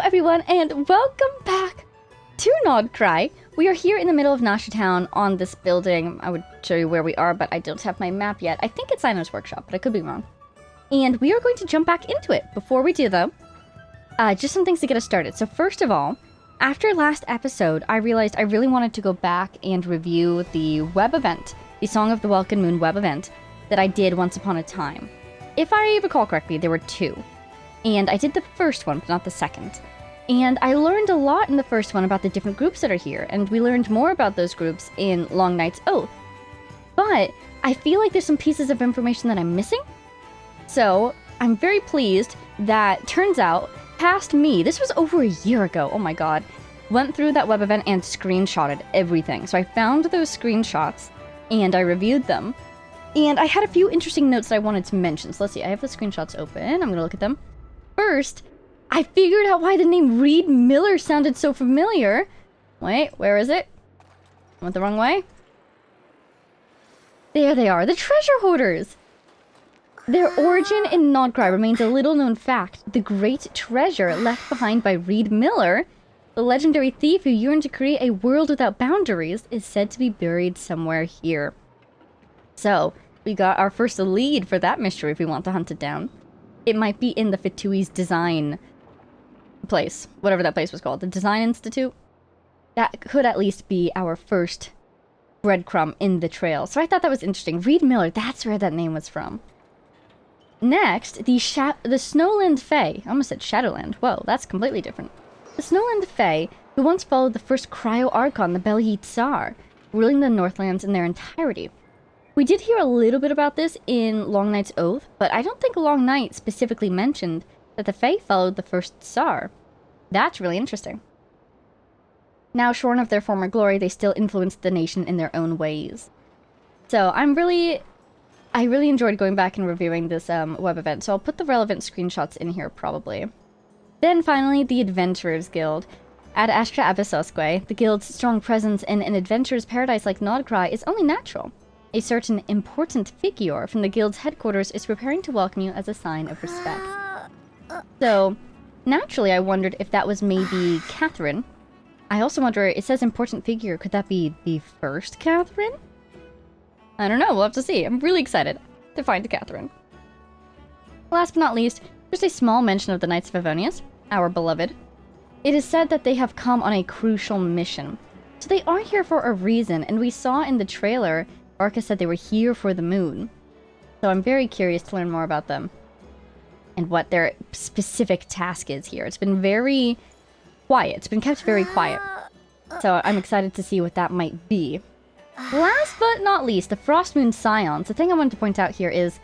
everyone, and welcome back to Nodcry. We are here in the middle of Nasha Town on this building. I would show you where we are, but I don't have my map yet. I think it's Sino's workshop, but I could be wrong. And we are going to jump back into it. Before we do, though, just some things to get us started. So first of all, after last episode, I realized I really wanted to go back and review the web event, the Song of the Welkin Moon web event that I did once upon a time. If I recall correctly, there were two. And I did the first one, but not the second. And I learned a lot in the first one about the different groups that are here, and we learned more about those groups in Long Night's Oath. But I feel like there's some pieces of information that I'm missing. So I'm very pleased that, turns out, past me, this was over a year ago, oh my god, went through that web event and screenshotted everything. So I found those screenshots, and I reviewed them. And I had a few interesting notes that I wanted to mention. So let's see, I have the screenshots open, I'm gonna look at them. First, I figured out why the name Reed Miller sounded so familiar. Wait, where is it? I went the wrong way. There they are, the treasure hoarders! Their origin in Nodcry remains a little-known fact. The great treasure left behind by Reed Miller, the legendary thief who yearned to create a world without boundaries, is said to be buried somewhere here. So, we got our first lead for that mystery if we want to hunt it down. It might be in the Fitui's design place, whatever that place was called, the Design Institute. That could at least be our first breadcrumb in the trail. So I thought that was interesting. Reed Miller, that's where that name was from. Next, the Snowland Fae. I almost said Shadowland. Whoa, that's completely different. The Snowland Fae, who once followed the first Cryo-Archon, the Belhi Tsar, ruling the Northlands in their entirety. We did hear a little bit about this in Long Night's Oath, but I don't think Long Night specifically mentioned that the Fae followed the first Tsar. That's really interesting. Now shorn of their former glory, they still influenced the nation in their own ways. So I really enjoyed going back and reviewing this web event, so I'll put the relevant screenshots in here probably. Then finally, the Adventurers Guild. Ad Astra Abyssosque, the guild's strong presence in an adventurer's paradise like Nodcry is only natural. A certain important figure from the guild's headquarters is preparing to welcome you as a sign of respect. So, naturally I wondered if that was maybe Catherine. I also wonder, it says important figure, could that be the first Catherine? I don't know, we'll have to see. I'm really excited to find Catherine. Last but not least, just a small mention of the Knights of Favonius, our beloved. It is said that they have come on a crucial mission. So they are here for a reason, and we saw in the trailer Arca said they were here for the moon. So I'm very curious to learn more about them and what their specific task is here. It's been very quiet. It's been kept very quiet. So I'm excited to see what that might be. Last but not least, the Frost Moon Scions. The thing I wanted to point out here is,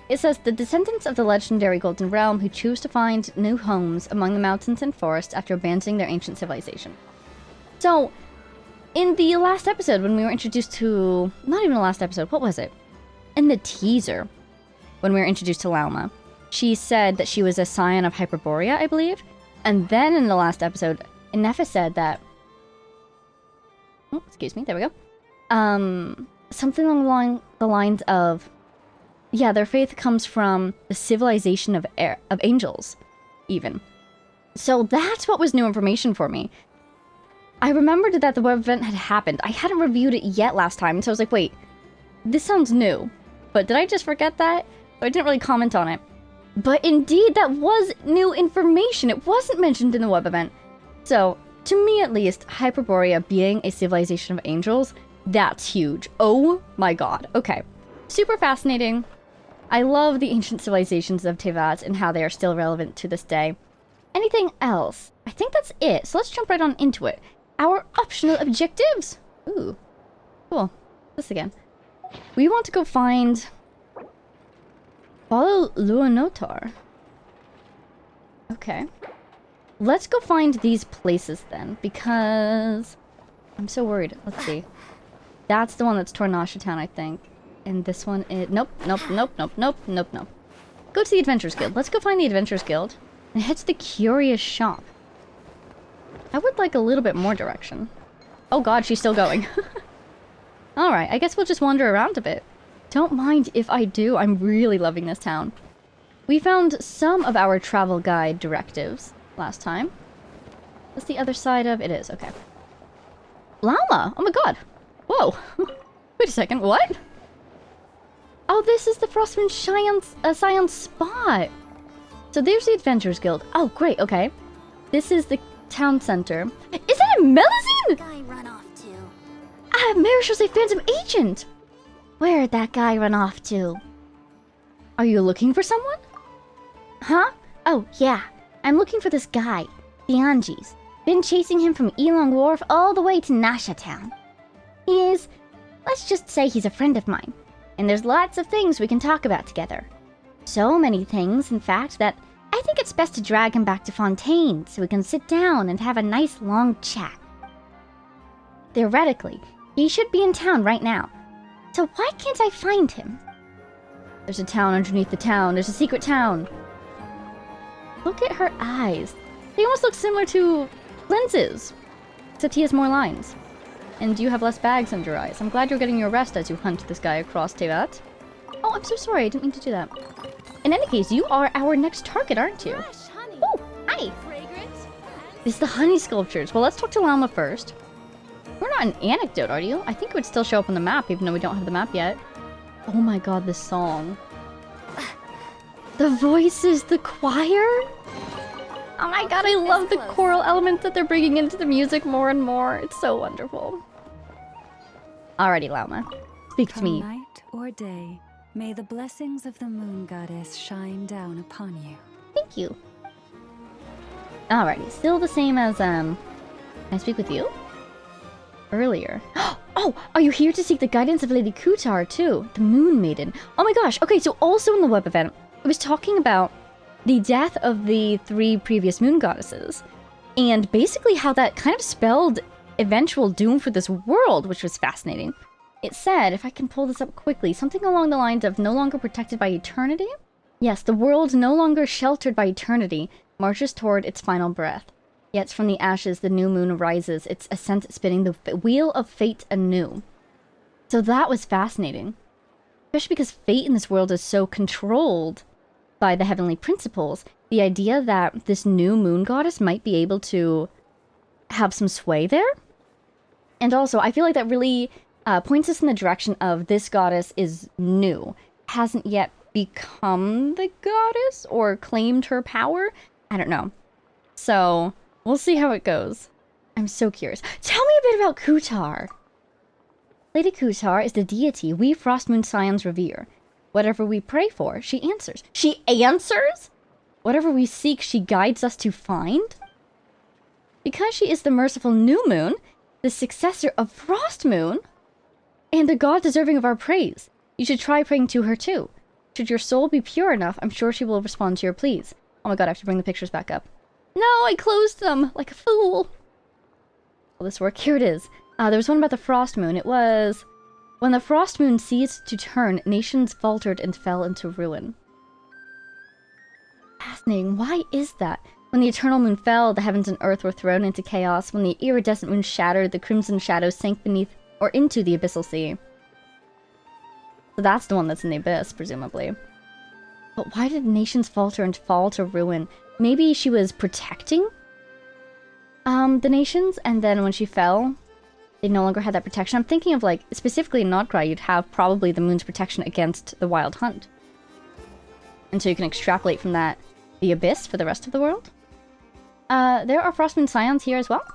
it says, the descendants of the legendary Golden Realm who choose to find new homes among the mountains and forests after abandoning their ancient civilization. So, in the last episode, when we were introduced to... Not even the last episode, what was it? In the teaser, when we were introduced to Lauma, she said that she was a scion of Hyperborea, I believe. And then in the last episode, Ineffa said that... Oh, excuse me, there we go. Something along the lines of... Yeah, their faith comes from the civilization of angels, even. So that's what was new information for me. I remembered that the web event had happened. I hadn't reviewed it yet last time, so I was like, wait, this sounds new. But did I just forget that? I didn't really comment on it. But indeed, that was new information. It wasn't mentioned in the web event. So, to me at least, Hyperborea being a civilization of angels, that's huge. Oh my god. Okay. Super fascinating. I love the ancient civilizations of Tevat and how they are still relevant to this day. Anything else? I think that's it. So let's jump right on into it. Our optional objectives! Ooh. Cool. This again. We want to go find... Follow Luanotar. Okay. Let's go find these places then, because... I'm so worried. Let's see. That's the one that's Tornasha Town, I think. And this one is... Nope, nope, nope, nope, nope, nope, nope. Go to the Adventurers Guild. Let's go find the Adventurers Guild. And head to the Curious Shop. I would like a little bit more direction. Oh god, she's still going. Alright, I guess we'll just wander around a bit. Don't mind if I do, I'm really loving this town. We found some of our travel guide directives last time. That's the other side of... It is, okay. Llama! Oh my god! Whoa! Wait a second, what? Oh, this is the Frostmoon Science spot! So there's the Adventurers Guild. Oh, great, okay. This is the town center. Is that a Melusine? Guy run off to. Ah, Marishal's a Phantom Agent! Where'd that guy run off to? Are you looking for someone? Huh? Oh, yeah. I'm looking for this guy, the Anjis. Been chasing him from Elong Wharf all the way to Nasha Town. He is... let's just say he's a friend of mine. And there's lots of things we can talk about together. So many things, in fact, that I think it's best to drag him back to Fontaine so we can sit down and have a nice long chat. Theoretically, he should be in town right now. So why can't I find him? There's a town underneath the town. There's a secret town. Look at her eyes. They almost look similar to lenses. Except he has more lines. And you have less bags under your eyes. I'm glad you're getting your rest as you hunt this guy across Tevat. Oh, I'm so sorry. I didn't mean to do that. In any case, you are our next target, aren't you? Oh, hi. This is the honey sculptures. Well, let's talk to Llama first. We're not an anecdote, are you? I think it would still show up on the map, even though we don't have the map yet. Oh my god, this song. The voices, the choir? Oh my god, I love the choral elements that they're bringing into the music more and more. It's so wonderful. Alrighty, Llama. Speak to me. Night or day, may the blessings of the moon goddess shine down upon you. Thank you. Alrighty, still the same as, Can I speak with you? Earlier. Oh, are you here to seek the guidance of Lady Kutar, too? The Moon Maiden. Oh my gosh, okay, so also in the web event, it was talking about the death of the 3 previous moon goddesses, and basically how that kind of spelled eventual doom for this world, which was fascinating. It said, if I can pull this up quickly, something along the lines of no longer protected by eternity? Yes, the world no longer sheltered by eternity marches toward its final breath. Yet from the ashes the new moon rises, its ascent spinning the wheel of fate anew. So that was fascinating. Especially because fate in this world is so controlled by the heavenly principles. The idea that this new moon goddess might be able to have some sway there. And also, I feel like that really points us in the direction of this goddess is new. Hasn't yet become the goddess or claimed her power. I don't know. So... we'll see how it goes. I'm so curious. Tell me a bit about Kutar. Lady Kutar is the deity we Frostmoon Scions revere. Whatever we pray for, she answers. She answers? Whatever we seek, she guides us to find? Because she is the merciful new moon, the successor of Frostmoon, and a god deserving of our praise, you should try praying to her too. Should your soul be pure enough, I'm sure she will respond to your pleas. Oh my god, I have to bring the pictures back up. No, I closed them like a fool. Will this work? Here it is. There was one about the Frost Moon. It was... when the Frost Moon ceased to turn, nations faltered and fell into ruin. Fascinating. Why is that? When the eternal moon fell, the heavens and earth were thrown into chaos. When the iridescent moon shattered, the crimson shadows sank beneath or into the abyssal sea. So that's the one that's in the abyss, presumably. But why did nations falter and fall to ruin? Maybe she was protecting the nations, and then when she fell, they no longer had that protection. I'm thinking of, like, specifically in Notcry, you'd have probably the moon's protection against the wild hunt. And so you can extrapolate from that the abyss for the rest of the world. There are Frostmoon Scions here as well.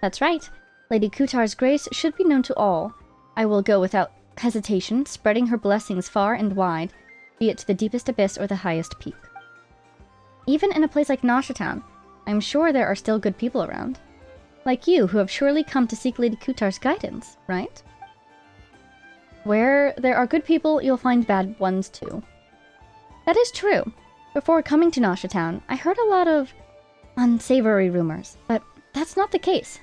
That's right. Lady Kutar's grace should be known to all. I will go without hesitation, spreading her blessings far and wide, be it to the deepest abyss or the highest peak. Even in a place like Nasha Town, I'm sure there are still good people around. Like you, who have surely come to seek Lady Kutar's guidance, right? Where there are good people, you'll find bad ones too. That is true. Before coming to Nasha Town, I heard a lot of unsavory rumors, but that's not the case.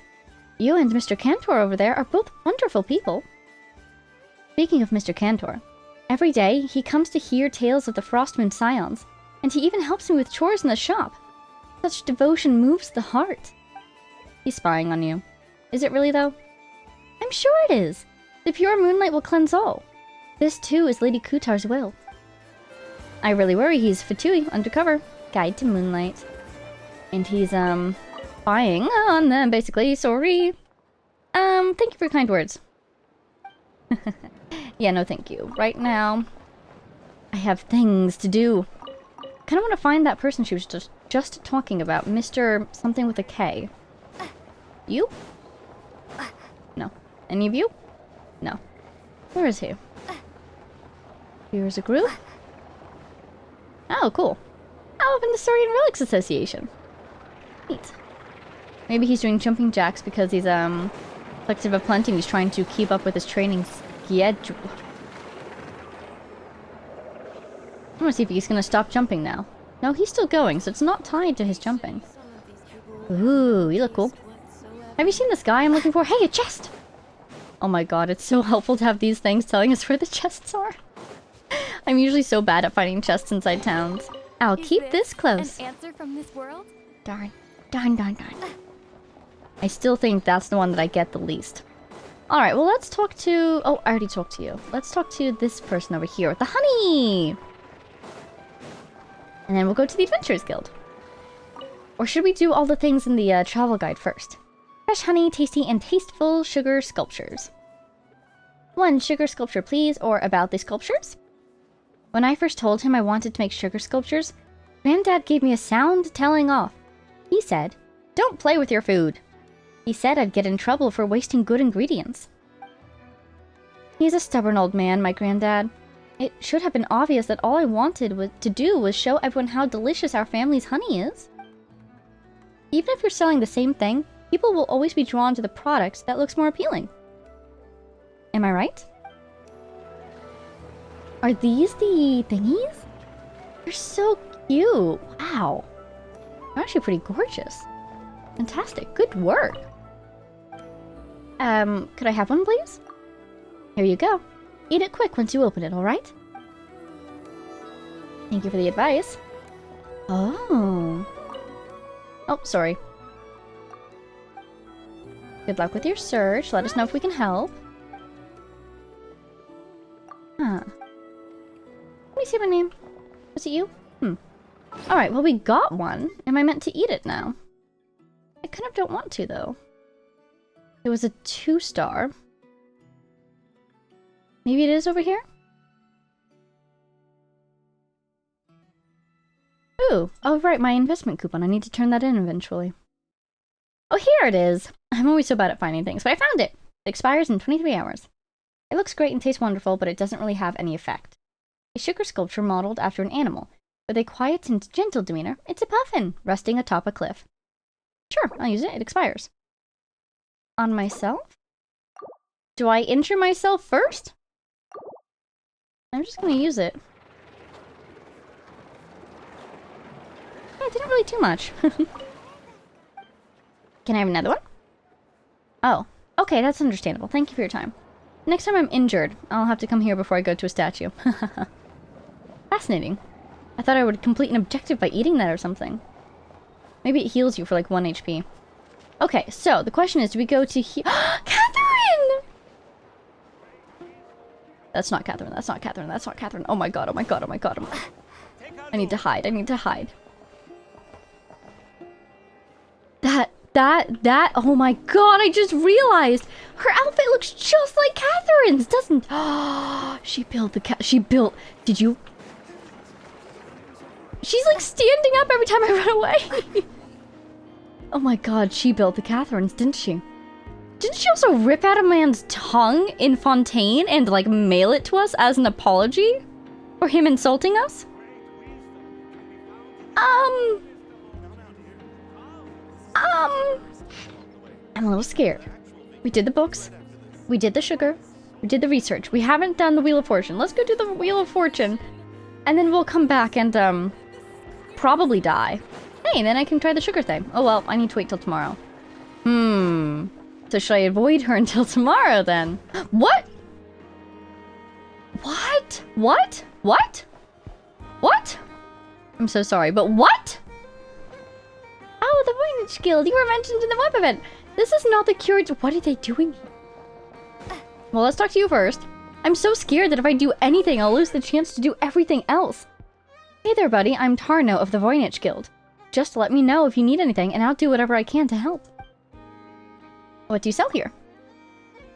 You and Mr. Cantor over there are both wonderful people. Speaking of Mr. Cantor, every day he comes to hear tales of the Frostmoon Scions, and he even helps me with chores in the shop. Such devotion moves the heart. He's spying on you. Is it really, though? I'm sure it is. The pure moonlight will cleanse all. This, too, is Lady Kutar's will. I really worry he's Fatui, undercover. Guide to Moonlight. And he's, spying on them, basically. Sorry. Thank you for your kind words. Yeah, no thank you. Right now, I have things to do. Kind of want to find that person she was just talking about. Mr. something with a K. You? No. Any of you? No. Where is he? Here's a group. Oh, cool. Oh, up in the Saurian Relics Association. Neat. Maybe he's doing jumping jacks because he's, collective of plenty and he's trying to keep up with his training schedule. I want to see if he's gonna stop jumping now. No, he's still going, so it's not tied to his jumping. Ooh, you look cool. Have you seen this guy I'm looking for? Hey, a chest! Oh my god, it's so helpful to have these things telling us where the chests are. I'm usually so bad at finding chests inside towns. I'll keep this close. An answer from this world? Darn. Darn, darn, darn. I still think that's the one that I get the least. Alright, well let's talk to... Oh, I already talked to you. Let's talk to this person over here with the honey! And then we'll go to the Adventurers Guild. Or should we do all the things in the travel guide first? Fresh honey, tasty and tasteful sugar sculptures. 1 sugar sculpture, please, or about the sculptures? When I first told him I wanted to make sugar sculptures, Granddad gave me a sound telling off. He said, "Don't play with your food." He said I'd get in trouble for wasting good ingredients. He's a stubborn old man, my granddad. It should have been obvious that all I wanted to do was show everyone how delicious our family's honey is. Even if you're selling the same thing, people will always be drawn to the product that looks more appealing. Am I right? Are these the thingies? They're so cute. Wow. They're actually pretty gorgeous. Fantastic. Good work. Could I have one, please? Here you go. Eat it quick once you open it, alright? Thank you for the advice. Oh. Oh, sorry. Good luck with your search. Let us know if we can help. Huh. Let me see my name. Was it you? Alright, well we got one. Am I meant to eat it now? I kind of don't want to, though. It was a 2-star. Maybe it is over here? Ooh, oh right, my investment coupon. I need to turn that in eventually. Oh, here it is! I'm always so bad at finding things, but I found it! It expires in 23 hours. It looks great and tastes wonderful, but it doesn't really have any effect. A sugar sculpture modeled after an animal. With a quiet and gentle demeanor, it's a puffin, resting atop a cliff. Sure, I'll use it. It expires. On myself? Do I injure myself first? I'm just gonna use it. Yeah, it didn't really do much. Can I have another one? Oh, okay, that's understandable. Thank you for your time. Next time I'm injured, I'll have to come here before I go to a statue. Fascinating. I thought I would complete an objective by eating that or something. Maybe it heals you for like 1 HP. Okay, so the question is, do we go to Catherine! That's not Catherine, that's not Catherine, that's not Catherine. Oh my god, oh my god, oh my god, oh my... I need to hide, I need to hide. That, oh my god, I just realized! Her outfit looks just like Catherine's, doesn't... she built did you... She's like standing up every time I run away! Oh my god, she built the Catherine's, didn't she? Didn't she also rip out a man's tongue in Fontaine and like mail it to us as an apology? For him insulting us? I'm a little scared. We did the books. We did the sugar. We did the research. We haven't done the Wheel of Fortune. Let's go do the Wheel of Fortune. And then we'll come back and, probably die. Hey, then I can try the sugar thing. Oh well, I need to wait till tomorrow. So should I avoid her until tomorrow then? What? What? What? What? What? I'm so sorry, but what? Oh, the Voynich Guild. You were mentioned in the web event. This is not the curator. What are they doing here? Well, let's talk to you first. I'm so scared that if I do anything, I'll lose the chance to do everything else. Hey there, buddy. I'm Tarno of the Voynich Guild. Just let me know if you need anything, and I'll do whatever I can to help. What do you sell here?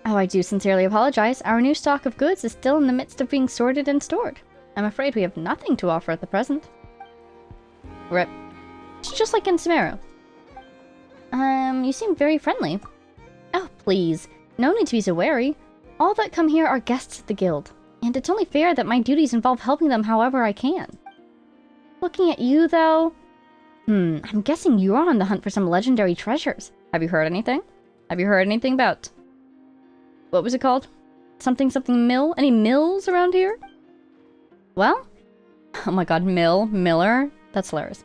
Oh, I do sincerely apologize. Our new stock of goods is still in the midst of being sorted and stored. I'm afraid we have nothing to offer at the present. Rip. It's just like in Sumeru. You seem very friendly. Oh, please. No need to be so wary. All that come here are guests at the guild, and it's only fair that my duties involve helping them however I can. Looking at you, though... I'm guessing you're on the hunt for some legendary treasures. Have you heard anything? Have you heard anything about... What was it called? Something mill? Any mills around here? Well? Oh my god, Miller? That's hilarious.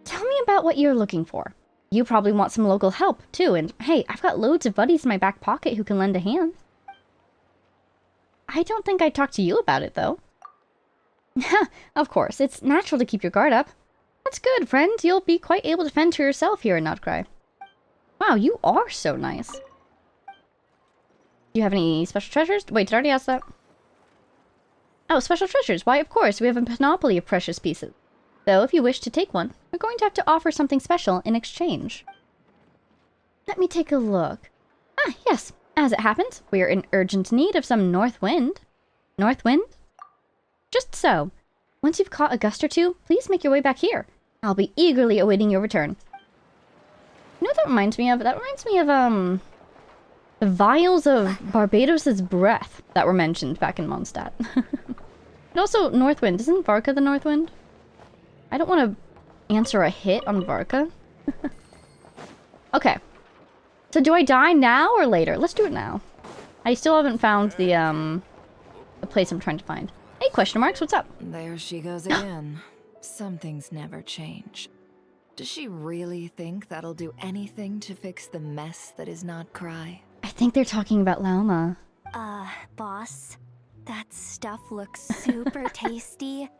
Tell me about what you're looking for. You probably want some local help, too, and hey, I've got loads of buddies in my back pocket who can lend a hand. I don't think I'd talk to you about it, though. Of course, it's natural to keep your guard up. That's good, friend. You'll be quite able to fend for yourself here in Notcry. Wow, you are so nice. Do you have any special treasures? Wait, did I already ask that? Oh, special treasures. Why, of course, we have a panoply of precious pieces. Though, if you wish to take one, we're going to have to offer something special in exchange. Let me take a look. Ah, yes. As it happens, we are in urgent need of some north wind. North wind? Just so. Once you've caught a gust or two, please make your way back here. I'll be eagerly awaiting your return. You know what that reminds me of? That reminds me of, the vials of Barbados's breath that were mentioned back in Mondstadt. And also, Northwind. Isn't Varka the Northwind? I don't want to answer a hit on Varka. Okay. So do I die now or later? Let's do it now. I still haven't found the place I'm trying to find. Hey, question marks, what's up? There she goes again. Some things never change. Does she really think that'll do anything to fix the mess that is not Cry? I think they're talking about Lauma. Boss, that stuff looks super tasty.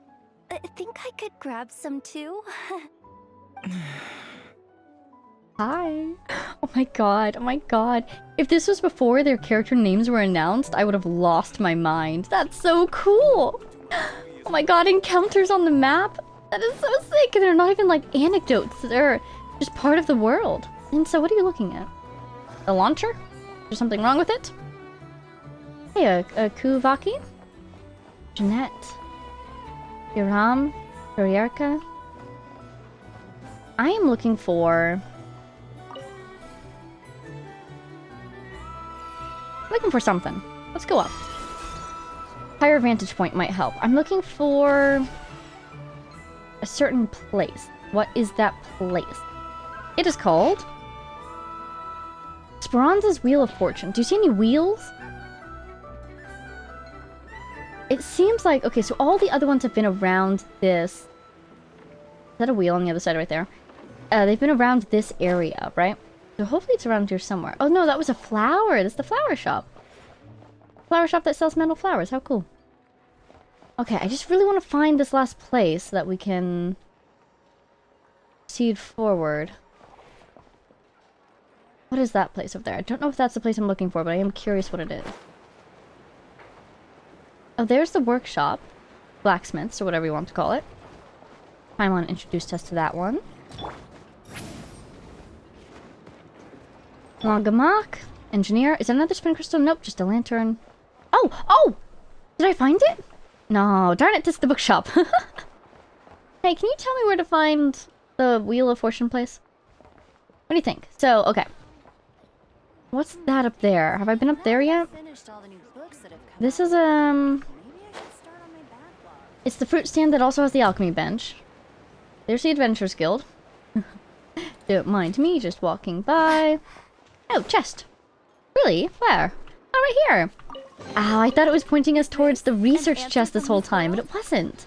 I think I could grab some too. Hi. Oh my god, oh my god. If this was before their character names were announced, I would have lost my mind. That's so cool. Oh my god, encounters on the map? That is so sick. And they're not even like anecdotes. They're just part of the world. And so what are you looking at? A launcher? Is there something wrong with it? Hey, a Kuvaki? Jeanette. Hiram. Hurierka. I am looking for... something. Let's go up. Higher vantage point might help. I'm looking for... a certain place. What is that place? It is called... Speranza's Wheel of Fortune. Do you see any wheels? It seems like... Okay, so all the other ones have been around this... Is that a wheel on the other side right there? They've been around this area, right? So hopefully it's around here somewhere. Oh no, that was a flower! That's the flower shop! Flower shop that sells metal flowers. How cool. Okay, I just really want to find this last place so that we can... proceed forward. What is that place over there? I don't know if that's the place I'm looking for, but I am curious what it is. Oh, there's the workshop. Blacksmiths, or whatever you want to call it. Paimon introduced us to that one. Lagamak. Engineer. Is that another spin crystal? Nope, just a lantern. Oh! Oh! Did I find it? No, darn it, this is the bookshop. Hey, can you tell me where to find the Wheel of Fortune place? What do you think? So, okay. What's that up there? Have I been up there yet? This is, it's the fruit stand that also has the alchemy bench. There's the Adventurers Guild. Don't mind me just walking by. Oh, chest. Really? Where? Oh, right here. Oh, I thought it was pointing us towards the research chest this whole time, but it wasn't.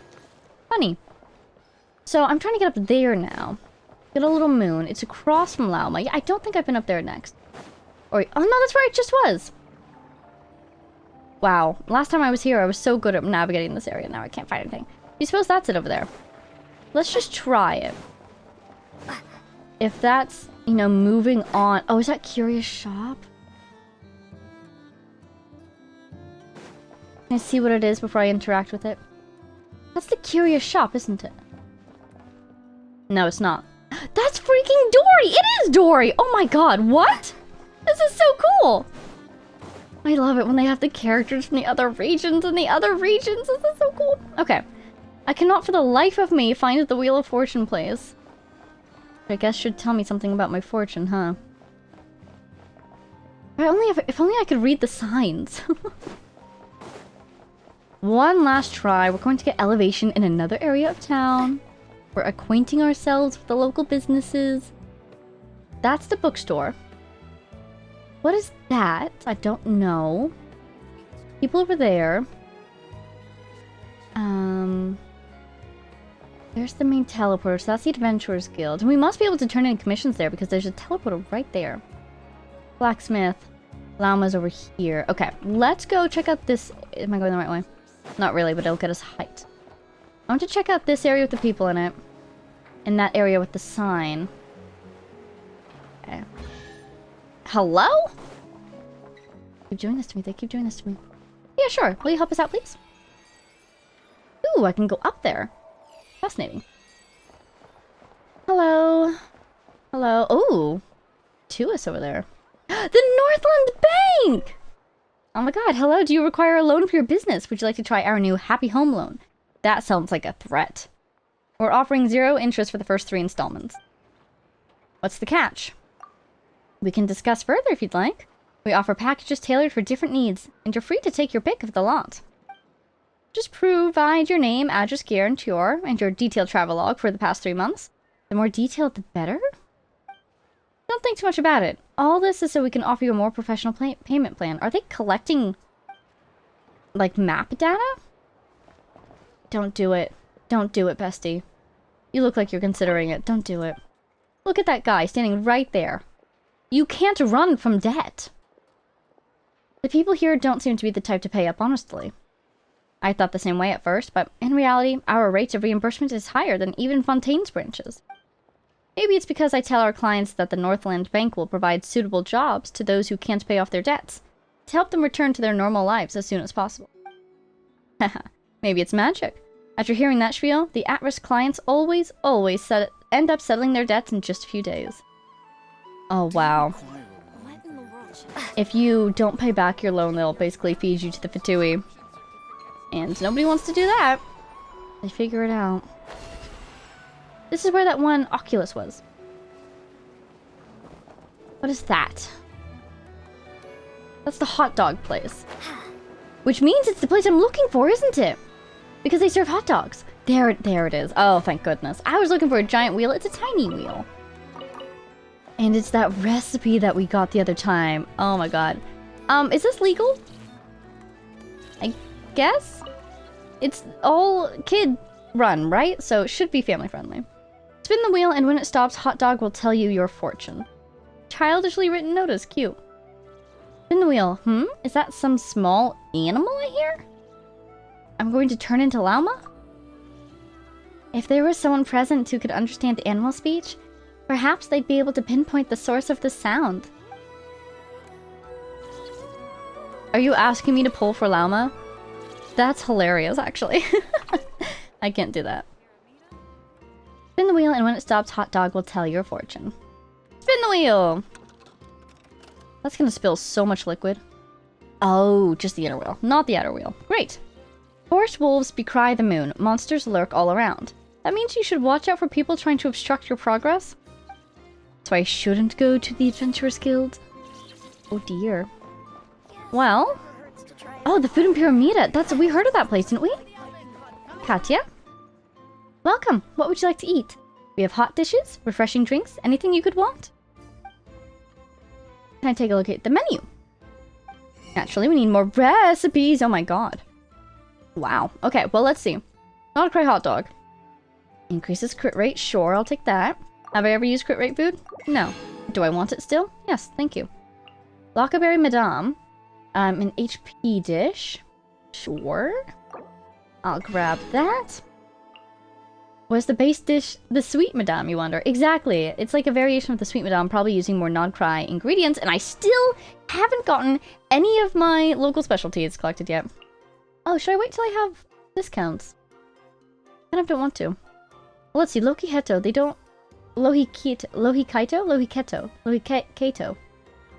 Funny. So, I'm trying to get up there now. Get a little moon. It's across from Lauma. I don't think I've been up there next. Or, oh no, that's where it just was. Wow. Last time I was here, I was so good at navigating this area. Now I can't find anything. You suppose that's it over there? Let's just try it. If that's, you know, moving on... Oh, is that Curious Shop? Can I see what it is before I interact with it? That's the Curious Shop, isn't it? No, it's not. That's freaking Dory! It is Dory! Oh my god, what? This is so cool! I love it when they have the characters from the other regions and the other regions. This is so cool. Okay. I cannot for the life of me find the Wheel of Fortune place. I guess should tell me something about my fortune, huh? If only I could read the signs. One last try. We're going to get elevation in another area of town. We're acquainting ourselves with the local businesses. That's the bookstore. What is that? I don't know. People over there. There's the main teleporter, so that's the Adventurers Guild. And we must be able to turn in commissions there because there's a teleporter right there. Blacksmith. Llama's over here. Okay, let's go check out this. Am I going the right way? Not really, but it'll get us height. I want to check out this area with the people in it. And that area with the sign. Okay. Hello? Keep doing this to me. They keep doing this to me. Yeah, sure. Will you help us out, please? Ooh, I can go up there. Fascinating. Hello. Hello. Ooh. Tuis over there. The Northland Bank! Oh my god, hello. Do you require a loan for your business? Would you like to try our new Happy Home Loan? That sounds like a threat. We're offering 0 interest for the first 3 installments. What's the catch? We can discuss further if you'd like. We offer packages tailored for different needs, and you're free to take your pick of the lot. Just provide your name, address, guarantor, and your detailed travelogue for the past 3 months. The more detailed, the better? Don't think too much about it. All this is so we can offer you a more professional payment plan. Are they collecting, like, map data? Don't do it. Don't do it, bestie. You look like you're considering it. Don't do it. Look at that guy standing right there. You can't run from debt. The people here don't seem to be the type to pay up honestly. I thought the same way at first, but in reality, our rate of reimbursement is higher than even Fontaine's branches. Maybe it's because I tell our clients that the Northland Bank will provide suitable jobs to those who can't pay off their debts, to help them return to their normal lives as soon as possible. Haha, maybe it's magic. After hearing that spiel, the at-risk clients always end up settling their debts in just a few days. Oh, wow. If you don't pay back your loan, they'll basically feed you to the Fatui. And nobody wants to do that. They figure it out. This is where that one Oculus was. What is that? That's the hot dog place. Which means it's the place I'm looking for, isn't it? Because they serve hot dogs. There it is. Oh, thank goodness. I was looking for a giant wheel. It's a tiny wheel. And it's that recipe that we got the other time. Oh my god. Is this legal? I guess? It's all kid run, right? So it should be family friendly. Spin the wheel and when it stops, hot dog will tell you your fortune. Childishly written notice, cute. Spin the wheel. Is that some small animal I hear? I'm going to turn into llama? If there was someone present who could understand animal speech, perhaps they'd be able to pinpoint the source of the sound. Are you asking me to pull for llama? That's hilarious, actually. I can't do that. Spin the wheel, and when it stops, hot dog will tell your fortune. Spin the wheel! That's gonna spill so much liquid. Oh, just the inner wheel, not the outer wheel. Great. Forest wolves decry the moon. Monsters lurk all around. That means you should watch out for people trying to obstruct your progress. So I shouldn't go to the Adventurers Guild? Oh dear. Well... Oh, the Food and Pyramida! We heard of that place, didn't we? Katya? Welcome! What would you like to eat? We have hot dishes, refreshing drinks, anything you could want. Can I take a look at the menu? Naturally, we need more recipes! Oh my god. Wow. Okay, well, let's see. Not a cry hot dog. Increases crit rate? Sure, I'll take that. Have I ever used crit rate food? No. Do I want it still? Yes, thank you. Lockaberry Madame. An HP dish. Sure. I'll grab that. Was the base dish the Sweet Madame, you wonder? Exactly. It's like a variation of the Sweet Madame, probably using more non-cry ingredients, and I still haven't gotten any of my local specialties collected yet. Oh, should I wait till I have discounts? I kind of don't want to. Well, let's see. Loki Heto, they don't Lohiketo.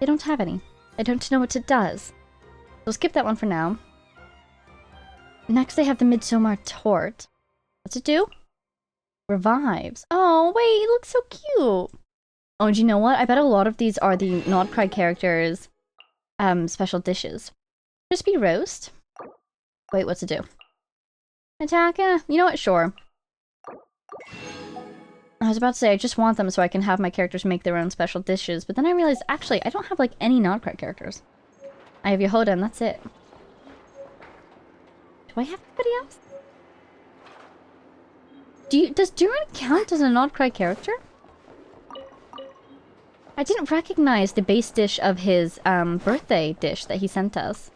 They don't have any. I don't know what it does. So skip that one for now. Next they have the Midsommar Tort. What's it do? Revives. Oh, wait, it looks so cute. Oh, and you know what? I bet a lot of these are the Not Cry characters' special dishes. Crispy roast. Wait, what's it do? Attack? You know what? Sure. I was about to say, I just want them so I can have my characters make their own special dishes, but then I realized, actually, I don't have, like, any Not Cry characters. I have Yehoda, and that's it. Do I have anybody else? Does Duran count as a Not Cry character? I didn't recognize the base dish of his birthday dish that he sent us.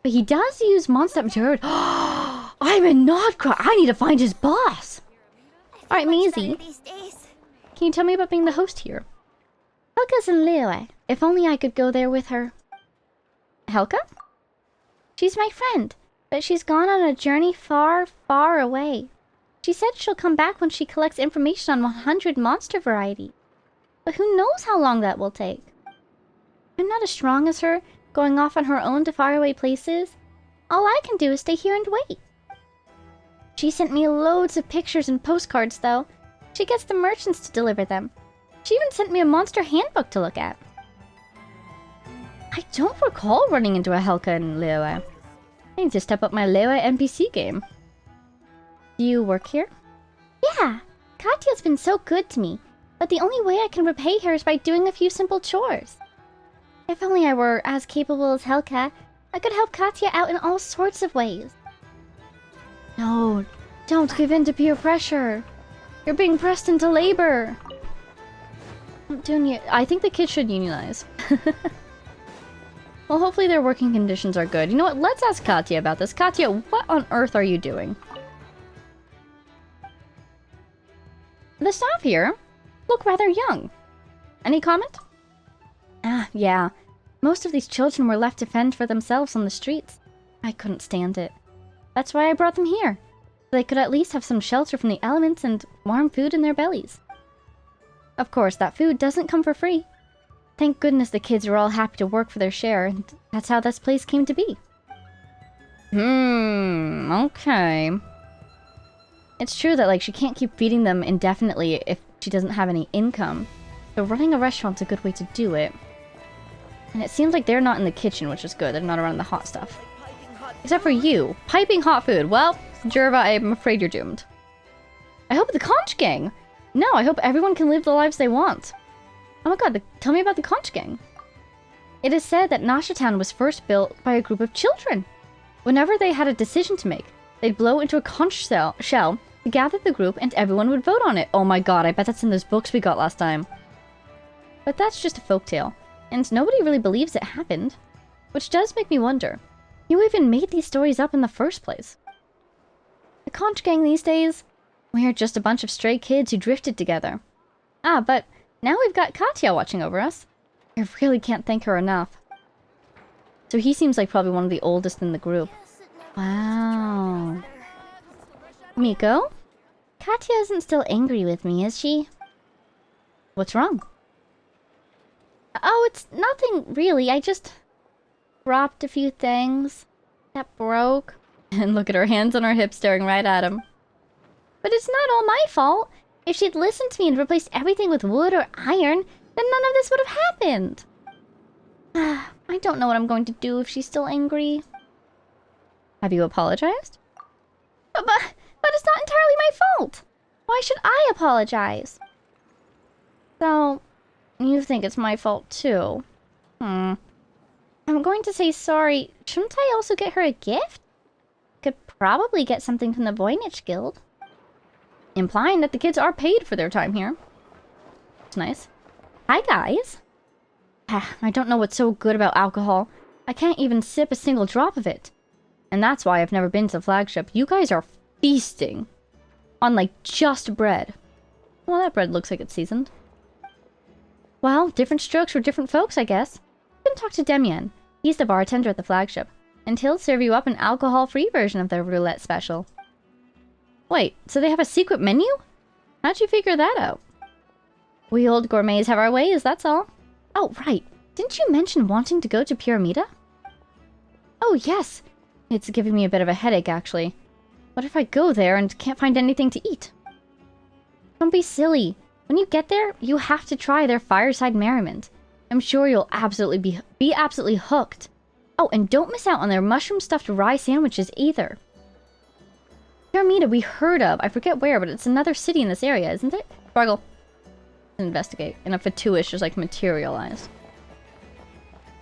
But he does use Mondstadt material. I'm a Not Cry. I need to find his boss. Alright, Maisie. Can you tell me about being the host here? Helga's in Larua. If only I could go there with her. Helga? She's my friend, but she's gone on a journey far, far away. She said she'll come back when she collects information on 100 monster variety. But who knows how long that will take? I'm not as strong as her, going off on her own to faraway places. All I can do is stay here and wait. She sent me loads of pictures and postcards, though. She gets the merchants to deliver them. She even sent me a monster handbook to look at. I don't recall running into a Helga in Larua. I need to step up my Larua NPC game. Do you work here? Yeah, Katya's been so good to me, but the only way I can repay her is by doing a few simple chores. If only I were as capable as Helga, I could help Katya out in all sorts of ways. No, don't give in to peer pressure. You're being pressed into labor. I think the kids should unionize. Well, hopefully their working conditions are good. You know what? Let's ask Katya about this. Katya, what on earth are you doing? The staff here look rather young. Any comment? Yeah. Most of these children were left to fend for themselves on the streets. I couldn't stand it. That's why I brought them here. So they could at least have some shelter from the elements and warm food in their bellies. Of course, that food doesn't come for free. Thank goodness the kids are all happy to work for their share, and that's how this place came to be. Okay. It's true that, like, she can't keep feeding them indefinitely if she doesn't have any income. So running a restaurant's a good way to do it. And it seems like they're not in the kitchen, which is good. They're not around the hot stuff. Except for you. Piping hot food. Well, Jerva, I'm afraid you're doomed. I hope the Conch Gang. No, I hope everyone can live the lives they want. Oh my god, tell me about the Conch Gang. It is said that Nasha Town was first built by a group of children. Whenever they had a decision to make, they'd blow into a conch shell to gather the group and everyone would vote on it. Oh my god, I bet that's in those books we got last time. But that's just a folktale, and nobody really believes it happened. Which does make me wonder, who even made these stories up in the first place? The Conch Gang these days? We're just a bunch of stray kids who drifted together. But now we've got Katya watching over us. I really can't thank her enough. So he seems like probably one of the oldest in the group. Wow. Miko? Katya isn't still angry with me, is she? What's wrong? Oh, it's nothing really. I just dropped a few things that broke. And look at her hands on her hips staring right at him. But it's not all my fault. If she'd listened to me and replaced everything with wood or iron, then none of this would have happened. I don't know what I'm going to do if she's still angry. Have you apologized? But it's not entirely my fault. Why should I apologize? So, you think it's my fault too? I'm going to say sorry. Shouldn't I also get her a gift? Could probably get something from the Voynich Guild. Implying that the kids are paid for their time here. It's nice. Hi, guys. I don't know what's so good about alcohol. I can't even sip a single drop of it. And that's why I've never been to the flagship. You guys are feasting on, like, just bread. Well, that bread looks like it's seasoned. Well, different strokes for different folks, I guess. You can talk to Demian. He's the bartender at the flagship. And he'll serve you up an alcohol-free version of their roulette special. Wait, so they have a secret menu? How'd you figure that out? We old gourmets have our ways, that's all. Oh, right. Didn't you mention wanting to go to Pyramida? Oh, yes. It's giving me a bit of a headache, actually. What if I go there and can't find anything to eat? Don't be silly. When you get there, you have to try their fireside merriment. I'm sure you'll absolutely be absolutely hooked. Oh, and don't miss out on their mushroom-stuffed rye sandwiches either. Pyramida we heard of. I forget where, but it's another city in this area, isn't it? Sparkle. Investigate. And a Fatouish just like materialized.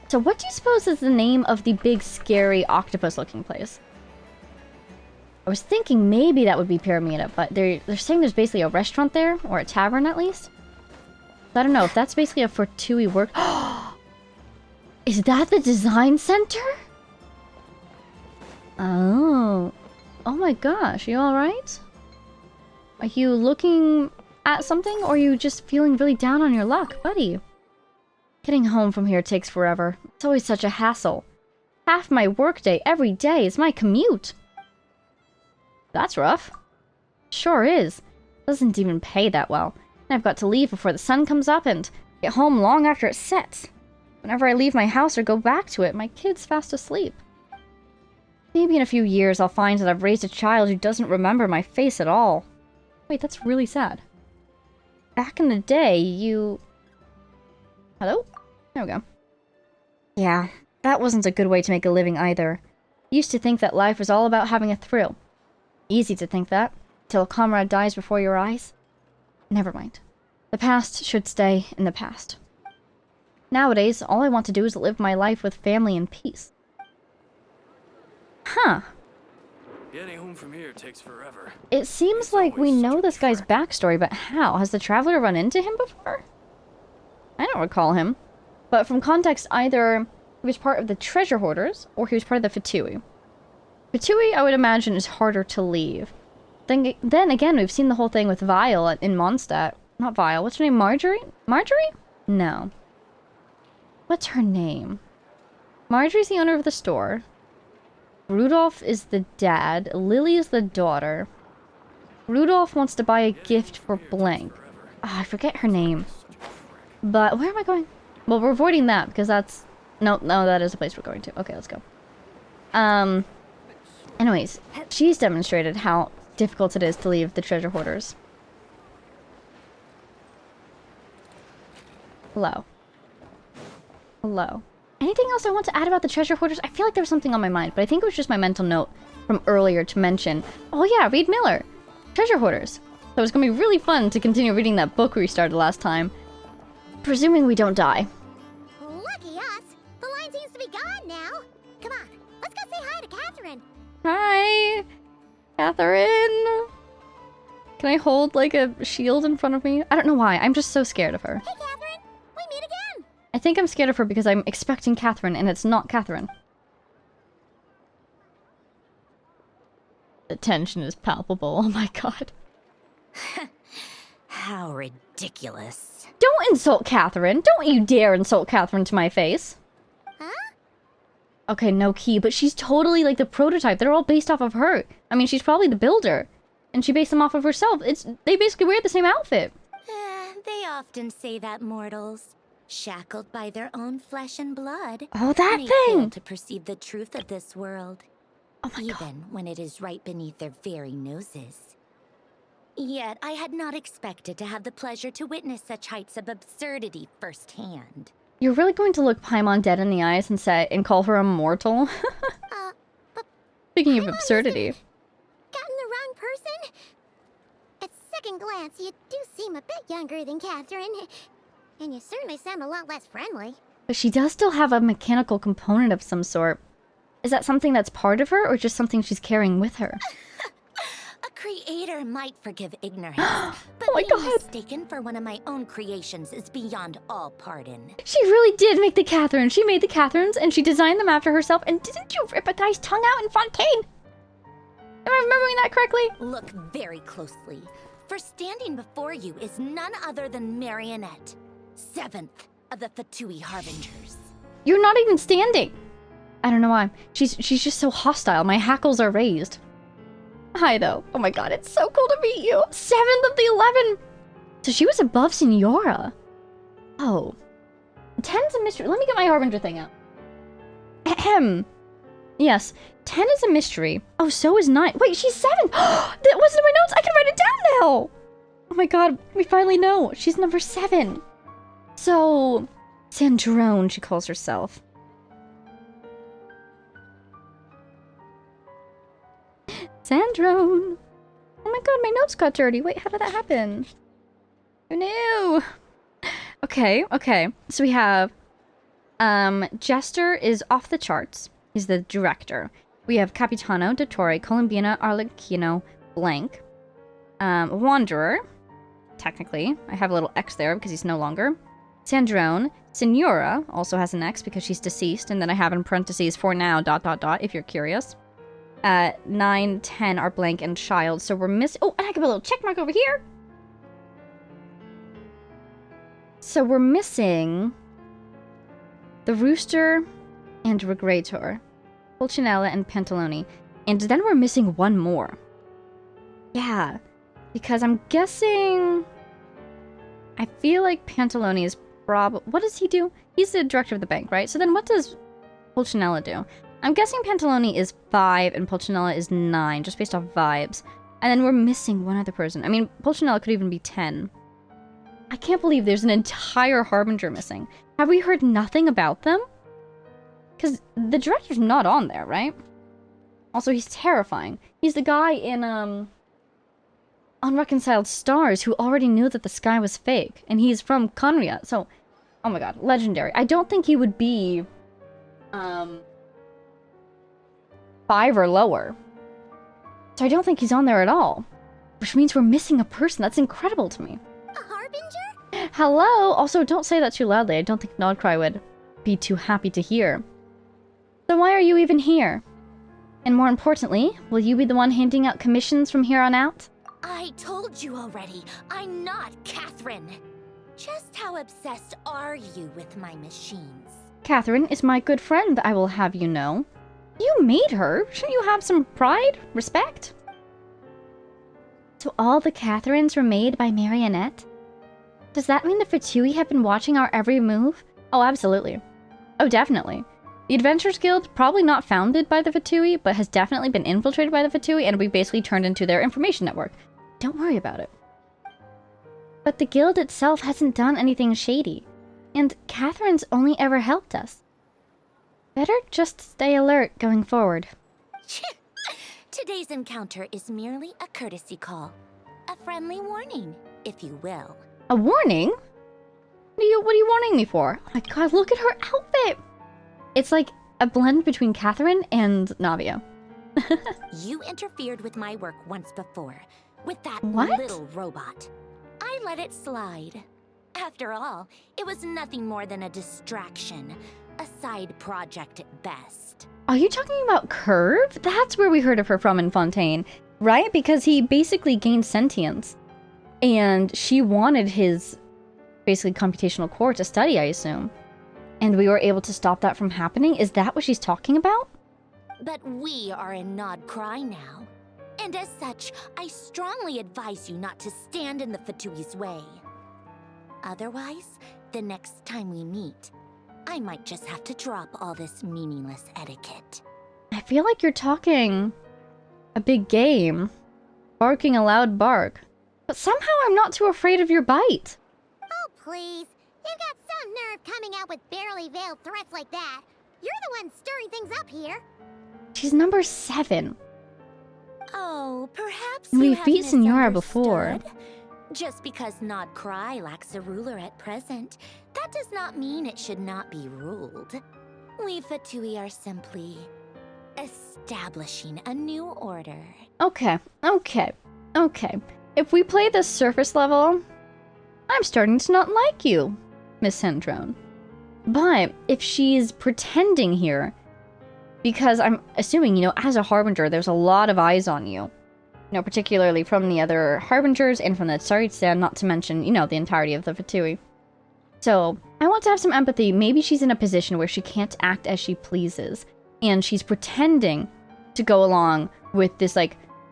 So what do you suppose is the name of the big, scary, octopus-looking place? I was thinking maybe that would be Pyramida, but they're saying there's basically a restaurant there, or a tavern at least. I don't know if that's basically a Fatui work. Is that the design center? Oh. Oh my gosh, you alright? Are you looking at something, or are you just feeling really down on your luck, buddy? Getting home from here takes forever. It's always such a hassle. Half my workday every day is my commute. That's rough. Sure is. Doesn't even pay that well. And I've got to leave before the sun comes up and get home long after it sets. Whenever I leave my house or go back to it, my kid's fast asleep. Maybe in a few years I'll find that I've raised a child who doesn't remember my face at all. Wait, that's really sad. Back in the day, you... Hello? There we go. Yeah, that wasn't a good way to make a living either. Used to think that life was all about having a thrill. Easy to think that, till a comrade dies before your eyes. Never mind. The past should stay in the past. Nowadays, all I want to do is live my life with family and peace. Huh. Getting home from here takes forever. It seems like we know this guy's backstory, but how? Has the Traveler run into him before? I don't recall him. But from context, either he was part of the Treasure Hoarders, or he was part of the Fatui. Fatui, I would imagine, is harder to leave. Then again, we've seen the whole thing with Vile in Mondstadt. Not Vile, what's her name? Marjorie? Marjorie? No. What's her name? Marjorie's the owner of the store. Rudolph is the dad. Lily is the daughter. Rudolph wants to buy a gift for blank. Oh, I forget her name. But where am I going? Well, we're avoiding that because that's... No, that is the place we're going to. Okay, let's go. Anyways, she's demonstrated how difficult it is to leave the Treasure Hoarders. Hello. Hello. Anything else I want to add about the Treasure Hoarders? I feel like there was something on my mind, but I think it was just my mental note from earlier to mention. Oh yeah, Reed Miller. Treasure Hoarders. So it's going to be really fun to continue reading that book we started last time. Presuming we don't die. Lucky us. The line seems to be gone now. Come on, let's go say hi to Catherine. Hi, Catherine. Can I hold like a shield in front of me? I don't know why. I'm just so scared of her. Hey, Catherine. We meet again. I think I'm scared of her because I'm expecting Catherine and it's not Catherine. The tension is palpable. Oh my god. How ridiculous. Don't insult Catherine. Don't you dare insult Catherine to my face. Huh? Okay, no key, but she's totally like the prototype. They're all based off of her. I mean, she's probably the builder. And she based them off of herself. They basically wear the same outfit. They often say that mortals, shackled by their own flesh and blood, Oh, that may fail thing! to perceive the truth of this world, Oh my god. even when it is right beneath their very noses. Yet I had not expected to have the pleasure to witness such heights of absurdity firsthand. You're really going to look Paimon dead in the eyes and call her immortal? But Speaking of Paimon absurdity. gotten the wrong person? At second glance, you do seem a bit younger than Catherine. And you certainly sound a lot less friendly. But she does still have a mechanical component of some sort. Is that something that's part of her, or just something she's carrying with her? A creator might forgive ignorance, but Oh my being god. mistaken for one of my own creations is beyond all pardon. She really did make the Catherine. She made the Catherines, and she designed them after herself. And didn't you rip a guy's tongue out in Fontaine? Am I remembering that correctly? Look very closely, for standing before you is none other than Marionette, 7th of the Fatui Harbingers. You're not even standing. I don't know why. She's just so hostile. My hackles are raised. Hi, though. Oh my god, it's so cool to meet you. 7th of the 11. So she was above Signora. Oh. 10's a mystery. Let me get my Harbinger thing out. Ahem. Yes, 10 is a mystery. Oh, so is 9. Wait, she's 7. That wasn't in my notes. I can write it down now. Oh my god, we finally know. She's number 7. So, Sandrone, she calls herself. Sandrone. Oh my god, my notes got dirty. Wait, how did that happen? Who knew? Okay. So we have Jester is off the charts. He's the director. We have Capitano, Dottore, Colombina, Arlecchino, blank. Wanderer. Technically. I have a little X there because he's no longer. Sandrone. Signora also has an X because she's deceased. And then I have in parentheses for now, ... if you're curious. 9, 10 are blank and child. So we're missing... Oh, and I have a little check mark over here. So we're missing the Rooster and Regrator, Pulcinella and Pantalone. And then we're missing one more. Yeah, because I'm guessing... I feel like Pantalone is probably... What does he do? He's the director of the bank, right? So then what does Pulcinella do? I'm guessing Pantalone is 5 and Pulcinella is 9, just based off vibes. And then we're missing one other person. I mean, Pulcinella could even be 10. I can't believe there's an entire Harbinger missing. Have we heard nothing about them? Because the director's not on there, right? Also, he's terrifying. He's the guy in, Unreconciled Stars who already knew that the sky was fake. And he's from Conria, so... Oh my god, legendary. I don't think he would be, 5 or lower. So I don't think he's on there at all. Which means we're missing a person. That's incredible to me. A harbinger? Hello! Also, don't say that too loudly. I don't think Nodcry would be too happy to hear. So why are you even here? And more importantly, will you be the one handing out commissions from here on out? I told you already, I'm not Catherine. Just how obsessed are you with my machines? Catherine is my good friend, I will have you know. You made her. Shouldn't you have some pride? Respect? So all the Catherines were made by Marionette? Does that mean the Fatui have been watching our every move? Oh, absolutely. Oh, definitely. The Adventurers Guild, probably not founded by the Fatui, but has definitely been infiltrated by the Fatui, and we basically turned into their information network. Don't worry about it. But the guild itself hasn't done anything shady, and Catherine's only ever helped us. Better just stay alert going forward. Today's encounter is merely a courtesy call. A friendly warning, if you will. A warning? What are you warning me for? Oh my god, look at her outfit! It's like a blend between Catherine and Navia. You interfered with my work once before, with that What? little robot. I let it slide. After all, it was nothing more than a distraction, a side project at best. Are you talking about Curve? That's where we heard of her from in Fontaine, right? Because he basically gained sentience. And she wanted his, basically, computational core to study, I assume. And we were able to stop that from happening? Is that what she's talking about? But we are in Nod Cry now. And as such, I strongly advise you not to stand in the Fatui's way. Otherwise, the next time we meet, I might just have to drop all this meaningless etiquette. I feel like you're talking a big game. Barking a loud bark. But somehow I'm not too afraid of your bite. Oh, please. You've got some nerve coming out with barely veiled threats like that. You're the one stirring things up here. She's number 7. Oh, perhaps And you we've have beat Signora before. misunderstood. Just because Nod Cry lacks a ruler at present, that does not mean it should not be ruled. We Fatui are simply establishing a new order. Okay. If we play this surface level, I'm starting to not like you, Miss Sandrone. But if she's pretending here, because I'm assuming, as a Harbinger, there's a lot of eyes on you. Particularly from the other Harbingers and from the Tsaritsa, not to mention, the entirety of the Fatui. So, I want to have some empathy. Maybe she's in a position where she can't act as she pleases. And she's pretending to go along with this,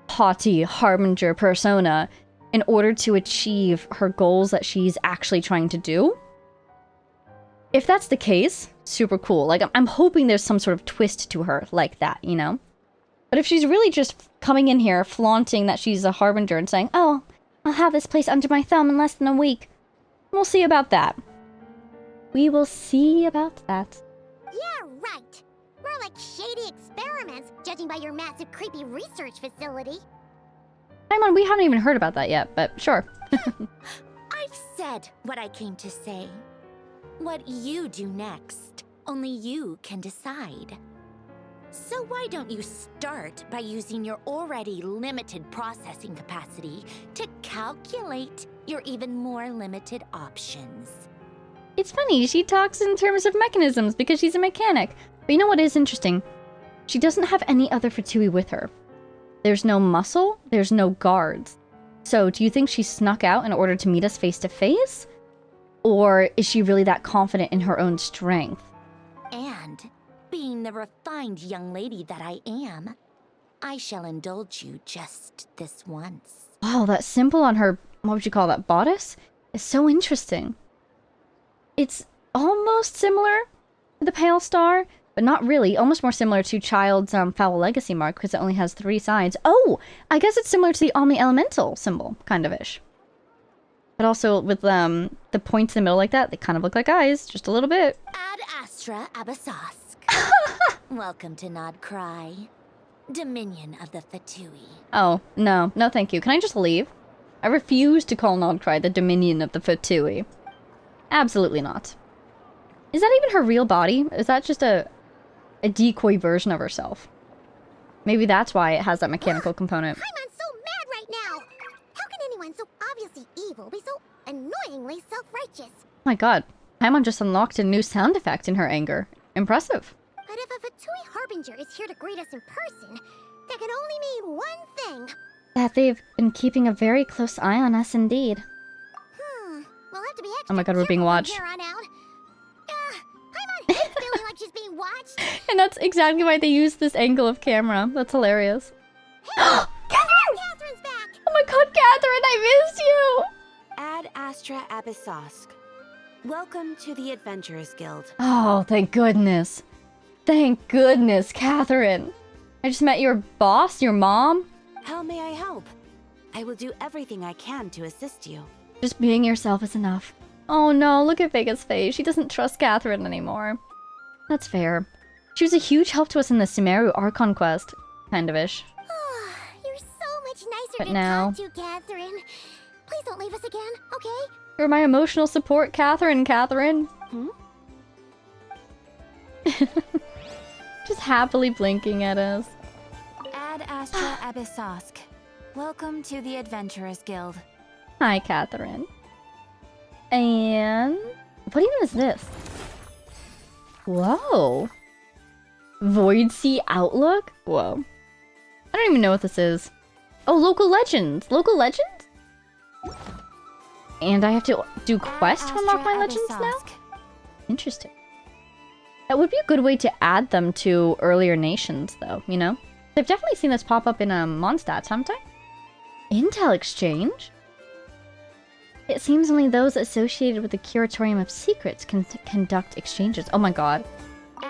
haughty Harbinger persona in order to achieve her goals that she's actually trying to do. If that's the case, super cool. Like, I'm hoping there's some sort of twist to her like that, you know? But if she's really just coming in here flaunting that she's a Harbinger and saying, oh, I'll have this place under my thumb in less than a week, we'll see about that. We will see about that. Yeah, right. More like shady experiments, judging by your massive creepy research facility. Paimon, we haven't even heard about that yet, but sure. I've said what I came to say. What you do next, only you can decide. So why don't you start by using your already limited processing capacity to calculate your even more limited options? It's funny, she talks in terms of mechanisms because she's a mechanic. But you know what is interesting? She doesn't have any other Fatui with her. There's no muscle, there's no guards. So do you think she snuck out in order to meet us face to face? Or is she really that confident in her own strength? And, being the refined young lady that I am, I shall indulge you just this once. Wow, that symbol on her, what would you call that, bodice? Is so interesting. It's almost similar to the Pale Star, but not really. Almost more similar to Child's Foul Legacy mark, because it only has 3 sides. Oh, I guess it's similar to the Omni Elemental symbol, kind of-ish. But also with the points in the middle like that, they kind of look like eyes, just a little bit. Ad Astra Abyssosque. Welcome to Nod Cry, Dominion of the Fatui. Oh, no. No, thank you. Can I just leave? I refuse to call Nodcry the Dominion of the Fatui. Absolutely not. Is that even her real body? Is that just a decoy version of herself? Maybe that's why it has that mechanical component. I'm so mad right now. How can anyone so obviously evil be so annoyingly self-righteous? Oh my god. Paimon just unlocked a new sound effect in her anger. Impressive. But if a Fatui Harbinger is here to greet us in person, that can only mean one thing. That they've been keeping a very close eye on us indeed. We'll have to be extra Oh my god, we're being careful watched. from here on out. Paimon hates feeling like she's being watched. And that's exactly why they used this angle of camera. That's hilarious. Catherine! Catherine's back! Oh my god, Catherine, I missed you! Ad Astra Abyssosque. Welcome to the Adventurers Guild. Oh, thank goodness. Thank goodness, Catherine. I just met your boss, your mom. How may I help? I will do everything I can to assist you. Just being yourself is enough. Oh no, look at Vega's face. She doesn't trust Catherine anymore. That's fair. She was a huge help to us in the Sumeru Archon quest. Kind of-ish. You're so much nicer But to now- talk to, Catherine. Please don't leave us again, okay? You're my emotional support, Catherine. Just happily blinking at us. Ad Astra Abyssosque. Welcome to the Adventurers Guild. Hi, Catherine. And... what even is this? Whoa. Void Sea Outlook? Whoa. I don't even know what this is. Oh, local legends! Local legends? And I have to do quests to unlock my legends now? Interesting. That would be a good way to add them to earlier nations, though, you know? I've definitely seen this pop up in Mondstadt, haven't I? Intel exchange? It seems only those associated with the Curatorium of Secrets can conduct exchanges. Oh my god.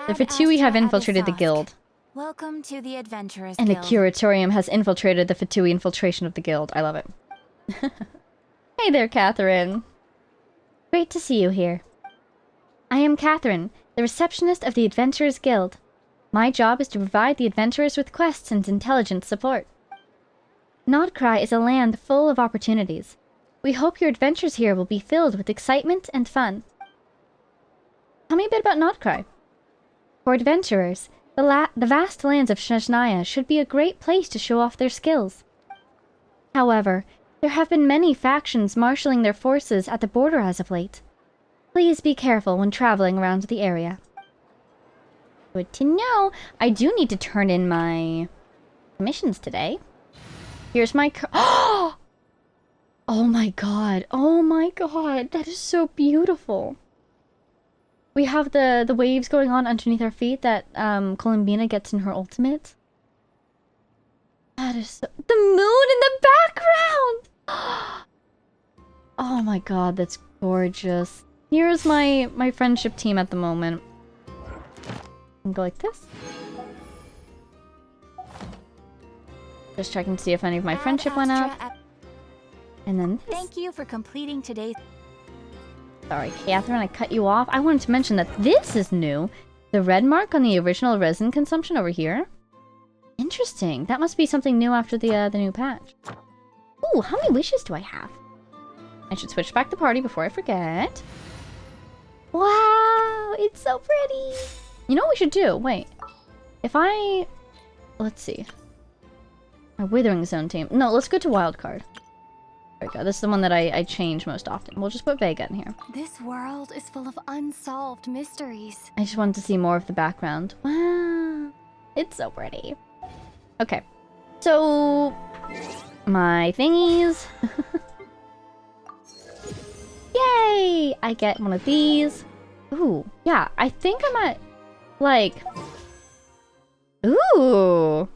The Fatui have infiltrated the guild. Welcome to the Adventurers And the Guild. Curatorium has infiltrated the Fatui infiltration of the guild. I love it. Hey there, Catherine. Great to see you here. I am Catherine, the receptionist of the Adventurers Guild. My job is to provide the adventurers with quests and intelligence support. Nodcry is a land full of opportunities. We hope your adventures here will be filled with excitement and fun. Tell me a bit about Nodcry. For adventurers, the vast lands of Snezhnaya should be a great place to show off their skills. However, there have been many factions marshalling their forces at the border as of late. Please be careful when traveling around the area. Good to know. I do need to turn in my commissions today. Here's my oh my god. Oh my god. That is so beautiful. We have the waves going on underneath our feet that Columbina gets in her ultimate. That is so... The moon in the background! Oh my god, that's gorgeous. Here's my friendship team at the moment. And go like this. Just checking to see if any of my friendship went up. And then this. Thank you for completing today's. Sorry, Catherine, I cut you off. I wanted to mention that this is new. The red mark on the original resin consumption over here. Interesting. That must be something new after the new patch. Ooh, how many wishes do I have? I should switch back the party before I forget. Wow, it's so pretty. You know what we should do? Wait. If I... Let's see. My Withering Zone team. No, let's go to Wildcard. There we go. This is the one that I change most often. We'll just put Vega in here. This world is full of unsolved mysteries. I just wanted to see more of the background. Wow. It's so pretty. Okay. So... My thingies. Yay! I get one of these. Ooh. Yeah, I think I'm at... Like... Ooh! Oh,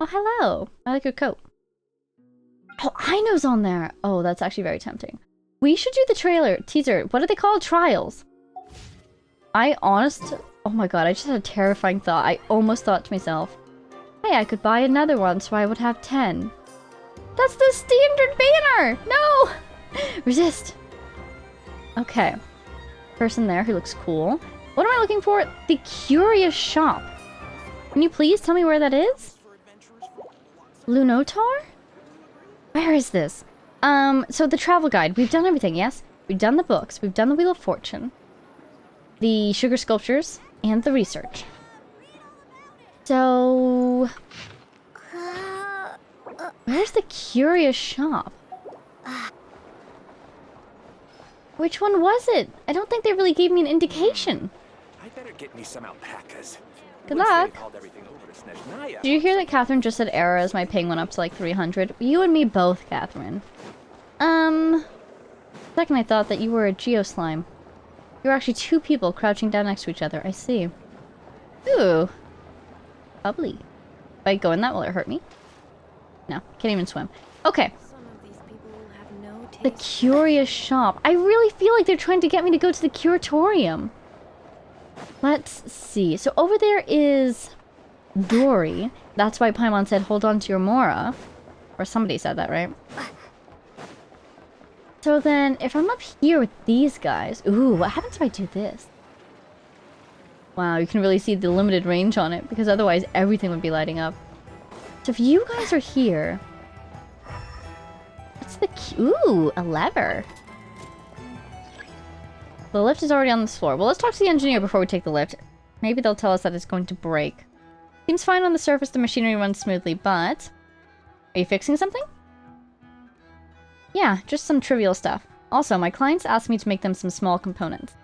hello. I like your coat. Oh, Aino's on there. Oh, that's actually very tempting. We should do the teaser. What are they called? Trials. Oh my god, I just had a terrifying thought. I almost thought to myself, hey, I could buy another one so I would have 10. That's the standard banner! No! Resist. Okay. Person there who looks cool. What am I looking for? The Curious Shop. Can you please tell me where that is? Lunotar? Where is this? So the travel guide. We've done everything, yes? We've done the books. We've done the Wheel of Fortune. The sugar sculptures. And the research. So... Where's the Curious Shop? Which one was it? I don't think they really gave me an indication. I better get me some alpacas. Good luck. Did you hear that Catherine just said error as my ping went up to like 300? You and me both, Catherine. Second I thought that you were a Geoslime. You were actually two people crouching down next to each other. I see. Ooh. Bubbly. If I go in that, will it hurt me? No, can't even swim. Okay. The Curious Shop. I really feel like they're trying to get me to go to the Curatorium. Let's see. So over there is Dory. That's why Paimon said, hold on to your Mora. Or somebody said that, right? So then, if I'm up here with these guys... Ooh, what happens if I do this? Wow, you can really see the limited range on it, because otherwise everything would be lighting up. So if you guys are here... What's the... Ooh, a lever. The lift is already on this floor. Well, let's talk to the engineer before we take the lift. Maybe they'll tell us that it's going to break. Seems fine on the surface, the machinery runs smoothly, but... Are you fixing something? Yeah, just some trivial stuff. Also, my clients asked me to make them some small components.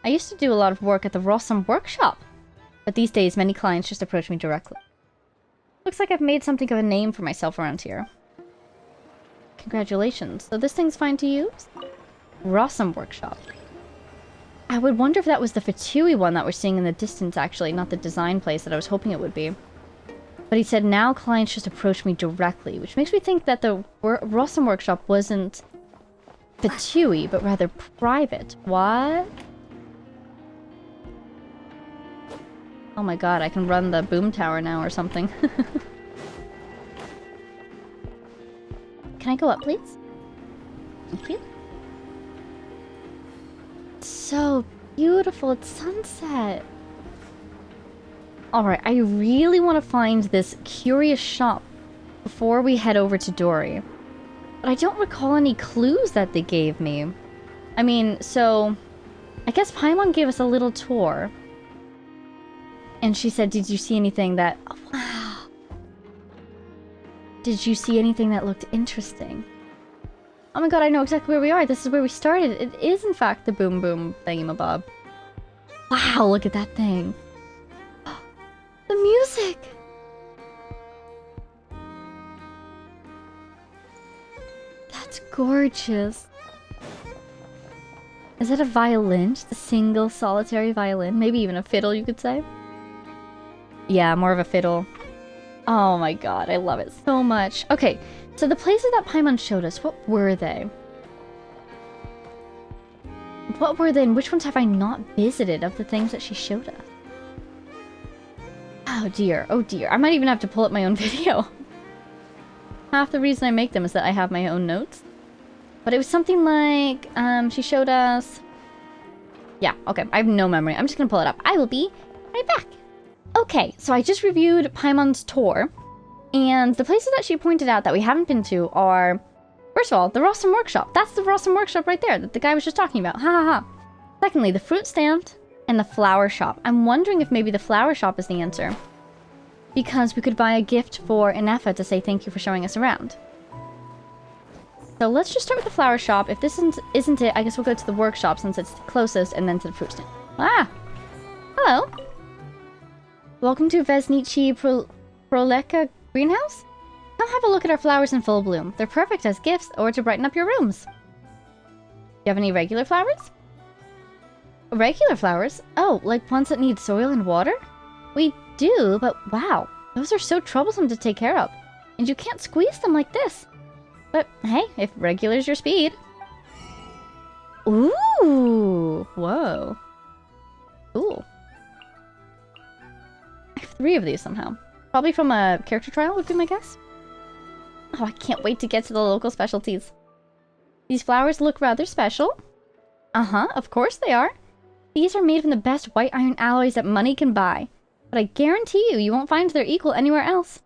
I used to do a lot of work at the Rossum workshop, but these days many clients just approach me directly. Looks like I've made something of a name for myself around here. Congratulations. So this thing's fine to use? Rossum workshop. I would wonder if that was the Fatui one that we're seeing in the distance, actually, not the design place that I was hoping it would be. But he said now clients just approach me directly, which makes me think that the Rossum workshop wasn't Fatui, but rather private. What? Oh my god, I can run the boom tower now or something. Can I go up, please? Thank you. It's so beautiful. It's sunset. Alright, I really want to find this Curious Shop before we head over to Dory. But I don't recall any clues that they gave me. I mean, so... I guess Paimon gave us a little tour. And she said, did you see anything that... Oh, wow. Did you see anything that looked interesting? Oh my god, I know exactly where we are. This is where we started. It is, in fact, the Boom Boom thingamabob. Wow, look at that thing. The music! That's gorgeous. Is that a violin? Just a single solitary violin? Maybe even a fiddle, you could say? Yeah, more of a fiddle. Oh my god, I love it so much. Okay, so the places that Paimon showed us, what were they? What were they, and which ones have I not visited of the things that she showed us? Oh dear, oh dear. I might even have to pull up my own video. Half the reason I make them is that I have my own notes. But it was something like, she showed us... Yeah, okay, I have no memory. I'm just gonna pull it up. I will be right back. Okay, so I just reviewed Paimon's tour, and the places that she pointed out that we haven't been to are... First of all, the Rossum Workshop. That's the Rossum Workshop right there that the guy was just talking about. Ha ha ha. Secondly, the fruit stand and the flower shop. I'm wondering if maybe the flower shop is the answer. Because we could buy a gift for Inefa to say thank you for showing us around. So let's just start with the flower shop. If this isn't it, I guess we'll go to the workshop since it's the closest, and then to the fruit stand. Ah! Hello! Welcome to Vesnici Proleka Greenhouse? Come have a look at our flowers in full bloom. They're perfect as gifts or to brighten up your rooms. Do you have any regular flowers? Regular flowers? Oh, like ones that need soil and water? We do, but wow, those are so troublesome to take care of. And you can't squeeze them like this. But hey, if regular's your speed. Ooh, whoa. Cool. I have 3 of these somehow. Probably from a character trial would be my guess. Oh, I can't wait to get to the local specialties. These flowers look rather special. Uh-huh, of course they are. These are made from the best white iron alloys that money can buy. But I guarantee you won't find their equal anywhere else.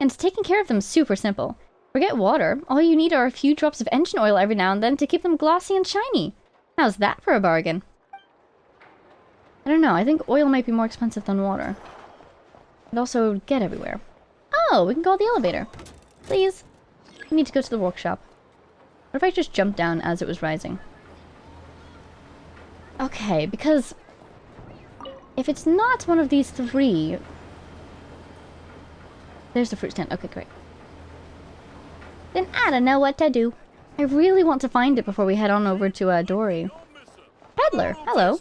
And taking care of them is super simple. Forget water. All you need are a few drops of engine oil every now and then to keep them glossy and shiny. How's that for a bargain? I don't know, I think oil might be more expensive than water. And also get everywhere. Oh, we can call the elevator. Please. We need to go to the workshop. What if I just jumped down as it was rising? Okay, because if it's not one of these 3... There's the fruit stand. Okay, great. Then I don't know what to do. I really want to find it before we head on over to Dory. Peddler, hello.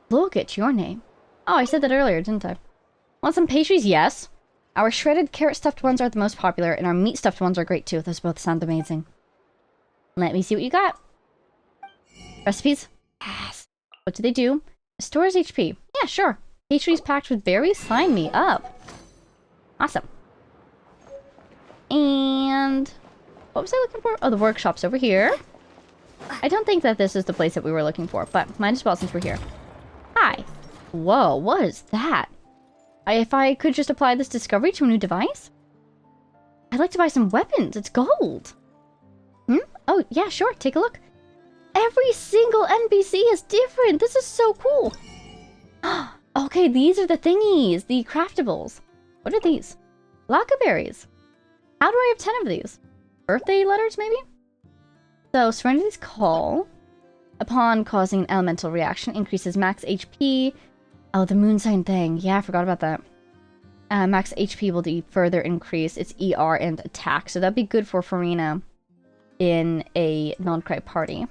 Look at your name. Oh, I said that earlier, didn't I? Want some pastries? Yes. Our shredded carrot stuffed ones are the most popular, and our meat stuffed ones are great too. Those both sound amazing. Let me see what you got. Recipes? Yes. What do they do? Stores HP. Yeah, sure. Pastries packed with berries? Sign me up. Awesome. And... what was I looking for? Oh, the workshop's over here. I don't think that this is the place that we were looking for, but might as well since we're here. Hi. Whoa, what is that? If I could just apply this discovery to a new device? I'd like to buy some weapons. It's gold. Oh, yeah, sure. Take a look. Every single NPC is different. This is so cool. Okay, these are the thingies. The craftables. What are these? Lacquerberries. How do I have 10 of these? Birthday letters, maybe? So, Serenity's Call. Upon causing an elemental reaction, increases max HP. Oh, the moon sign thing. Yeah, I forgot about that. Max HP will further increase its ER and attack. So that'd be good for Farina in a non-cry party.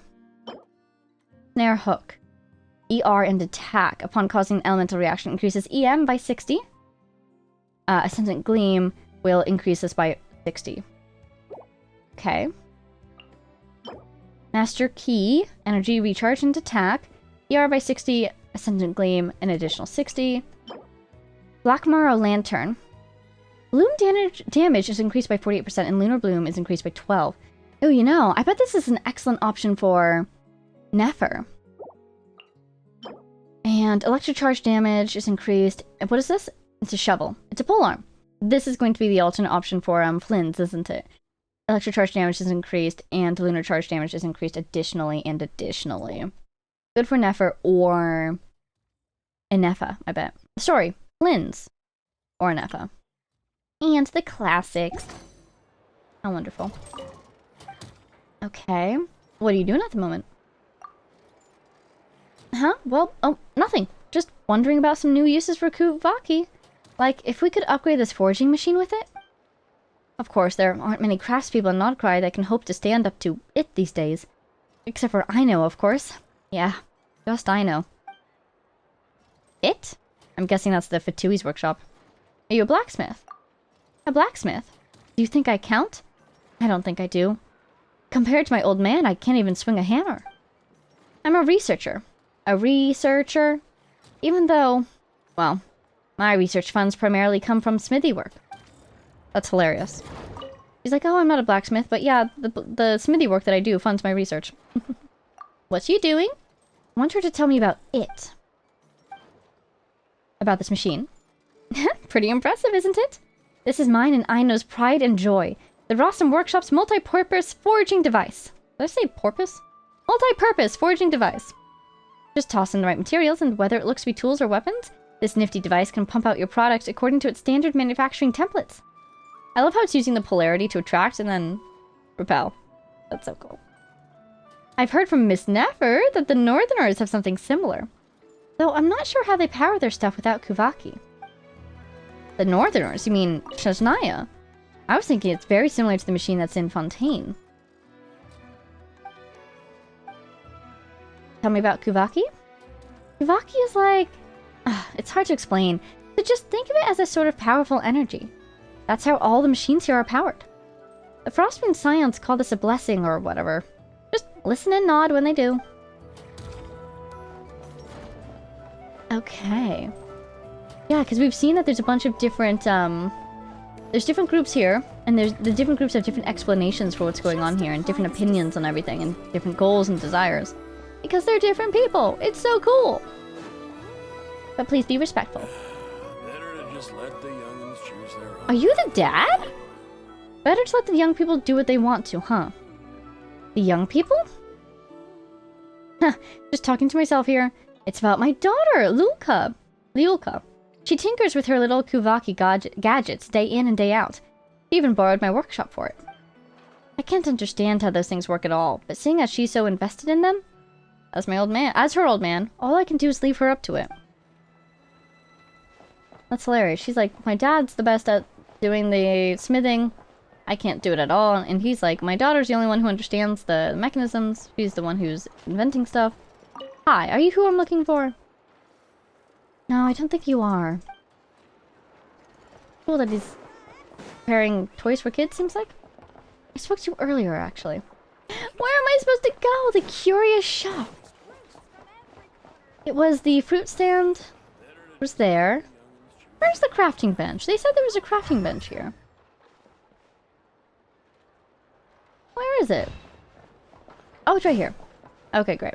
Snare Hook. ER and attack. Upon causing an elemental reaction, increases EM by 60. Ascendant Gleam will increase this by 60. Okay. Master Key. Energy recharge and attack. ER by 60. Ascendant Gleam, an additional 60. Black Morrow Lantern. Bloom damage is increased by 48%, and Lunar Bloom is increased by 12. Oh, you know, I bet this is an excellent option for Nefer. And electric charge damage is increased. What is this? It's a shovel. It's a polearm. This is going to be the alternate option for Flynn's, isn't it? Electric charge damage is increased, and lunar charge damage is increased additionally and additionally. Good for Nefer or Inefa, I bet. Sorry, Flynn's or Inefa. And the classics. How wonderful. Okay. What are you doing at the moment? Huh? Well, oh, nothing. Just wondering about some new uses for Kuvaki. Like, if we could upgrade this forging machine with it? Of course, there aren't many craftspeople in Nodcry that can hope to stand up to it these days. Except for I know, of course. Yeah, just I know. It? I'm guessing that's the Fatui's workshop. Are you a blacksmith? A blacksmith? Do you think I count? I don't think I do. Compared to my old man, I can't even swing a hammer. I'm a researcher. A researcher? Even though, well, my research funds primarily come from smithy work. That's hilarious. He's like, oh, I'm not a blacksmith, but yeah, the smithy work that I do funds my research. What's you doing? I want her to tell me about it. About this machine. Pretty impressive, isn't it? This is mine and Aino's pride and joy. The Rossum Workshop's multi-purpose foraging device. Did I say porpoise? Multi-purpose foraging device. Just toss in the right materials, and whether it looks to be tools or weapons, this nifty device can pump out your product according to its standard manufacturing templates. I love how it's using the polarity to attract and then repel. That's so cool. I've heard from Miss Nefer that the Northerners have something similar. Though I'm not sure how they power their stuff without Kuvaki. The Northerners? You mean Shasnaya? I was thinking it's very similar to the machine that's in Fontaine. Tell me about Kuvaki? Kuvaki is like... it's hard to explain, but just think of it as a sort of powerful energy. That's how all the machines here are powered. The Frostmoon Scions call this a blessing or whatever. Just listen and nod when they do. Okay. Yeah, because we've seen that there's a bunch of different, there's different groups here, and the different groups have different explanations for what's going on here, and different opinions on everything, and different goals and desires. Because they're different people! It's so cool! But please be respectful. Better to just let the youngins choose their own. Are you the dad? Better to let the young people do what they want to, huh? The young people? Huh, just talking to myself here. It's about my daughter, Liulka. She tinkers with her little Kuvaki gadgets day in and day out. She even borrowed my workshop for it. I can't understand how those things work at all, but seeing as she's so invested in them, as her old man, all I can do is leave her up to it. That's hilarious. She's like, my dad's the best at doing the smithing. I can't do it at all. And he's like, my daughter's the only one who understands the mechanisms. She's the one who's inventing stuff. Hi, are you who I'm looking for? No, I don't think you are. Cool that he's preparing toys for kids, seems like. I spoke to you earlier, actually. Where am I supposed to go? The curious shop. It was the fruit stand. It was there. Where's the crafting bench? They said there was a crafting bench here. Where is it? Oh, it's right here. Okay, great.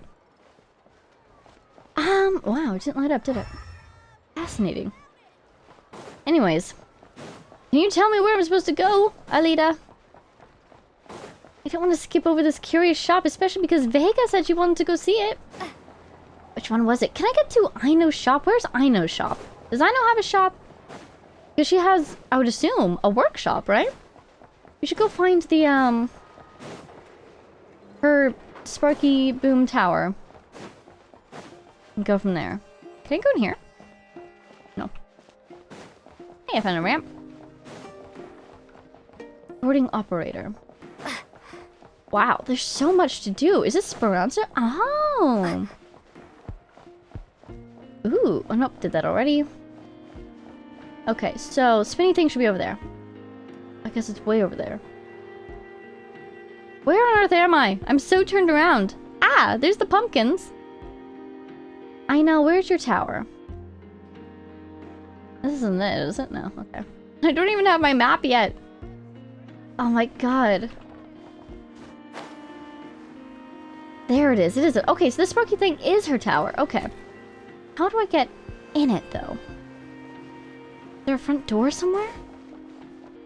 Wow, it didn't light up, did it? Fascinating. Anyways. Can you tell me where I'm supposed to go, Alita? I don't want to skip over this curious shop, especially because Vega said she wanted to go see it. Which one was it? Can I get to Aino's shop? Where's Aino's shop? Does Aino have a shop? Because she has, I would assume, a workshop, right? We should go find the, her Sparky Boom Tower. And go from there. Can I go in here? No. Hey, I found a ramp. Sorting operator. Wow, there's so much to do. Is this Speranza? Oh! Ooh, oh nope, did that already. Okay, so spinny thing should be over there. I guess it's way over there. Where on earth am I? I'm so turned around. Ah, there's the pumpkins. I know, where's your tower? This isn't it, is it? No, okay. I don't even have my map yet. Oh my god. There it is. It is. Okay, so this sparky thing is her tower. Okay. How do I get in it, though? Is there a front door somewhere?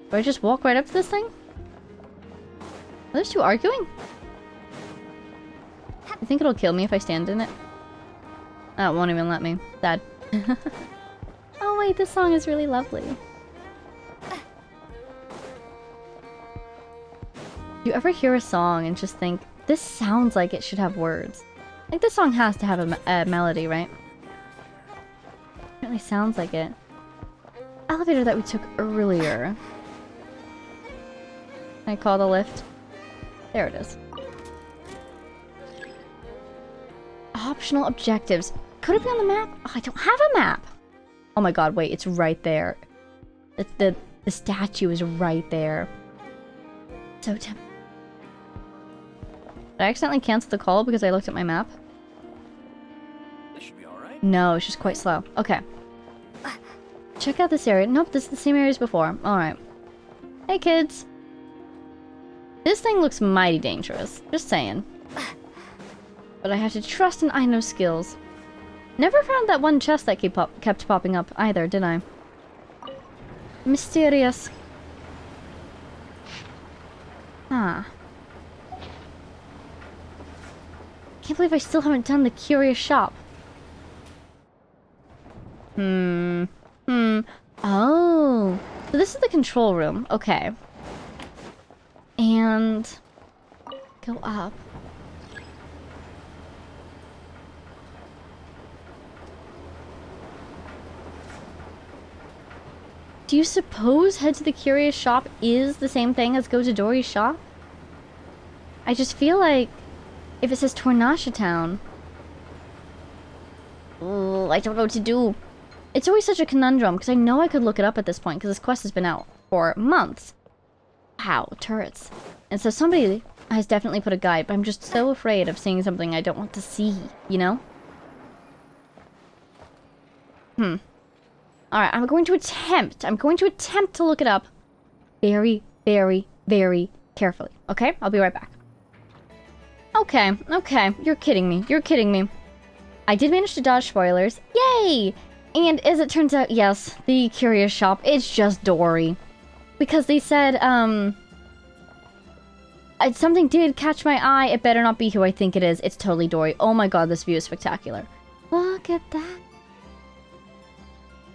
Do I just walk right up to this thing? Are those two arguing? You think it'll kill me if I stand in it? Oh, it won't even let me. Sad. Oh wait, this song is really lovely. Do you ever hear a song and just think, this sounds like it should have words? Like, this song has to have a melody, right? It really sounds like it. Elevator that we took earlier. Can I call the lift? There it is. Optional objectives. Could it be on the map? Oh, I don't have a map. Oh my god, wait, it's right there. The statue is right there. So tempting. Did I accidentally cancel the call because I looked at my map? This should be alright. No, it's just quite slow. Okay. Check out this area. Nope, this is the same area as before. Alright. Hey, kids. This thing looks mighty dangerous. Just saying. But I have to trust in Aino's skills. Never found that one chest that kept popping up either, did I? Mysterious. Huh. Can't believe I still haven't done the curious shop. Oh. So this is the control room. Okay. And... go up. Do you suppose head to the curious shop is the same thing as go to Dory's shop? I just feel like if it says Tornasha Town... oh, I don't know what to do. It's always such a conundrum, because I know I could look it up at this point, because this quest has been out for months. Wow, turrets. And so somebody has definitely put a guide, but I'm just so afraid of seeing something I don't want to see, you know? Alright, I'm going to attempt to look it up very, very, very carefully. Okay? I'll be right back. Okay, you're kidding me. I did manage to dodge spoilers. Yay! And as it turns out, yes, the curious shop, it's just Dory. Because they said, something did catch my eye, it better not be who I think it is. It's totally Dory. Oh my god, this view is spectacular. Look at that.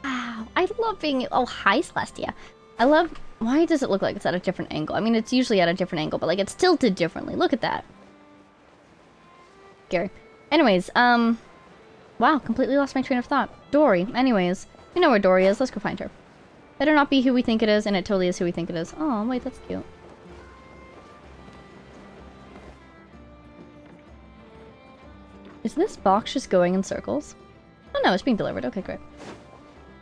Wow, I love being... oh, hi, Celestia. I love... why does it look like it's at a different angle? I mean, it's usually at a different angle, but like, it's tilted differently. Look at that. Scary. Anyways, wow, completely lost my train of thought. Dory. Anyways, we know where Dory is. Let's go find her. Better not be who we think it is, and it totally is who we think it is. Oh, wait, that's cute. Is this box just going in circles? Oh no, it's being delivered. Okay, great.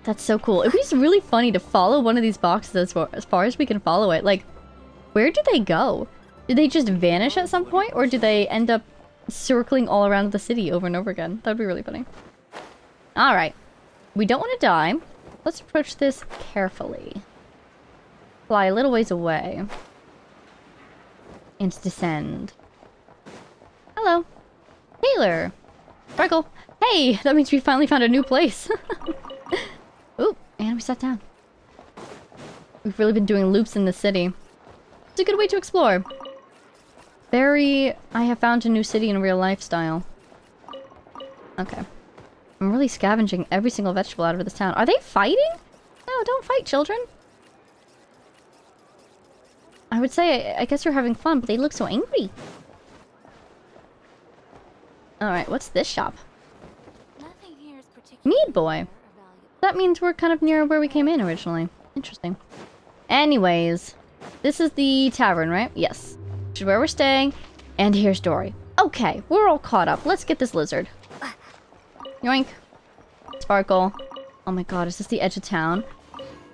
That's so cool. It'd be really funny to follow one of these boxes as far as we can follow it. Like, where do they go? Do they just vanish at some point, or do they end up circling all around the city over and over again? That'd be really funny. Alright. We don't want to die. Let's approach this carefully. Fly a little ways away. And descend. Hello. Taylor. Sparkle. Hey, that means we finally found a new place. Ooh, and we sat down. We've really been doing loops in the city. It's a good way to explore. Very, I have found a new city in real life style. Okay. I'm really scavenging every single vegetable out of this town. Are they fighting? No, don't fight, children. I would say, I guess you're having fun, but they look so angry. Alright, what's this shop? Nothing here is particularly Mead Boy. That means we're kind of near where we came in originally. Interesting. Anyways, this is the tavern, right? Yes. Which is where we're staying. And here's Dory. Okay, we're all caught up. Let's get this lizard. Yoink. Sparkle. Oh my god, is this the edge of town?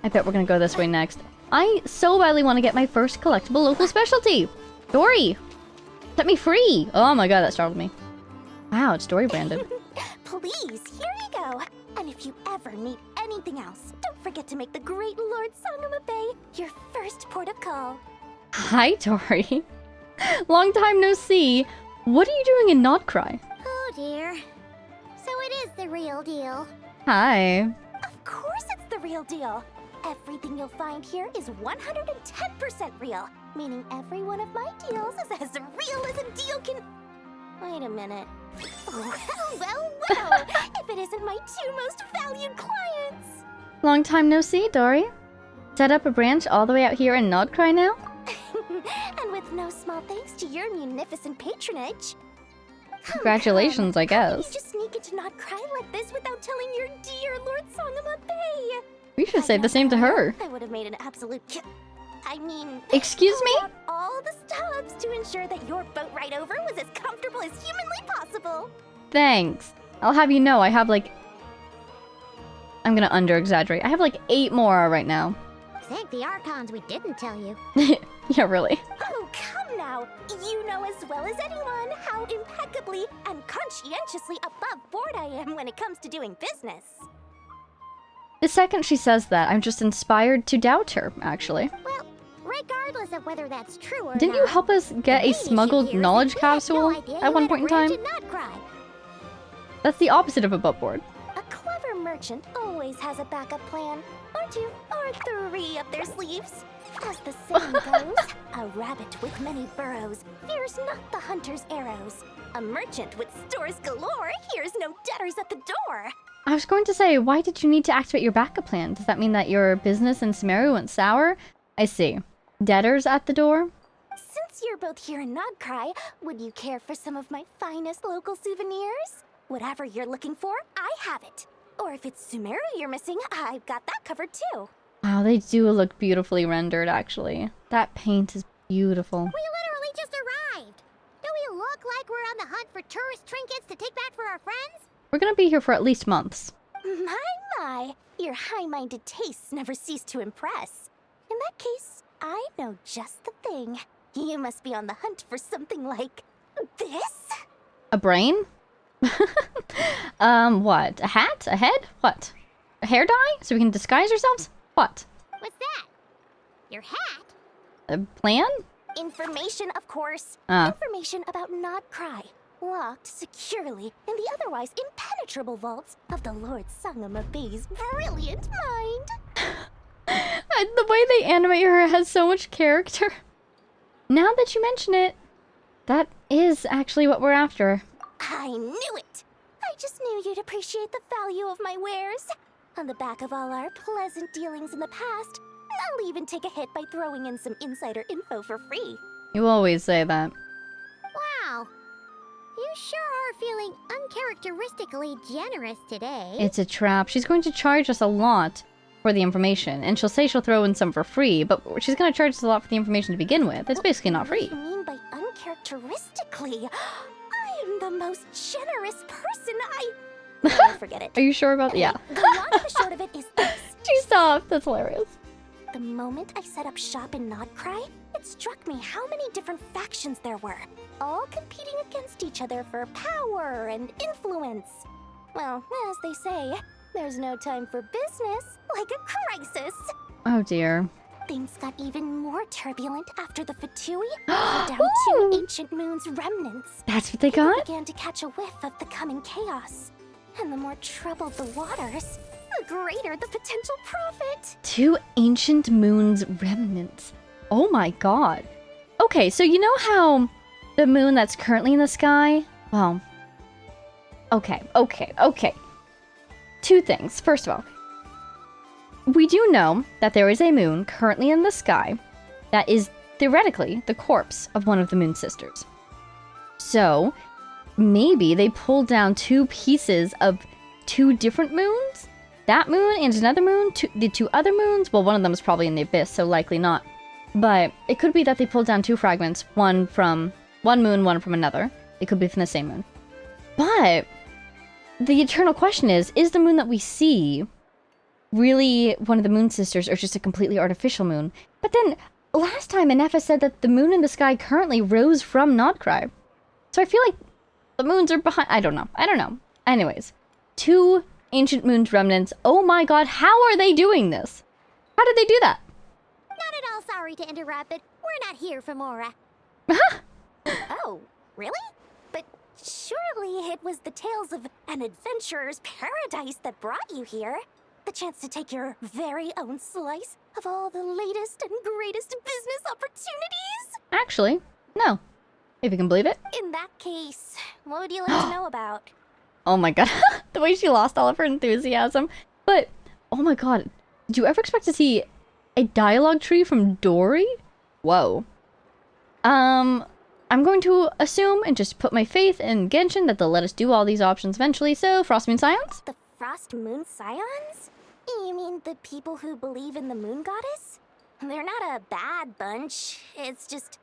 I bet we're gonna go this way next. I so badly want to get my first collectible local specialty. Dory! Set me free! Oh my god, that startled me. Wow, it's Dory branded. Please, here you go. And if you ever need anything else, don't forget to make the great Lord Sangama Bay your first port of call. Hi, Dory. Long time no see. What are you doing in Nodcry? Oh dear. So it is the real deal. Hi. Of course it's the real deal. Everything you'll find here is 110% real, meaning every one of my deals is as real as a deal can... Wait a minute. Well, if it isn't my two most valued clients. Long time no see, Dory. Set up a branch all the way out here in Nodcry now? And with no small thanks to your munificent patronage. Congratulations, I guess. You just sneak into Nodcry like this without telling your dear Lord Sangama Bay. We should say the same to her. I would have made an absolute... I mean... Excuse me? All the stops to ensure that your boat ride over was as comfortable as humanly possible. Thanks. I'll have you know I have like... I'm gonna under-exaggerate. I have like 8 more right now. Thank the Archons we didn't tell you. Yeah, really. Oh, come now. You know as well as anyone how impeccably and conscientiously above board I am when it comes to doing business. The second she says that, I'm just inspired to doubt her, actually. Well, regardless of whether that's true or Didn't not, you help us get the a main issue smuggled here is knowledge that we had capsule no idea at you one had a point in time? branch in Notcry. That's the opposite of above board. A clever merchant always has a backup plan, or two, or three up their sleeves. As the saying goes, a rabbit with many burrows fears not the hunter's arrows. A merchant with stores galore hears no debtors at the door. I was going to say, why did you need to activate your backup plan? Does that mean that your business in Sumeru went sour? I see. Debtors at the door? Since you're both here in Nodcry, would you care for some of my finest local souvenirs? Whatever you're looking for, I have it. Or if it's Sumeru you're missing, I've got that covered too. Wow, they do look beautifully rendered, actually. That paint is beautiful. We literally just arrived. Do we look like we're on the hunt for tourist trinkets to take back for our friends? We're gonna be here for at least months. My, your high-minded tastes never cease to impress. In that case, I know just the thing. You must be on the hunt for something like this? A brain? What? A hat? A head? What? A hair dye? So we can disguise ourselves? What? What's that? Your hat? A plan? Information, of course. Ah. Information about Nodcry. Locked securely in the otherwise impenetrable vaults of the Lord Sangamabe's brilliant mind. The way they animate her has so much character. Now that you mention it, that is actually what we're after. I knew it! I just knew you'd appreciate the value of my wares. On the back of all our pleasant dealings in the past, I'll even take a hit by throwing in some insider info for free. You always say that. Wow. You sure are feeling uncharacteristically generous today. It's a trap. She's going to charge us a lot for the information, and she'll say she'll throw in some for free, but she's going to charge us a lot for the information to begin with. It's basically not free. What do you mean by uncharacteristically? I am the most generous person forget it. Are you sure about that? Yeah. The long and the short of it is this. She stopped. That's hilarious. The moment I set up shop in Nodcry, it struck me how many different factions there were, all competing against each other for power and influence. Well, as they say, there's no time for business like a crisis. Oh dear. Things got even more turbulent after the Fatui brought down two ancient moon's remnants. That's what they People got? began to catch a whiff of the coming chaos. And the more troubled the waters, the greater the potential profit. Two ancient moon's remnants. Oh my god. Okay, so you know how the moon that's currently in the sky? Well, okay. Two things. First of all, we do know that there is a moon currently in the sky that is theoretically the corpse of one of the moon sisters. So, maybe they pulled down two pieces of two different moons? That moon and another moon? The two other moons? Well, one of them is probably in the abyss, so likely not. But it could be that they pulled down two fragments, one from one moon, one from another. It could be from the same moon. But the eternal question is the moon that we see really one of the moon sisters or just a completely artificial moon? But then last time Inefa said that the moon in the sky currently rose from Nodcry. So I feel like the moons are behind. I don't know. Anyways, two ancient moon's remnants. Oh my god, how are they doing this? How did they do that? Not at all sorry to interrupt, but we're not here for Mora. Oh, really? But surely it was the tales of an adventurer's paradise that brought you here. The chance to take your very own slice of all the latest and greatest business opportunities? Actually, no. If you can believe it. In that case, what would you like to know about? Oh my god. The way she lost all of her enthusiasm. But, oh my god. Did you ever expect to see a dialogue tree from Dory? Whoa. I'm going to assume and just put my faith in Genshin that they'll let us do all these options eventually. So, Frost Moon Scions? The Frost Moon Scions? You mean the people who believe in the moon goddess? They're not a bad bunch. It's just,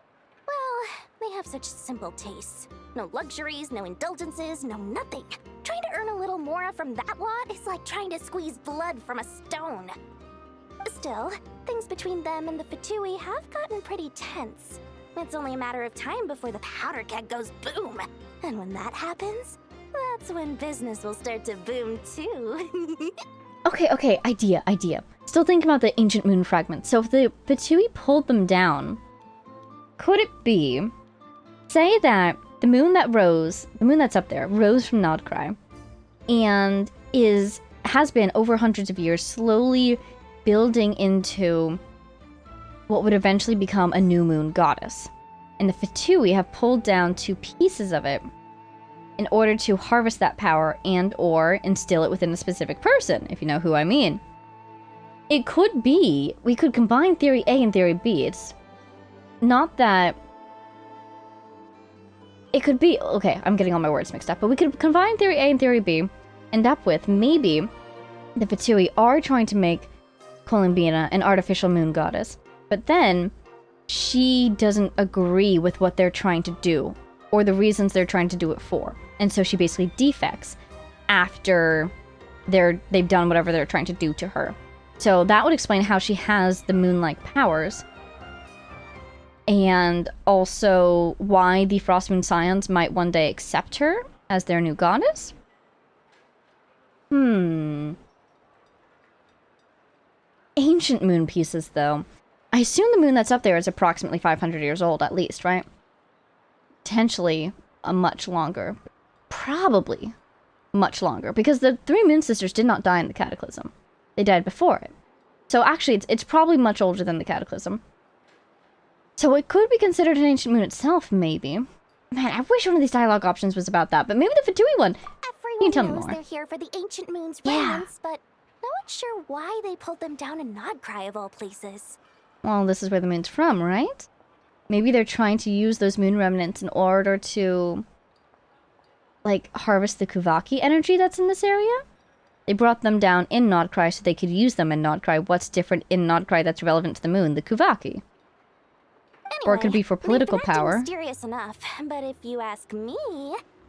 well, they have such simple tastes. No luxuries, no indulgences, no nothing. Trying to earn a little more from that lot is like trying to squeeze blood from a stone. Still, things between them and the Fatui have gotten pretty tense. It's only a matter of time before the powder keg goes boom. And when that happens, that's when business will start to boom too. Okay, idea. Still thinking about the ancient moon fragments. So if the Fatui pulled them down, could it be, say that the moon that's up there, rose from Nodcry, and has been over hundreds of years slowly building into what would eventually become a new moon goddess. And the Fatui have pulled down 2 pieces of it in order to harvest that power and or instill it within a specific person, if you know who I mean. It could be, we could combine Theory A and Theory B. It's not that... It could be... Okay, I'm getting all my words mixed up. But we could combine Theory A and Theory B, end up with maybe the Fatui are trying to make Columbina an artificial moon goddess. But then, she doesn't agree with what they're trying to do, or the reasons they're trying to do it for. And so she basically defects after they've done whatever they're trying to do to her. So that would explain how she has the moon-like powers. And also why the Frost Moon Scions might one day accept her as their new goddess. Ancient moon pieces, though. I assume the moon that's up there is approximately 500 years old, at least, right? Potentially a much longer. Probably much longer, because the 3 Moon Sisters did not die in the Cataclysm. They died before it. So actually, it's probably much older than the Cataclysm. So it could be considered an ancient moon itself, maybe. Man, I wish one of these dialogue options was about that, but maybe the Fatui one. Everyone tell me knows more. they're here for the ancient moon's remnants, but no one's sure why they pulled them down in Nodcry of all places. Well, this is where the moon's from, right? Maybe they're trying to use those moon remnants in order to, like, harvest the Kuvaki energy that's in this area? They brought them down in Nodcry so they could use them in Nodcry. What's different in Nodcry that's relevant to the moon? The Kuvaki. Or it could be for political they've been acting power. Mysterious enough, but if you ask me,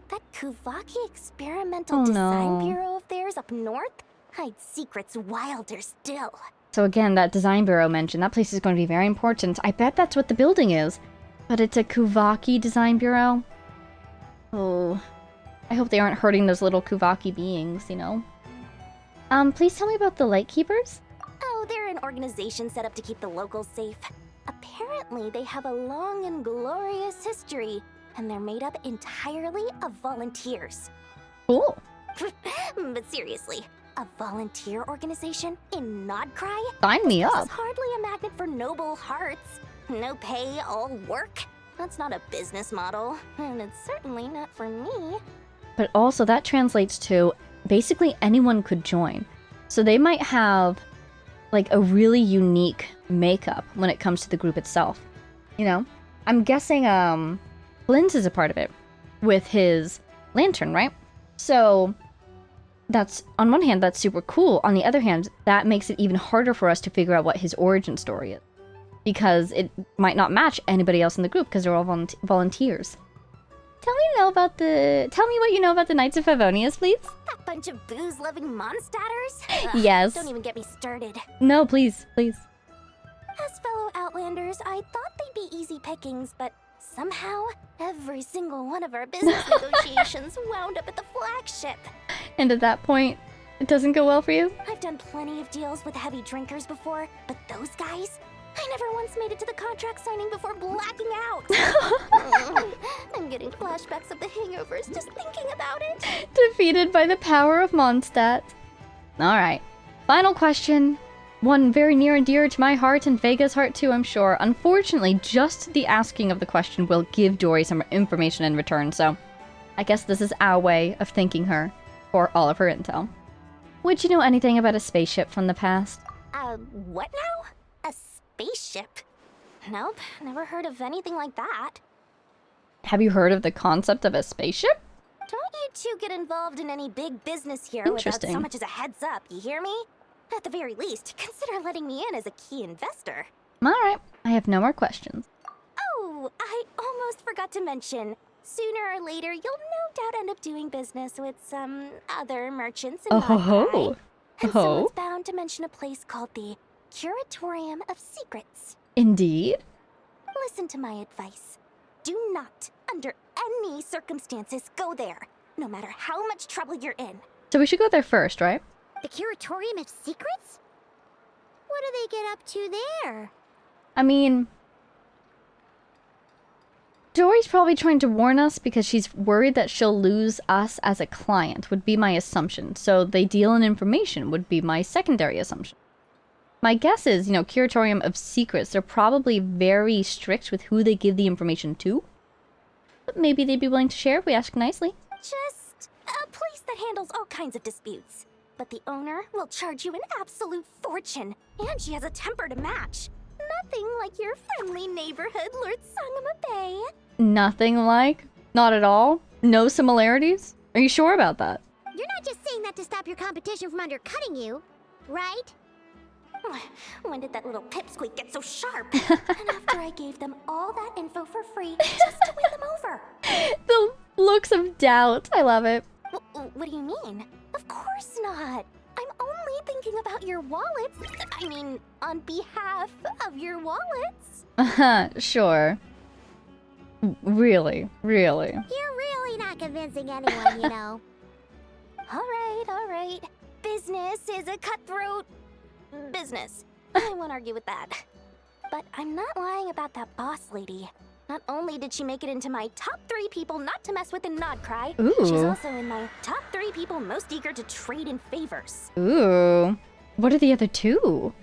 that Kuvaki experimental design bureau of theirs up north hides secrets wilder still. So again, that design bureau mentioned, that place is going to be very important. I bet that's what the building is. But it's a Kuvaki design bureau. Oh. I hope they aren't hurting those little Kuvaki beings, you know? Please tell me about the Lightkeepers? Oh, they're an organization set up to keep the locals safe. Apparently, they have a long and glorious history, and they're made up entirely of volunteers. Cool. But seriously, a volunteer organization in Nodcry? Sign me This up. is hardly a magnet for noble hearts. No pay, all work. That's not a business model, and it's certainly not for me. But also that translates to basically anyone could join. So they might have like a really unique makeup when it comes to the group itself. You know? I'm guessing Blinz is a part of it with his lantern, right? So that's, on one hand, that's super cool. On the other hand, that makes it even harder for us to figure out what his origin story is. Because it might not match anybody else in the group because they're all volunteers. Tell me what you know about the Knights of Favonius, please. That bunch of booze-loving monstaters? Ugh, Yes. Don't even get me started. No, please. As fellow Outlanders, I thought they'd be easy pickings, but somehow, every single one of our business negotiations wound up at the flagship. And at that point, it doesn't go well for you? I've done plenty of deals with heavy drinkers before, but those guys? I never once made it to the contract signing before blacking out. I'm getting flashbacks of the hangovers just thinking about it. Defeated by the power of Mondstadt. Alright. Final question. One very near and dear to my heart and Vega's heart too, I'm sure. Unfortunately, just the asking of the question will give Dory some information in return, so I guess this is our way of thanking her for all of her intel. Would you know anything about a spaceship from the past? What now? A spaceship? Nope, never heard of anything like that. Have you heard of the concept of a spaceship? Don't you two get involved in any big business here without so much as a heads up, you hear me? At the very least, consider letting me in as a key investor. Alright, I have no more questions. Oh, I almost forgot to mention. Sooner or later, you'll no doubt end up doing business with some other merchants in Nodcry. And someone's bound to mention a place called the Curatorium of Secrets. Indeed. Listen to my advice. Do not, under any circumstances, go there, no matter how much trouble you're in. So we should go there first, right? The Curatorium of Secrets? What do they get up to there? I mean, Dory's probably trying to warn us because she's worried that she'll lose us as a client, would be my assumption. So they deal in information, would be my secondary assumption. My guess is, Curatorium of Secrets, they're probably very strict with who they give the information to. But maybe they'd be willing to share if we ask nicely. Just a place that handles all kinds of disputes. But the owner will charge you an absolute fortune, and she has a temper to match. Nothing like your friendly neighborhood, Lord Sangama Bay. Nothing like? Not at all? No similarities? Are you sure about that? You're not just saying that to stop your competition from undercutting you, right? When did that little pipsqueak get so sharp? And after I gave them all that info for free just to win them over. The looks of doubt. I love it. What do you mean? Of course not. I'm only thinking about your wallets. I mean, on behalf of your wallets. Sure. Really? Really? You're really not convincing anyone, you know. All right. Business is a cutthroat business. I won't argue with that. But I'm not lying about that boss lady. Not only did she make it into my top 3 people not to mess with in Nodcry, Ooh. she's also in my top 3 people most eager to trade in favors. Ooh. What are the other 2?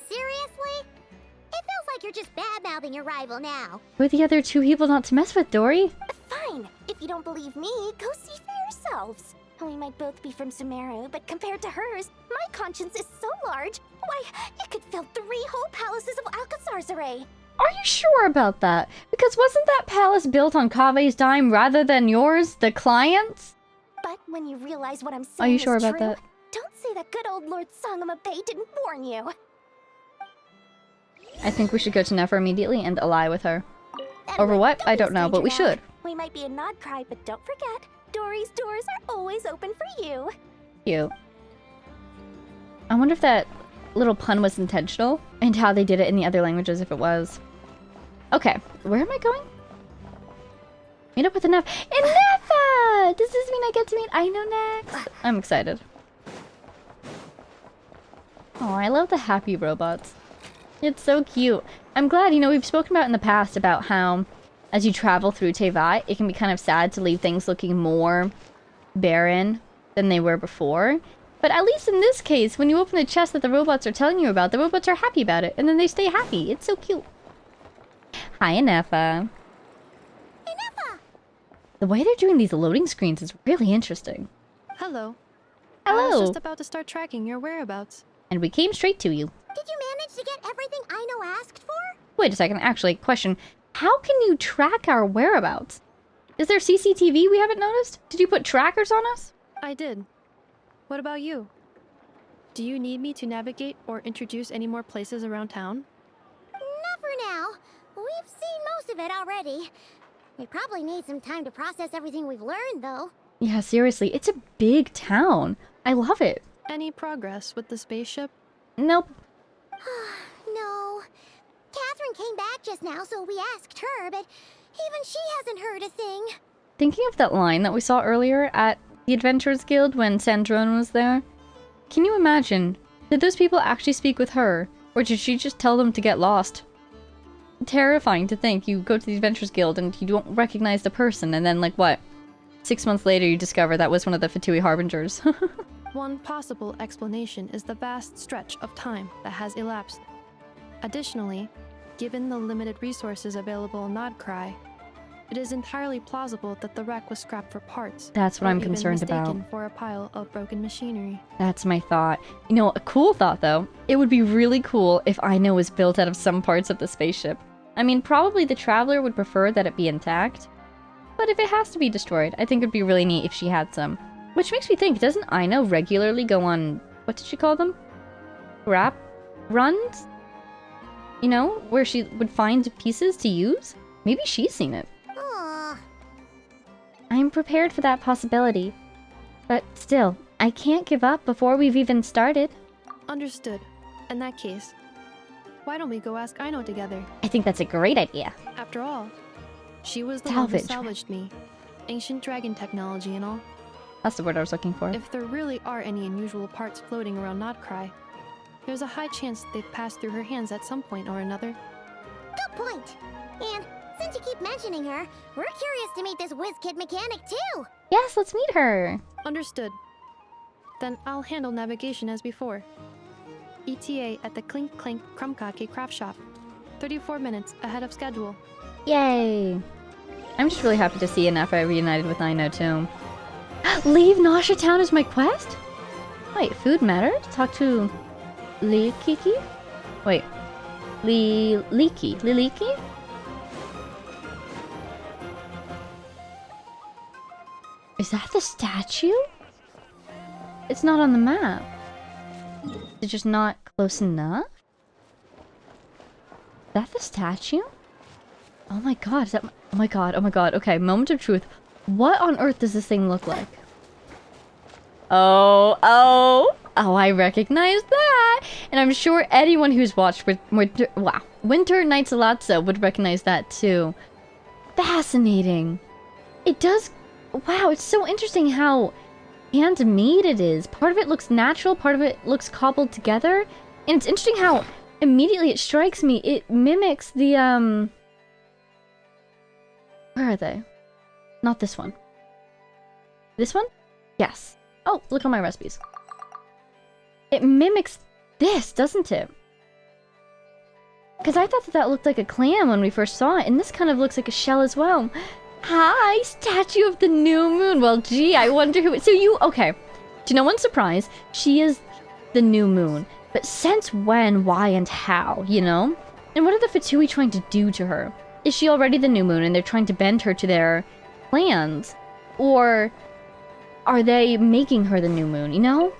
Seriously? It feels like you're just bad-mouthing your rival now. Who are the other 2 people not to mess with, Dory? Fine. If you don't believe me, go see for yourselves. We might both be from Sumeru, but compared to hers, my conscience is so large. Why, you could fill 3 whole palaces of Alcazar's. Are you sure about that? Because wasn't that palace built on Kave's dime rather than yours, the client's? But when you realize what I'm saying Are you is sure about true, that? don't say that good old Lord Sangama Bay didn't warn you. I think we should go to Nefer immediately and ally with her. And Over wait, what? don't I be don't know, but we stranger should. now. We might be a Nodcry, but don't forget, Dory's doors are always open for you. Cute. I wonder if that little pun was intentional and how they did it in the other languages if it was. Okay, where am I going? Meet up with Nefa. Nefa! Does this mean I get to meet Aino next? I'm excited. Oh, I love the happy robots. It's so cute. I'm glad, we've spoken about in the past about how as you travel through Teyvat, it can be kind of sad to leave things looking more barren than they were before. But at least in this case, when you open the chest that the robots are telling you about, the robots are happy about it, and then they stay happy. It's so cute. Hi, Nefa. Hey, Nefa! The way they're doing these loading screens is really interesting. Hello. Hello. I was just about to start tracking your whereabouts. And we came straight to you. Did you manage to get everything Aino asked for? Wait a second, actually, question. How can you track our whereabouts? Is there CCTV we haven't noticed? Did you put trackers on us? I did. What about you? Do you need me to navigate or introduce any more places around town? Not for now. We've seen most of it already. We probably need some time to process everything we've learned, though. Yeah, seriously, it's a big town. I love it. Any progress with the spaceship? Nope. No. Catherine came back just now, so we asked her, but even she hasn't heard a thing. Thinking of that line that we saw earlier at the Adventurers Guild when Sandrone was there, can you imagine? Did those people actually speak with her, or did she just tell them to get lost? Terrifying to think you go to the Adventurers Guild and you don't recognize the person, and then, like, what? 6 months later you discover that was one of the Fatui Harbingers. One possible explanation is the vast stretch of time that has elapsed. Additionally, given the limited resources available in Nodcry, it is entirely plausible that the wreck was scrapped for parts. That's what or I'm even concerned about. mistaken for a pile of broken machinery. That's my thought. A cool thought, though. It would be really cool if Aino was built out of some parts of the spaceship. I mean, probably the Traveler would prefer that it be intact. But if it has to be destroyed, I think it'd be really neat if she had some. Which makes me think, doesn't Aino regularly go on, what did she call them? Scrap runs? Where she would find pieces to use? Maybe she's seen it. Aw. I'm prepared for that possibility. But still, I can't give up before we've even started. Understood. In that case, why don't we go ask Aino together? I think that's a great idea. After all, she was the one who Salvage. salvaged me. Ancient dragon technology and all. That's the word I was looking for. If there really are any unusual parts floating around Notcry, there's a high chance they've passed through her hands at some point or another. Good point. And since you keep mentioning her, we're curious to meet this whiz-kid mechanic too. Yes, let's meet her. Understood. Then I'll handle navigation as before. ETA at the Clink Clink Krumkake craft shop. 34 minutes ahead of schedule. Yay. I'm just really happy to see Anafa reunited with Aino too. Leave Nasha Town is my quest? Wait, food matters? Talk to Kiki? Wait. Liliki? Is that the statue? It's not on the map. It's just not close enough? Is that the statue? Oh my god, is that oh my god. Okay, moment of truth. What on earth does this thing look like? Oh, I recognize that! And I'm sure anyone who's watched Winter Nights Alatsa would recognize that too. Fascinating. It does... Wow, it's so interesting how handmade it is. Part of it looks natural, part of it looks cobbled together. And it's interesting how immediately it strikes me, it mimics the, Where are they? Not this one. This one? Yes. Oh, look at my recipes. It mimics this, doesn't it? Because I thought that looked like a clam when we first saw it, and this kind of looks like a shell as well. Hi, Statue of the New Moon. Well, gee, I wonder who... So you... Okay. To no one's surprise, she is the New Moon. But since when, why, and how, you know? And what are the Fatui trying to do to her? Is she already the New Moon and they're trying to bend her to their plans? Or are they making her the New Moon, you know?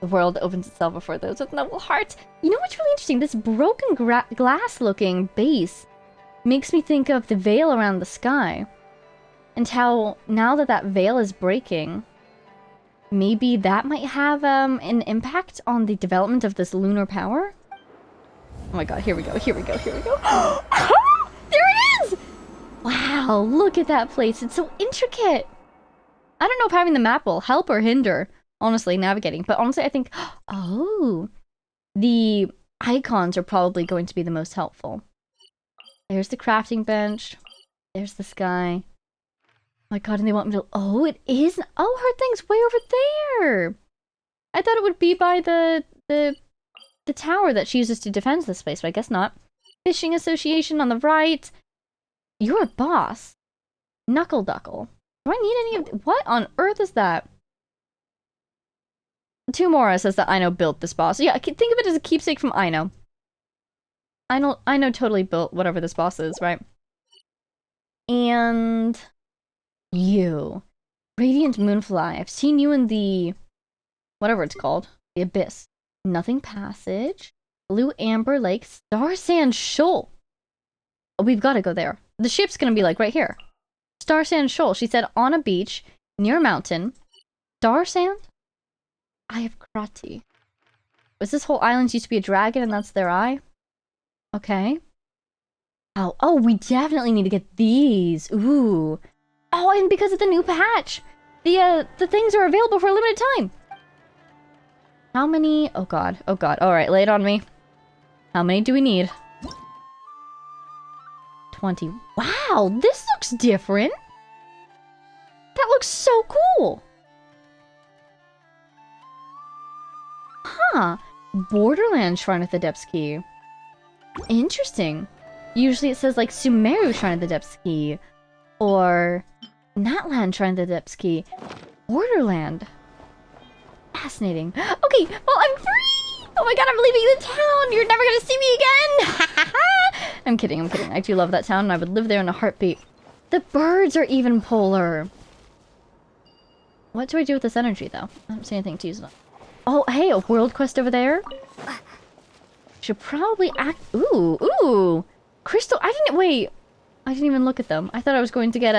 The world opens itself before those with noble hearts. You know what's really interesting? This broken glass-looking base makes me think of the veil around the sky. And how, now that that veil is breaking, maybe that might have an impact on the development of this lunar power? Oh my god, here we go. There it is! Wow, look at that place. It's so intricate. I don't know if having the map will help or hinder, honestly, navigating. But honestly, I think, oh, the icons are probably going to be the most helpful. There's the crafting bench. There's the sky. Oh my god, and they want me to... Oh, it is... Oh, her thing's way over there! I thought it would be by the tower that she uses to defend this place, but I guess not. Fishing Association on the right. You're a boss. Knuckle Duckle. Do I need any of... What on earth is that? Tumora says that Aino built this boss. Yeah, think of it as a keepsake from Aino. Aino totally built whatever this boss is, right? And... You. Radiant Moonfly. I've seen you in the... Whatever it's called. The Abyss. Nothing Passage. Blue Amber Lake. Star Sand Shoal. Oh, we've got to go there. The ship's gonna be like right here. Star Sand Shoal. She said on a beach near a mountain. Star Sand? Eye of Krati. Was this whole island used to be a dragon and that's their eye? Okay. Oh, we definitely need to get these. Ooh. Oh, and because of the new patch, the things are available for a limited time. How many? Oh god. Alright, lay it on me. How many do we need? 20. Wow, this looks different. That looks so cool. Huh. Borderland Shrine of the Depths Key. Interesting. Usually it says like Sumeru Shrine of the Depths Key. Or Natland Shrine of the Depths Key. Borderland. Fascinating. Okay, well I'm free! Oh my god, I'm leaving the town! You're never gonna see me again! I'm kidding. I do love that town and I would live there in a heartbeat. The birds are even polar. What do I do with this energy though? I don't see anything to use it on. Oh, hey, a world quest over there. Should probably act... Ooh. Crystal... I didn't even look at them. I thought I was going to get,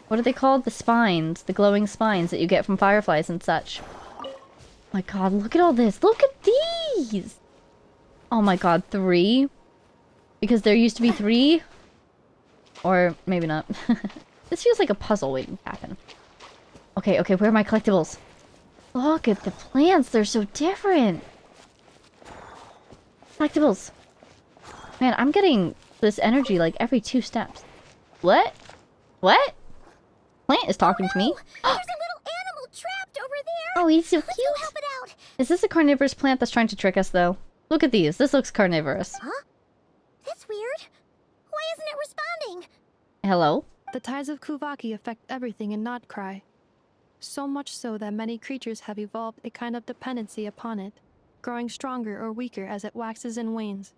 what are they called? The spines. The glowing spines that you get from fireflies and such. My god, look at all this. Look at these! Oh my god, 3? Because there used to be 3? Or maybe not. This feels like a puzzle waiting to happen. Okay, okay, where are my collectibles? Look at the plants, they're so different! Collectibles! Man, I'm getting this energy like every 2 steps. What? What? Plant is talking to me. There's a little animal trapped over there! Oh, he's so Let's cute! go help it out! Is this a carnivorous plant that's trying to trick us, though? Look at these. This looks carnivorous. Huh? That's weird. Why isn't it responding? Hello? The tides of Kuvaki affect everything in Nodcry. So much so that many creatures have evolved a kind of dependency upon it, growing stronger or weaker as it waxes and wanes.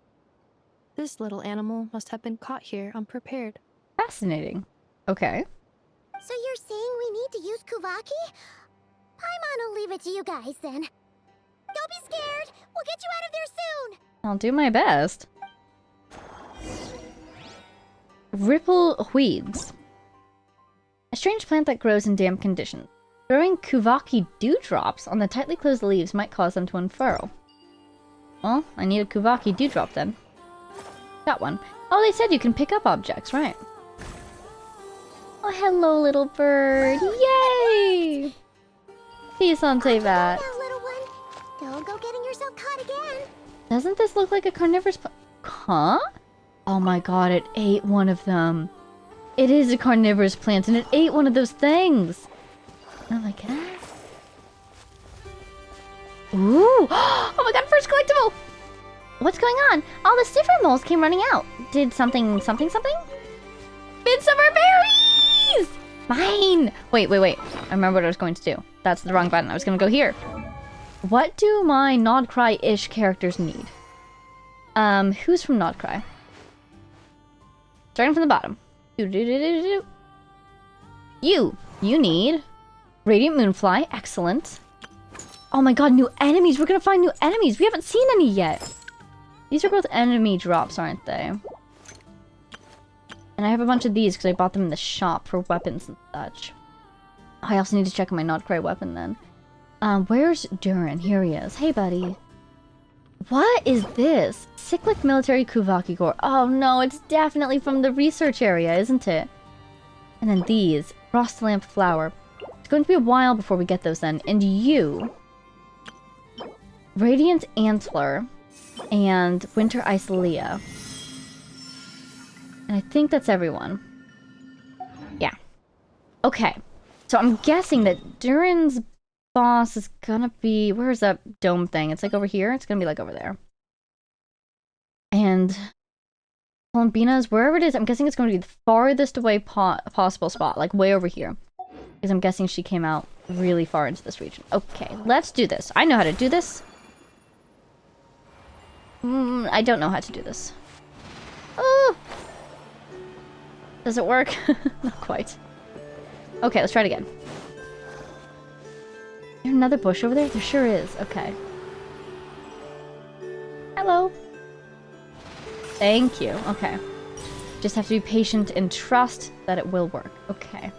This little animal must have been caught here unprepared. Fascinating. Okay. So you're saying we need to use Kuvaki? I'm gonna leave it to you guys then. Don't be scared! We'll get you out of there soon! I'll do my best. Ripple weeds. A strange plant that grows in damp conditions. Throwing Kuvaki dewdrops on the tightly closed leaves might cause them to unfurl. Well, I need a Kuvaki dewdrop then. Got one. Oh, they said you can pick up objects, right? Oh, hello, little bird. Yay! Peace on that. Now, little one. Don't go getting yourself caught again. Doesn't this look like a carnivorous plant? Huh? Oh my god, it ate one of them. It is a carnivorous plant and it ate one of those things. Oh my god. Ooh! Oh my god, first collectible! What's going on? All the stiffer moles came running out. Did something? Midsummer berries! Mine! Wait. I remember what I was going to do. That's the wrong button. I was going to go here. What do my Nodcry-ish characters need? Who's from Nodcry? Starting from the bottom. You need Radiant Moonfly. Excellent. Oh my god, new enemies! We're gonna find new enemies! We haven't seen any yet! These are both enemy drops, aren't they? And I have a bunch of these because I bought them in the shop for weapons and such. Oh, I also need to check on my Nodcry weapon then. Where's Durin? Here he is. Hey, buddy. What is this? Cyclic Military Kuvaki Core. Oh no, it's definitely from the research area, isn't it? And then these. Frost Lamp Flower. It's going to be a while before we get those then. And you. Radiant Antler. And Winter Isolea. And I think that's everyone. Yeah. Okay. So I'm guessing that Durin's boss is gonna be... Where's that dome thing? It's like over here? It's gonna be like over there. And... Columbina's, wherever it is, I'm guessing it's going to be the farthest away possible spot. Like way over here. Because I'm guessing she came out really far into this region. Okay, let's do this. I know how to do this. I don't know how to do this. Oh! Does it work? Not quite. Okay, let's try it again. Is there another bush over there? There sure is. Okay. Hello. Thank you. Okay. Just have to be patient and trust that it will work. Okay.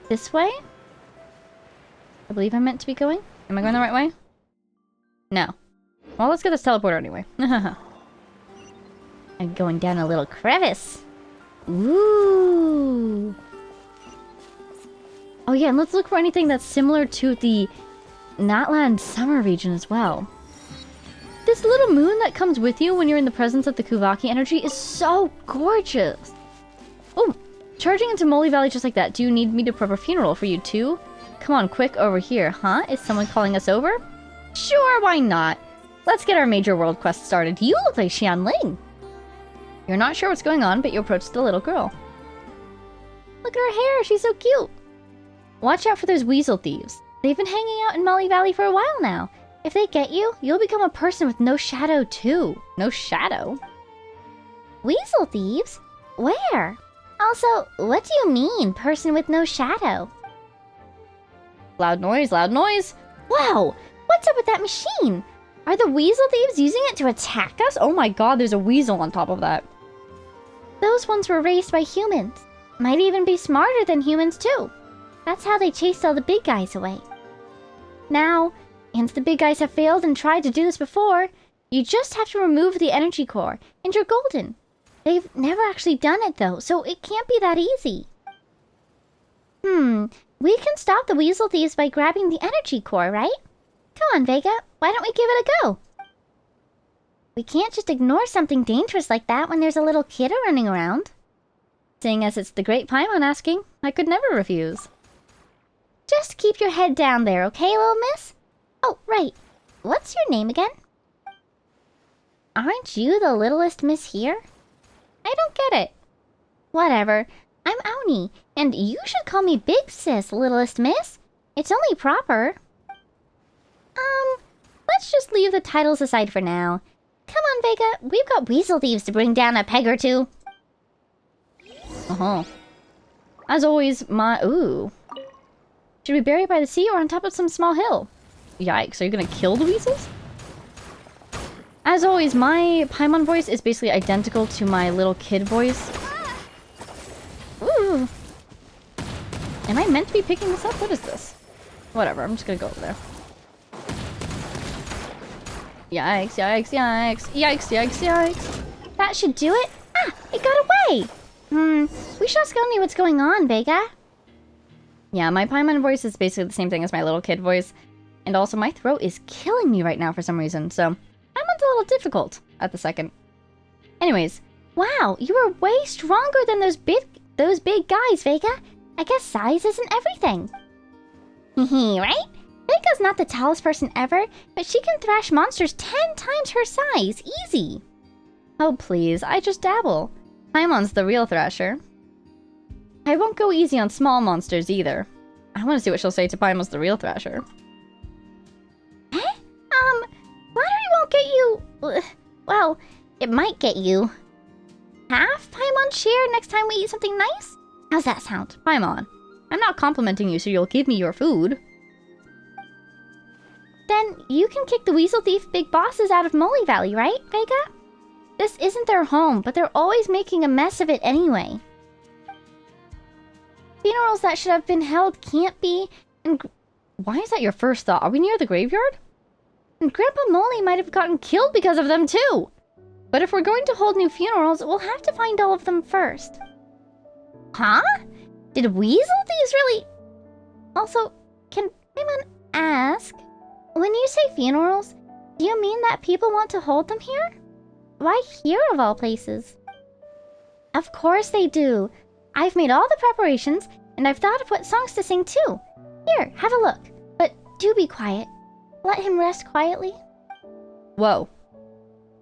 This way? I believe I'm meant to be going. Am I going the right way? No. Well, let's get this teleporter anyway. I'm going down a little crevice. Ooh. Oh yeah, and let's look for anything that's similar to the Natland summer region as well. This little moon that comes with you when you're in the presence of the Kuvaki energy is so gorgeous. Oh, charging into Moly Valley just like that. Do you need me to prep a funeral for you too? Come on, quick, over here, huh? Is someone calling us over? Sure, why not? Let's get our major world quest started. You look like Xianling. You're not sure what's going on, but you approach the little girl. Look at her hair, she's so cute. Watch out for those weasel thieves. They've been hanging out in Moly Valley for a while now. If they get you, you'll become a person with no shadow too. No shadow? Weasel thieves? Where? Also, what do you mean, person with no shadow? Loud noise, loud noise. Wow, what's up with that machine? Are the weasel thieves using it to attack us? Oh my god, there's a weasel on top of that. Those ones were raised by humans. Might even be smarter than humans too. That's how they chased all the big guys away. Now, and the big guys have failed and tried to do this before, you just have to remove the energy core, and you're golden. They've never actually done it though, so it can't be that easy. We can stop the weasel thieves by grabbing the energy core, right? Come on, Vega, why don't we give it a go? We can't just ignore something dangerous like that when there's a little kid running around. Seeing as it's the Great Paimon asking, I could never refuse. Just keep your head down there, okay, little miss? Oh, right. What's your name again? Aren't you the littlest miss here? I don't get it. Whatever. I'm Aoni, and you should call me Big Sis, littlest miss. It's only proper. Let's just leave the titles aside for now. Come on, Vega. We've got weasel thieves to bring down a peg or two. As always, Ooh. Should we bury it by the sea or on top of some small hill? Yikes, are you gonna kill the weasels? As always, my Paimon voice is basically identical to my little kid voice. Ooh. Am I meant to be picking this up? What is this? Whatever, I'm just gonna go over there. Yikes, yikes, yikes. Yikes, yikes, yikes. That should do it. Ah, it got away. We should ask Oni what's going on, Vega. Yeah, my Paimon voice is basically the same thing as my little kid voice. And also, my throat is killing me right now for some reason, so Paimon's a little difficult at the second. Anyways, wow, you are way stronger than those big guys, Vega. I guess size isn't everything. Hehe, right? Vega's not the tallest person ever, but she can thrash monsters 10 times her size, easy. Oh please, I just dabble. Paimon's the real thrasher. I won't go easy on small monsters either. I want to see what she'll say to Paimon's the real thrasher. Flattery won't get you... Well, it might get you. Half Paimon share next time we eat something nice? How's that sound? Paimon, I'm not complimenting you so you'll give me your food. Then you can kick the weasel thief big bosses out of Moly Valley, right, Vega? This isn't their home, but they're always making a mess of it anyway. Funerals that should have been held can't be... And why is that your first thought? Are we near the graveyard? And Grandpa Moly might have gotten killed because of them too. But if we're going to hold new funerals, we'll have to find all of them first. Huh? Did weasel thieves really... Also, can Paimon ask... When you say funerals, do you mean that people want to hold them here? Why here of all places? Of course they do. I've made all the preparations, and I've thought of what songs to sing too. Here, have a look. But do be quiet. Let him rest quietly. Whoa.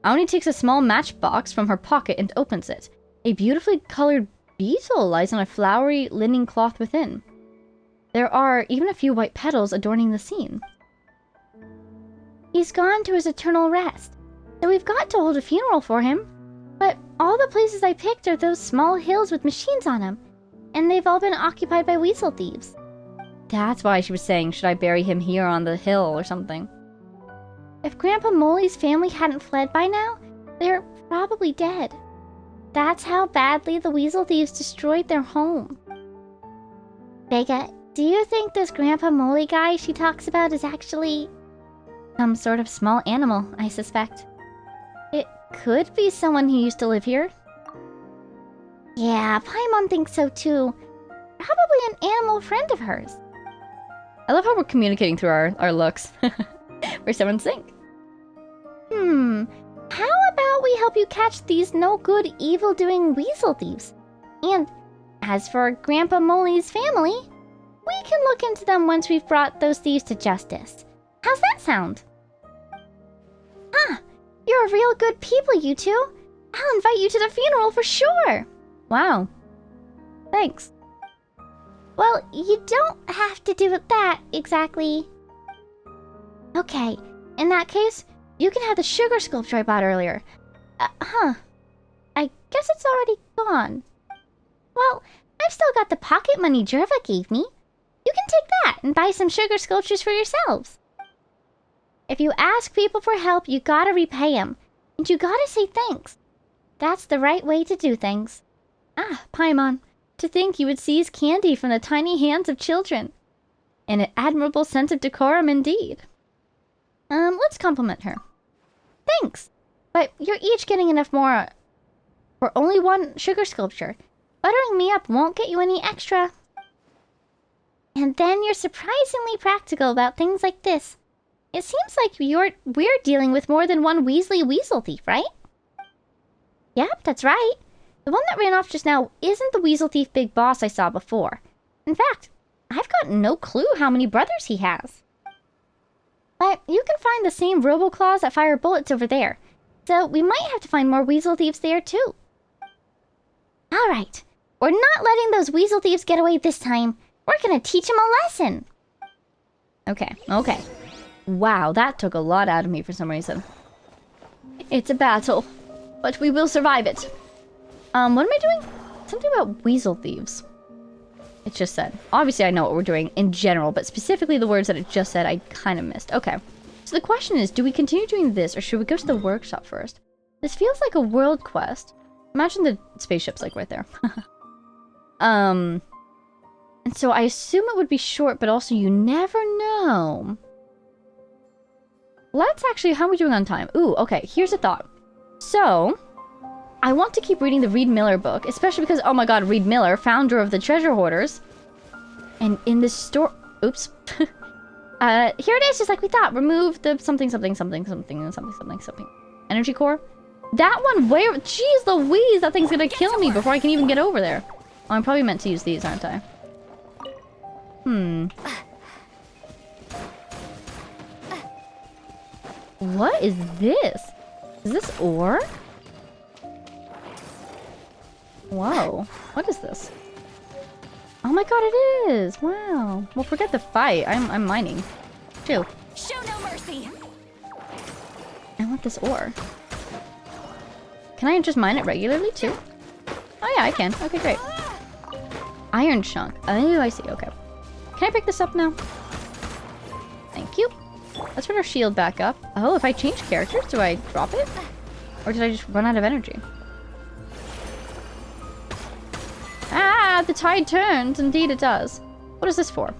Aoni takes a small matchbox from her pocket and opens it. A beautifully colored beetle lies on a flowery linen cloth within. There are even a few white petals adorning the scene. He's gone to his eternal rest, so we've got to hold a funeral for him. But all the places I picked are those small hills with machines on them, and they've all been occupied by weasel thieves. That's why she was saying, should I bury him here on the hill or something? If Grandpa Moly's family hadn't fled by now, they're probably dead. That's how badly the weasel thieves destroyed their home. Vega, do you think this Grandpa Moly guy she talks about is actually... some sort of small animal, I suspect. It could be someone who used to live here. Yeah, Paimon thinks so too. Probably an animal friend of hers. I love how we're communicating through our looks. We're so in sync. How about we help you catch these no-good, evil-doing weasel thieves? And as for Grandpa Moly's family, we can look into them once we've brought those thieves to justice. How's that sound? Ah, you're real good people, you two. I'll invite you to the funeral for sure. Wow. Thanks. Well, you don't have to do that exactly. Okay, in that case, you can have the sugar sculpture I bought earlier. I guess it's already gone. Well, I've still got the pocket money Jerva gave me. You can take that and buy some sugar sculptures for yourselves. If you ask people for help, you gotta repay them. And you gotta say thanks. That's the right way to do things. Ah, Paimon, to think you would seize candy from the tiny hands of children. And an admirable sense of decorum indeed. Let's compliment her. Thanks, but you're each getting enough more for only one sugar sculpture. Buttering me up won't get you any extra. And then you're surprisingly practical about things like this. It seems like we're dealing with more than one Weasley Weasel Thief, right? Yep, that's right. The one that ran off just now isn't the Weasel Thief Big Boss I saw before. In fact, I've got no clue how many brothers he has. But you can find the same Roboclaws that fire bullets over there. So we might have to find more Weasel Thieves there too. Alright, we're not letting those Weasel Thieves get away this time. We're gonna teach them a lesson. Okay. Wow, that took a lot out of me for some reason. It's a battle, but we will survive it. What am I doing? Something about Weasel Thieves. It just said. Obviously, I know what we're doing in general, but specifically the words that it just said, I kind of missed. Okay. So the question is, do we continue doing this, or should we go to the workshop first? This feels like a world quest. Imagine the spaceship's like right there. And so I assume it would be short, but also you never know. Let's actually, how are we doing on time? Ooh, okay, here's a thought. So, I want to keep reading the Reed Miller book, especially because, oh my god, Reed Miller, founder of the Treasure Hoarders. And in this story, oops. Here it is, just like we thought. Remove the something. Energy core? That one, where? Jeez Louise, that thing's gonna kill me before I can even get over there. Oh, I'm probably meant to use these, aren't I? What is this? Is this ore? Whoa. What is this? Oh my god, it is! Wow. Well, forget the fight. I'm mining. Chill. Show no mercy. I want this ore. Can I just mine it regularly, too? Oh yeah, I can. Okay, great. Iron chunk. Oh, I see. Okay. Can I pick this up now? Thank you. Let's put our shield back up. Oh, if I change characters, do I drop it? Or did I just run out of energy? Ah, the tide turns. Indeed it does. What is this for?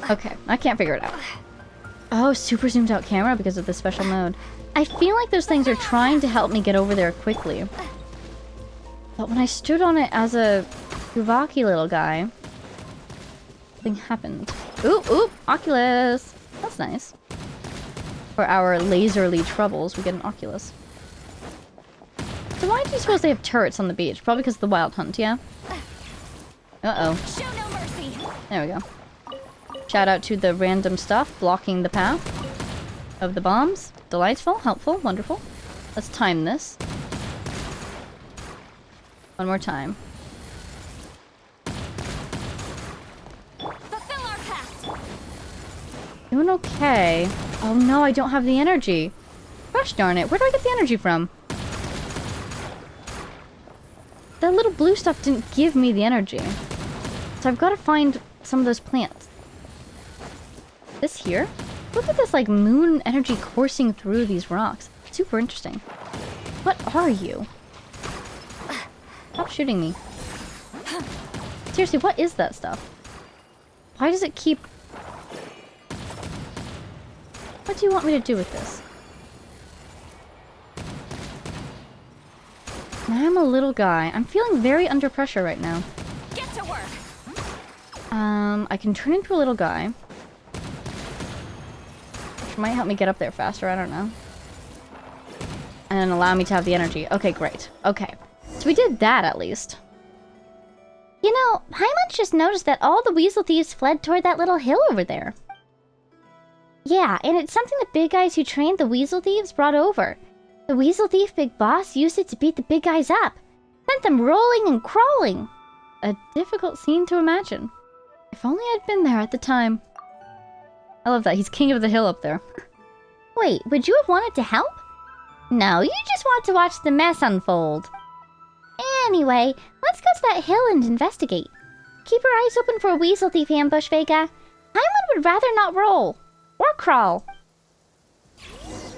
Okay, I can't figure it out. Oh, super zoomed out camera because of the special mode. I feel like those things are trying to help me get over there quickly. But when I stood on it as a Kuvaki little guy, something happened. Ooh, Oculus! That's nice. For our laserly troubles, we get an Oculus. So why do you suppose they have turrets on the beach? Probably because of the wild hunt, yeah? Uh-oh. Show no mercy. There we go. Shout out to the random stuff blocking the path of the bombs. Delightful, helpful, wonderful. Let's time this. One more time. Fulfill our pact. Doing okay. Oh no, I don't have the energy. Gosh darn it, where do I get the energy from? That little blue stuff didn't give me the energy. So I've got to find some of those plants. This here? Look at this like moon energy coursing through these rocks. Super interesting. What are you? Stop shooting me. Seriously, what is that stuff? Why does it keep... What do you want me to do with this? Now I'm a little guy. I'm feeling very under pressure right now. Get to work. I can turn into a little guy. Which might help me get up there faster, I don't know. And allow me to have the energy. Okay, great. Okay. So we did that at least. You know, Paimon just noticed that all the Weasel Thieves fled toward that little hill over there. Yeah, and it's something the big guys who trained the Weasel Thieves brought over. The Weasel Thief Big Boss used it to beat the big guys up. Sent them rolling and crawling. A difficult scene to imagine. If only I'd been there at the time. I love that. He's king of the hill up there. Wait, would you have wanted to help? No, you just want to watch the mess unfold. Anyway, let's go to that hill and investigate. Keep your eyes open for a Weasel Thief ambush, Vega. Paimon would rather not roll. Or crawl.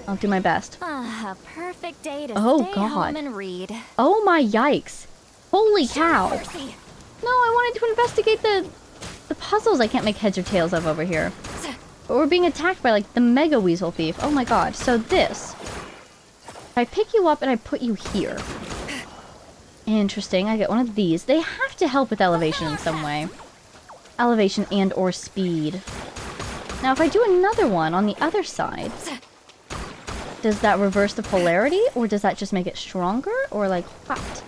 I'll do my best. A perfect day to Oh, stay God. home and read. Oh my yikes. Holy cow. Mercy. No, I wanted to investigate the puzzles I can't make heads or tails of over here. But we're being attacked by, like, the Mega Weasel Thief. Oh my god. So this. If I pick you up and I put you here. Interesting. I get one of these. They have to help with elevation in some way. Elevation and or speed. Now, if I do another one on the other side, does that reverse the polarity? Or does that just make it stronger? Or, like, what?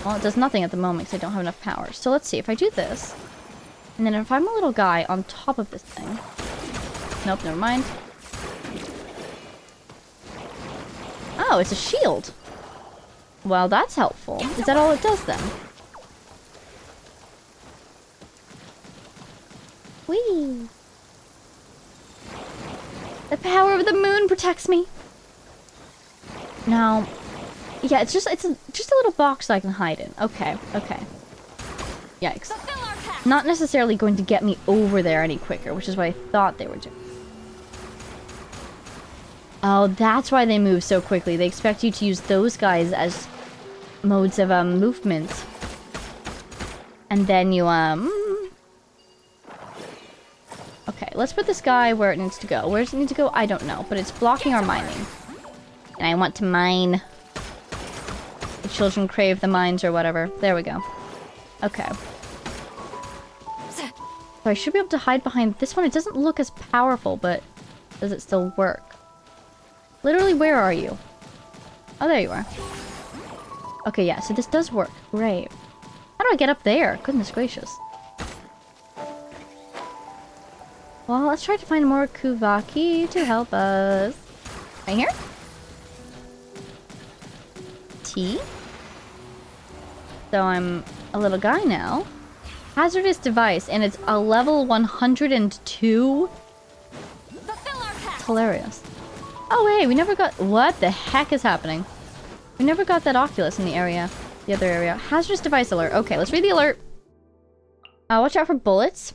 Well, it does nothing at the moment because I don't have enough power. So let's see. If I do this, and then if I'm a little guy on top of this thing... Nope, never mind. Oh, it's a shield. Well, that's helpful. Is that all it does then? Whee! The power of the moon protects me. Now, yeah, it's just a little box I can hide in. Okay, okay. Yikes. Not necessarily going to get me over there any quicker, which is what I thought they were doing. Oh, that's why they move so quickly. They expect you to use those guys as modes of movement. And then you okay, let's put this guy where it needs to go. Where does it need to go? I don't know, but it's blocking our mining. And I want to mine. The children crave the mines or whatever. There we go. Okay. So I should be able to hide behind this one. It doesn't look as powerful, but does it still work? Literally, where are you? Oh, there you are. Okay, yeah, so this does work. Great. How do I get up there? Goodness gracious. Well, let's try to find more Kuvaki to help us. Right here? T. So I'm a little guy now. Hazardous device, and it's a level 102? It's hilarious. Oh, hey, we never got... What the heck is happening? We never got that Oculus in the area. The other area. Hazardous device alert. Okay, let's read the alert. Watch out for bullets.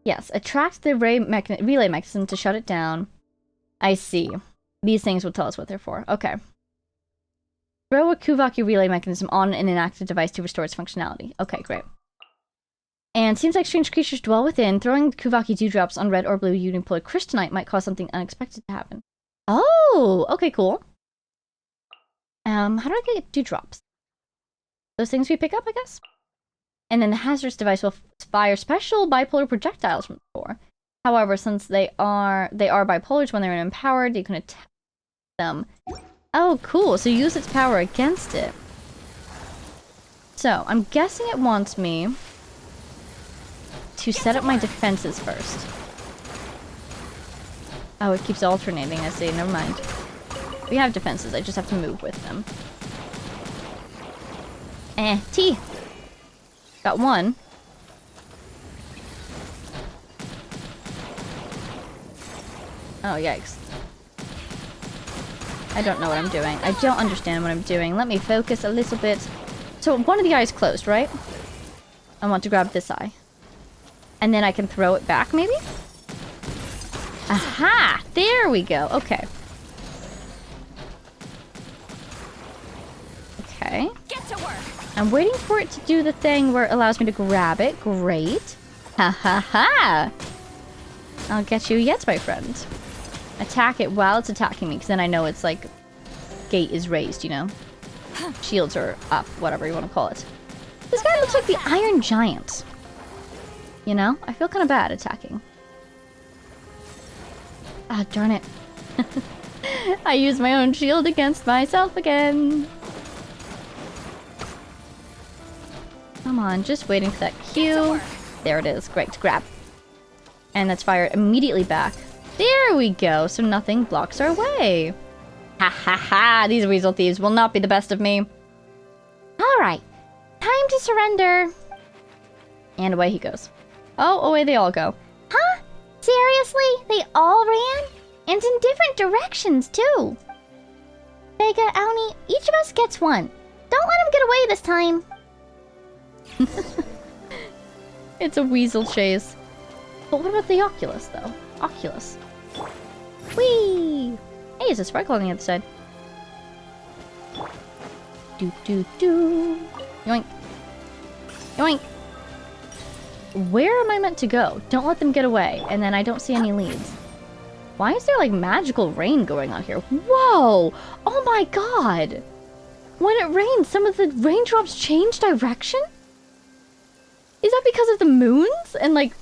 Yes, attract the relay mechanism to shut it down. I see. These things will tell us what they're for. Okay. Throw a Kuvaki relay mechanism on an inactive device to restore its functionality. Okay, great. And seems like strange creatures dwell within. Throwing Kuvaki dewdrops on red or blue unipolar crystalline might cause something unexpected to happen. Oh, okay, cool. How do I get dewdrops? Those things we pick up, I guess? And then the hazardous device will fire special bipolar projectiles from the core. However, since they are bipolars when they're empowered, you can attack them. Oh, cool. So use its power against it. So, I'm guessing it wants me to set up my defenses first. Oh, it keeps alternating, I see. Never mind. We have defenses. I just have to move with them. T. Got one. Oh, yikes. I don't know what I'm doing. I don't understand what I'm doing. Let me focus a little bit. So one of the eyes closed, right? I want to grab this eye. And then I can throw it back, maybe? Aha! There we go. Okay. Okay. Get to work. I'm waiting for it to do the thing where it allows me to grab it. Great. Ha ha ha! I'll get you yet, my friend. Attack it while it's attacking me, because then I know it's like... Gate is raised, you know? Shields are up, whatever you want to call it. This guy looks like the Iron Giant. You know? I feel kind of bad attacking. Ah, darn it. I used my own shield against myself again. Come on, just waiting for that cue. There it is. Great, grab. And that's fired immediately back. There we go. So nothing blocks our way. Ha ha ha. These weasel thieves will not be the best of me. Alright. Time to surrender. And away he goes. Oh, away they all go. Huh? Seriously? They all ran? And in different directions, too. Vega, Aoni, each of us gets one. Don't let him get away this time. It's a weasel chase. But what about the Oculus, though? Oculus. Whee! Hey, there's a sparkle on the other side. Do do do. Yoink. Yoink! Where am I meant to go? Don't let them get away. And then I don't see any leads. Why is there like magical rain going on here? Whoa! Oh my god! When it rains, some of the raindrops change direction? Is that because of the moons? And like,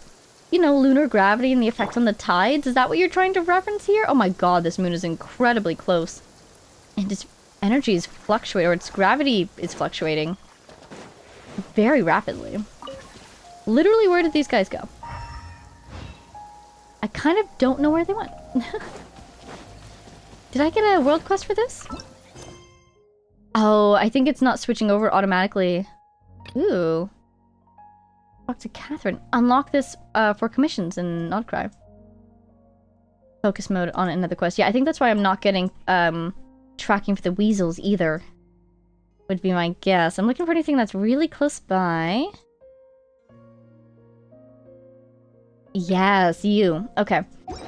you know, lunar gravity and the effect on the tides? Is that what you're trying to reference here? Oh my god, this moon is incredibly close. And its energy is fluctuating, or its gravity is fluctuating very rapidly. Literally, where did these guys go? I kind of don't know where they went. Did I get a world quest for this? Oh, I think it's not switching over automatically. Ooh. Talk to Catherine. Unlock this for commissions in Nodcry. Focus mode on another quest. Yeah, I think that's why I'm not getting tracking for the weasels either. Would be my guess. I'm looking for anything that's really close by. Yes, you. Okay.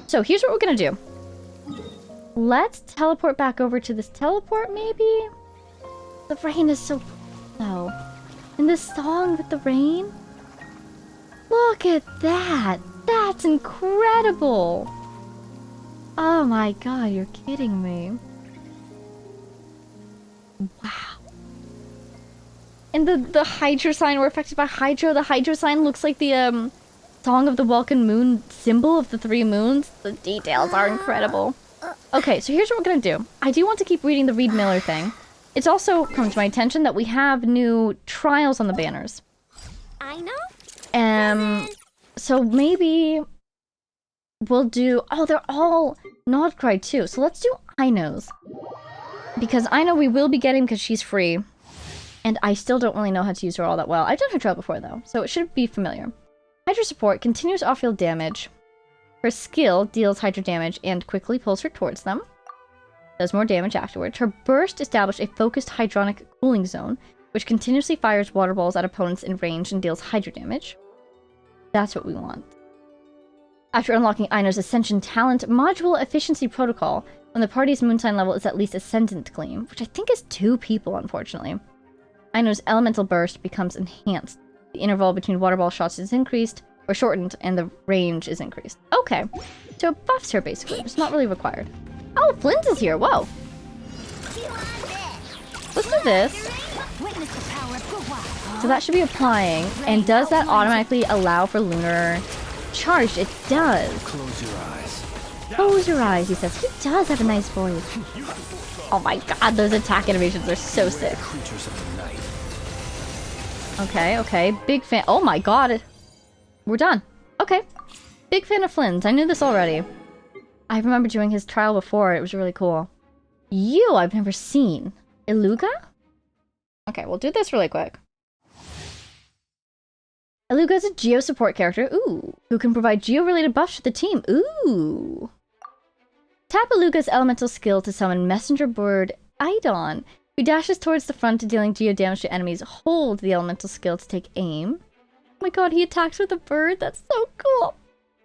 So here's what we're gonna do. Let's teleport back over to this teleport, maybe? The rain is so low. And this song with the rain? Look at that! That's incredible! Oh my god, you're kidding me. Wow. And the Hydra sign, we're affected by Hydra. The Hydra sign looks like the Song of the Welkin Moon symbol of the 3 moons. The details are incredible. Okay, so here's what we're gonna do. I do want to keep reading the Reed Miller thing. It's also come to my attention that we have new trials on the banners. I know. So maybe we'll do... Oh, they're all Nodcry too. So let's do Ino's. Because I know we will be getting because she's free. And I still don't really know how to use her all that well. I've done her trial before though, so it should be familiar. Hydra support continues off-field damage. Her skill deals Hydra damage and quickly pulls her towards them. Does more damage afterwards. Her burst established a focused hydronic cooling zone, which continuously fires water balls at opponents in range and deals Hydra damage. That's what we want. After unlocking Ino's Ascension Talent Module Efficiency Protocol, when the party's moonsign level is at least Ascendant Gleam, which I think is 2 people, unfortunately. Ino's Elemental Burst becomes enhanced. The interval between water ball shots is increased, or shortened, and the range is increased. Okay. So it buffs her, basically. It's not really required. Oh, Flint is here! Whoa! Let's do this. So that should be applying. And does that automatically allow for lunar charge? It does. Close your eyes. Close your eyes, he says. He does have a nice voice. Oh my god, those attack animations are so sick. Creatures of the night. Okay, okay. Big fan. Oh my god. We're done. Okay. Big fan of Flynn's. I knew this already. I remember doing his trial before. It was really cool. You, I've never seen. Iluga? Okay, we'll do this really quick. Iluga is a Geo support character, ooh, who can provide Geo-related buffs to the team, ooh. Tap Iluga's elemental skill to summon Messenger Bird Idon, who dashes towards the front, dealing Geo damage to enemies. Hold the elemental skill to take aim. Oh my god, he attacks with a bird, that's so cool.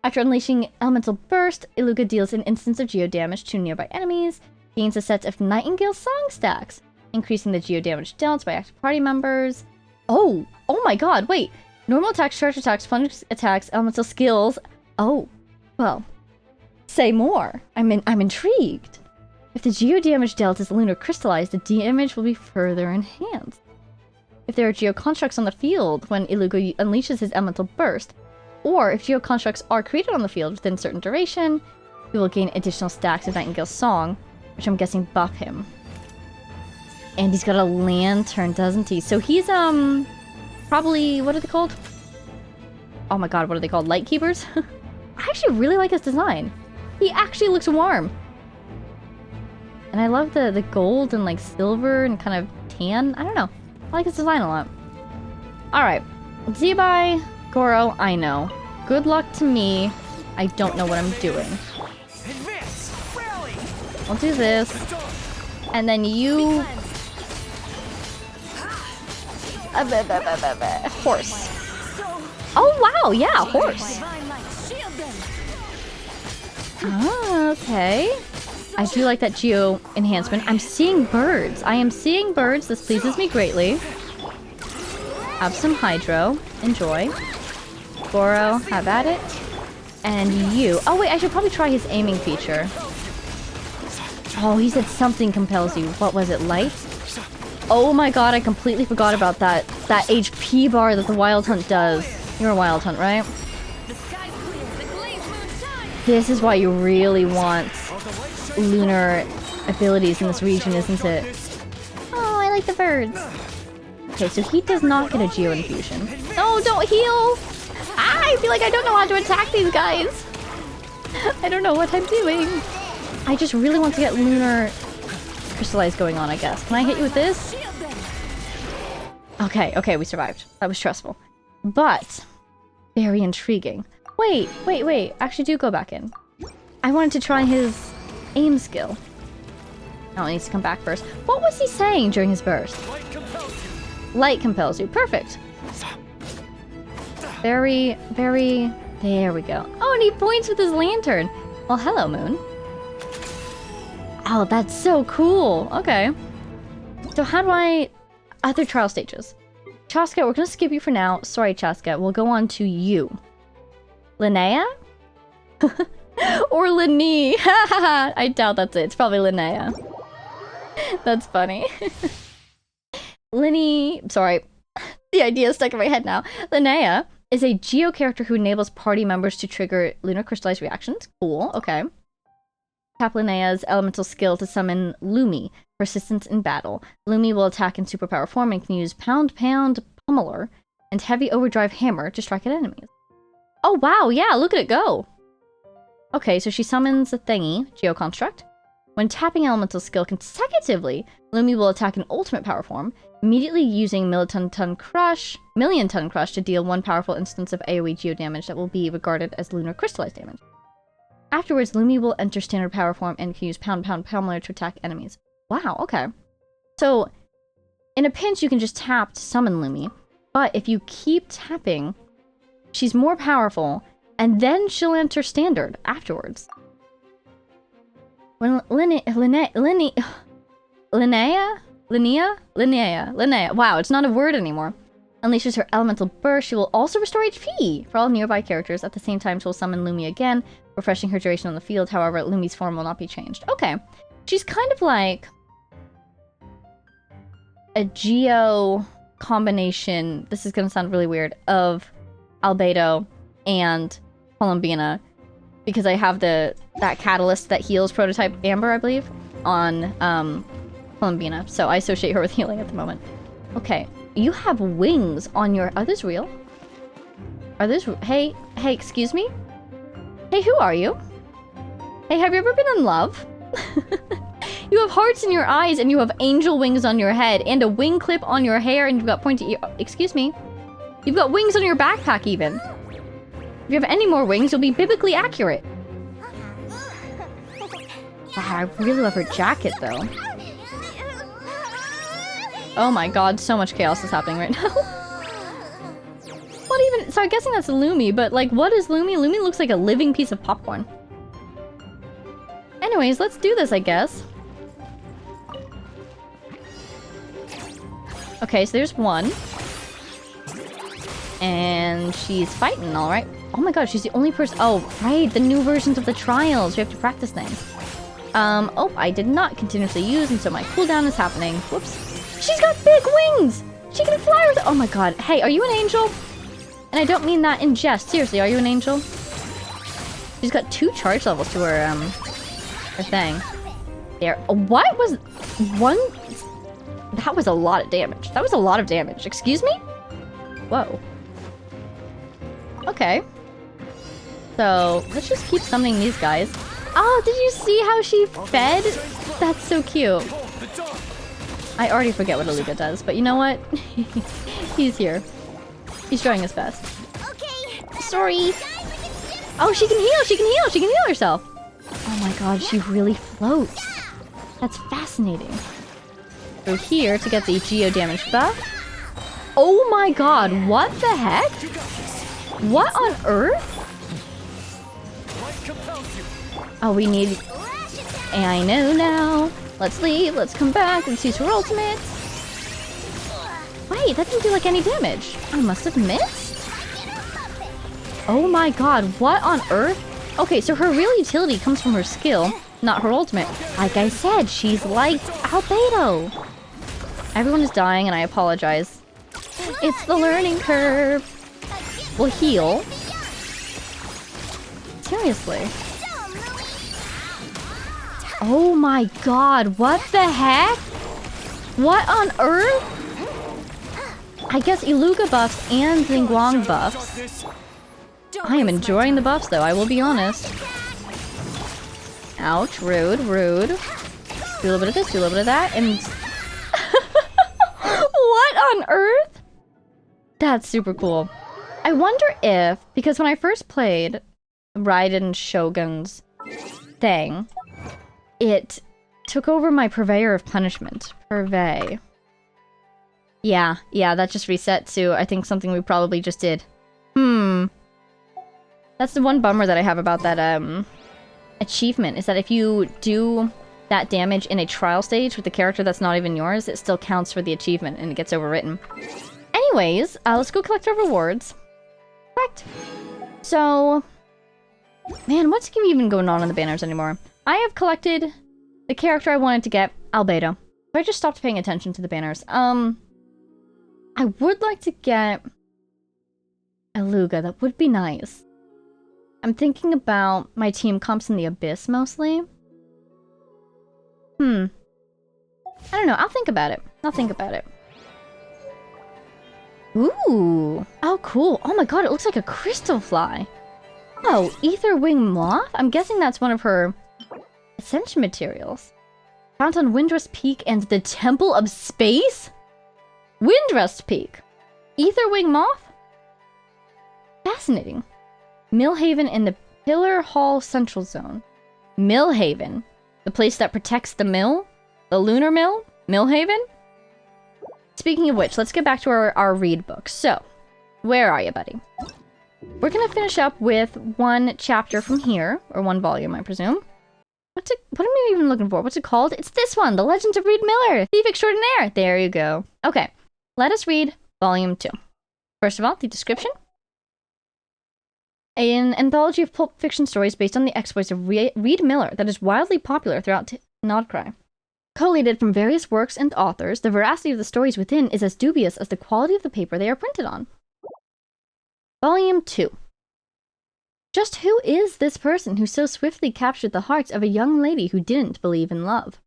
After unleashing Elemental Burst, Iluga deals an instance of Geo damage to nearby enemies, gains a set of Nightingale song stacks, increasing the Geo damage dealt by active party members. Oh my god, wait. Normal attacks, charge attacks, fun attacks, elemental skills. Oh, well, say more. I'm intrigued. If the Geo damage dealt is lunar crystallized, the damage will be further enhanced. If there are Geo constructs on the field when Iluga unleashes his elemental burst, or if Geo constructs are created on the field within a certain duration, he will gain additional stacks of Nightingale's song, which I'm guessing buff him. And he's got a lantern, doesn't he? So he's probably, what are they called? Oh my god, what are they called? Light keepers? I actually really like his design. He actually looks warm. And I love the gold and like silver and kind of tan. I don't know. I like his design a lot. Alright. Zebai, Goro, I know. Good luck to me. I don't know what I'm doing. I'll do this. And then you... horse. Oh wow, yeah, horse. Oh, okay. I do like that Geo enhancement. I'm seeing birds. I am seeing birds. This pleases me greatly. Have some Hydro. Enjoy. Goro, have at it. And you. Oh wait, I should probably try his aiming feature. Oh, he said something compels you. What was it, light? Oh my god, I completely forgot about that HP bar that the Wild Hunt does. You're a Wild Hunt, right? This is why you really want lunar abilities in this region, isn't it? Oh, I like the birds. Okay, so he does not get a Geo Infusion. No, don't heal! Ah, I feel like I don't know how to attack these guys. I don't know what I'm doing. I just really want to get lunar crystallize going on, I guess. Can I hit you with this? Okay, okay, we survived. That was stressful. But very intriguing. Wait. Actually, do go back in. I wanted to try his aim skill. Oh, it needs to come back first. What was he saying during his burst? Light compels you. Perfect. Very... There we go. Oh, and he points with his lantern. Well, hello, Moon. Oh, that's so cool. Okay. So how do I... Other trial stages. Chaska, we're gonna skip you for now. Sorry, Chaska. We'll go on to you. Linnea? Or Linny. I doubt that's it. It's probably Linnea. That's funny. Linny... Sorry. The idea is stuck in my head now. Linnea is a Geo character who enables party members to trigger lunar crystallized reactions. Cool. Okay. Tap Linnea's elemental skill to summon Lumi, persistence in battle. Lumi will attack in superpower form and can use Pound Pummeler and Heavy Overdrive Hammer to strike at enemies. Oh wow, yeah, look at it go! Okay, so she summons a thingy, Geoconstruct. When tapping elemental skill consecutively, Lumi will attack in ultimate power form, immediately using Million Ton Crush to deal one powerful instance of AoE Geo damage that will be regarded as lunar crystallized damage. Afterwards, Lumi will enter standard power form and can use Pound Pummeler to attack enemies. Wow, okay. So, in a pinch, you can just tap to summon Lumi, but if you keep tapping, she's more powerful, and then she'll enter standard afterwards. When Linnea, wow, it's not a word anymore, unleashes her elemental burst, she will also restore HP for all nearby characters. At the same time, she will summon Lumi again, refreshing her duration on the field. However, Lumi's form will not be changed. Okay. She's kind of like a Geo combination, this is going to sound really weird, of Albedo and Columbina, because I have that catalyst that heals prototype Amber, I believe, on Columbina. So I associate her with healing at the moment. Okay. You have wings on your... Are those real? Are those... Hey, excuse me? Hey, who are you? Hey, have you ever been in love? You have hearts in your eyes, and you have angel wings on your head, and a wing clip on your hair, and you've got pointy ear... Excuse me? You've got wings on your backpack, even. If you have any more wings, you'll be biblically accurate. Wow, I really love her jacket, though. Oh my god, so much chaos is happening right now. What even... So I'm guessing that's Lumi, but like, what is Lumi? Lumi looks like a living piece of popcorn. Anyways, let's do this, I guess. Okay, so there's one. And she's fighting, alright. Oh my god, she's the only person... Oh, right, the new versions of the trials. You have to practice things. Oh, I did not continuously use, and so my cooldown is happening. Whoops. She's got big wings! She can fly with... Oh my god. Hey, are you an angel? And I don't mean that in jest. Seriously, are you an angel? She's got 2 charge levels to her, her thing. There. What was... One... That was a lot of damage. That was a lot of damage. Excuse me? Whoa. Okay. So, let's just keep summoning these guys. Oh, did you see how she fed? That's so cute. I already forget what Aluga does, but you know what? He's here. He's trying his best. Okay. Sorry. Oh, she can heal! She can heal! She can heal herself! Oh my god, she really floats. That's fascinating. Through here to get the Geo damage buff. Oh my god, what the heck? What on earth? Oh, we need... I know now. Let's leave, let's come back, let's use her ultimate. Wait, that didn't do like any damage. I must have missed. Oh my god, what on earth? Okay, so her real utility comes from her skill, not her ultimate. Like I said, she's like Albedo. Everyone is dying and I apologize. It's the learning curve. We'll heal. Seriously. Oh my god, what the heck? What on earth? I guess Iluga buffs and Xingguang buffs. I am enjoying the buffs though, I will be honest. Ouch, rude, rude. Do a little bit of this, do a little bit of that, and... What on earth? That's super cool. I wonder if, because when I first played Raiden Shogun's thing, it took over my Purveyor of Punishment. Purvey. Yeah, that just reset to, I think, something we probably just did. That's the one bummer that I have about that, achievement, is that if you do that damage in a trial stage with a character that's not even yours, it still counts for the achievement and it gets overwritten. Anyways, let's go collect our rewards. Correct. So, man, what's even going on in the banners anymore? I have collected the character I wanted to get, Albedo. So I just stopped paying attention to the banners. I would like to get Iluga. That would be nice. I'm thinking about my team comps in the Abyss mostly. I don't know. I'll think about it. Ooh. Oh, cool. Oh my god, it looks like a crystal fly. Oh, Ether Wing Moth? I'm guessing that's one of her ascension materials. Found on Windrest Peak and the Temple of Space? Windrest Peak. Ether Wing Moth? Fascinating. Millhaven in the Pillar Hall Central Zone. Millhaven. The place that protects the mill? The Lunar Mill? Millhaven? Speaking of which, let's get back to our read book. So, where are you, buddy? We're gonna finish up with one chapter from here, or one volume, I presume. What am I even looking for? What's it called? It's this one, The Legends of Reed Miller, Thief Extraordinaire. There you go. Okay, let us read volume 2. First of all, the description. An anthology of pulp fiction stories based on the exploits of Reed Miller that is wildly popular throughout Nodcry. Collated from various works and authors, the veracity of the stories within is as dubious as the quality of the paper they are printed on. Volume 2. Just who is this person who so swiftly captured the hearts of a young lady who didn't believe in love?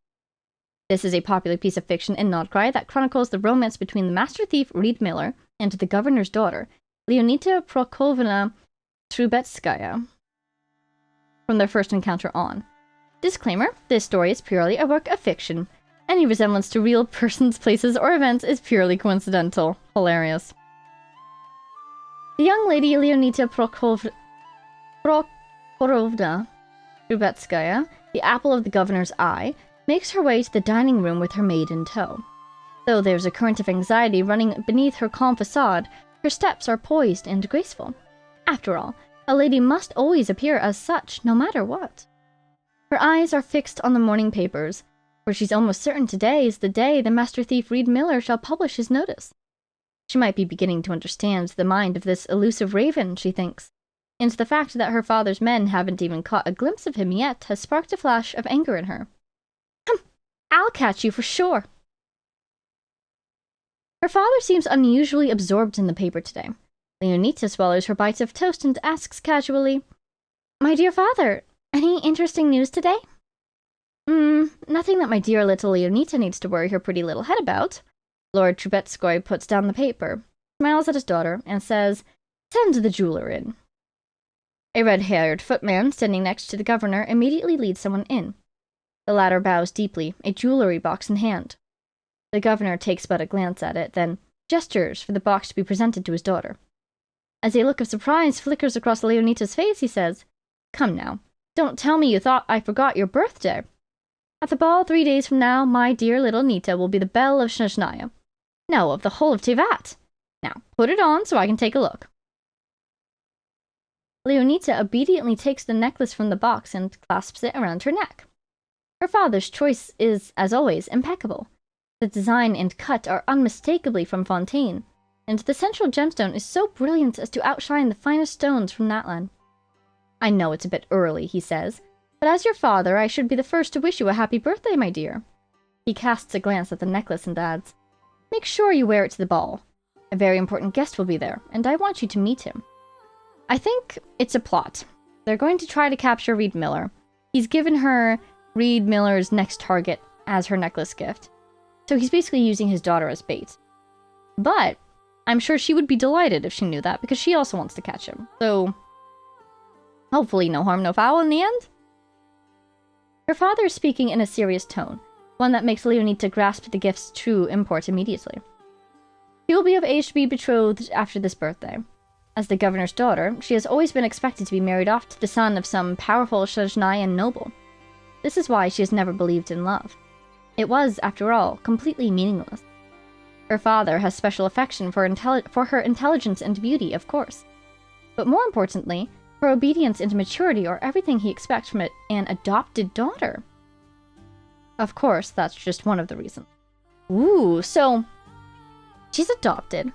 This is a popular piece of fiction in Nodcry that chronicles the romance between the master thief Reed Miller and the governor's daughter, Leonida Prokofyevna Trubetskaya, from their first encounter on. Disclaimer, this story is purely a work of fiction. Any resemblance to real persons, places, or events is purely coincidental. Hilarious. The young lady Leonida Prokofyevna Trubetskaya, the apple of the governor's eye, makes her way to the dining room with her maid in tow. Though there's a current of anxiety running beneath her calm facade, her steps are poised and graceful. After all, a lady must always appear as such, no matter what. Her eyes are fixed on the morning papers, for she's almost certain today is the day the master thief Reed Miller shall publish his notice. She might be beginning to understand the mind of this elusive raven, she thinks, and the fact that her father's men haven't even caught a glimpse of him yet has sparked a flash of anger in her. I'll catch you for sure. Her father seems unusually absorbed in the paper today. Leonita swallows her bites of toast and asks casually, My dear father, any interesting news today? Nothing that my dear little Leonita needs to worry her pretty little head about. Lord Trubetskoy puts down the paper, smiles at his daughter, and says, Send the jeweler in. A red-haired footman standing next to the governor immediately leads someone in. The latter bows deeply, a jewelry box in hand. The governor takes but a glance at it, then gestures for the box to be presented to his daughter. As a look of surprise flickers across Leonita's face, he says, Come now, don't tell me you thought I forgot your birthday. At the ball 3 days from now, my dear little Nita will be the belle of Snezhnaya. No, of the whole of Tivat. Now, put it on so I can take a look. Leonita obediently takes the necklace from the box and clasps it around her neck. Her father's choice is, as always, impeccable. The design and cut are unmistakably from Fontaine, and the central gemstone is so brilliant as to outshine the finest stones from Natlan. I know it's a bit early, he says, but as your father, I should be the first to wish you a happy birthday, my dear. He casts a glance at the necklace and adds, make sure you wear it to the ball. A very important guest will be there, and I want you to meet him. I think it's a plot. They're going to try to capture Reed Miller. He's given her Reed Miller's next target as her necklace gift. So he's basically using his daughter as bait. But I'm sure she would be delighted if she knew that, because she also wants to catch him. So hopefully no harm, no foul in the end. Her father is speaking in a serious tone, one that makes Leonita grasp the gift's true import immediately. She will be of age to be betrothed after this birthday. As the governor's daughter, she has always been expected to be married off to the son of some powerful Shajnayan noble. This is why she has never believed in love. It was, after all, completely meaningless. Her father has special affection for her intelligence and beauty, of course. But more importantly, her obedience and maturity are everything he expects from an adopted daughter. Of course, that's just one of the reasons. Ooh, so she's adopted.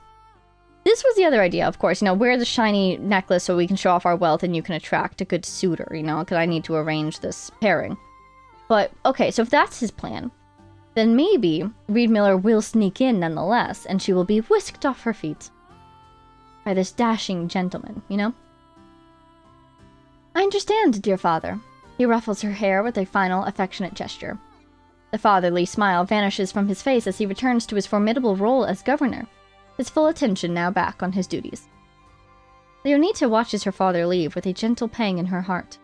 This was the other idea, of course, wear the shiny necklace so we can show off our wealth and you can attract a good suitor, because I need to arrange this pairing. But, okay, so if that's his plan, then maybe Reed Miller will sneak in nonetheless, and she will be whisked off her feet by this dashing gentleman, I understand, dear father. He ruffles her hair with a final affectionate gesture. The fatherly smile vanishes from his face as he returns to his formidable role as governor, his full attention now back on his duties. Leonita watches her father leave with a gentle pang in her heart.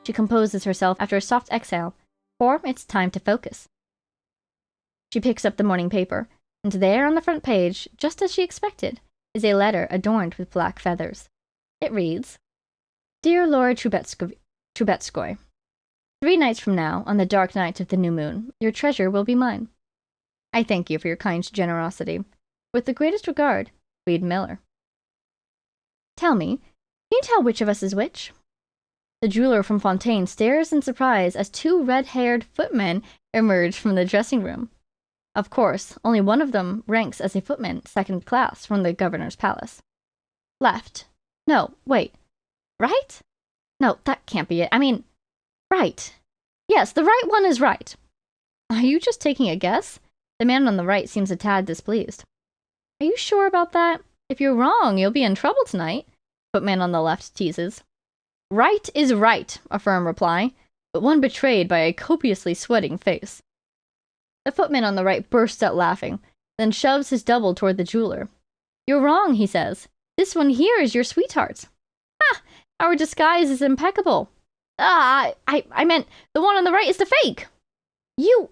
She composes herself after a soft exhale, for it's time to focus. She picks up the morning paper, and there on the front page, just as she expected, is a letter adorned with black feathers. It reads, Dear Lord Trubetskoy, 3 nights from now, on the dark night of the new moon, your treasure will be mine. I thank you for your kind generosity. With the greatest regard, Reed Miller. Tell me, can you tell which of us is which? The jeweler from Fontaine stares in surprise as 2 red-haired footmen emerge from the dressing room. Of course, only one of them ranks as a footman second class from the governor's palace. Left. No, wait. Right? No, that can't be it. Right. Yes, the right one is right. Are you just taking a guess? The man on the right seems a tad displeased. Are you sure about that? If you're wrong, you'll be in trouble tonight, footman on the left teases. Right is right, a firm reply, but one betrayed by a copiously sweating face. The footman on the right bursts out laughing, then shoves his double toward the jeweler. You're wrong, he says. This one here is your sweetheart. Ha! Our disguise is impeccable. I meant the one on the right is the fake. You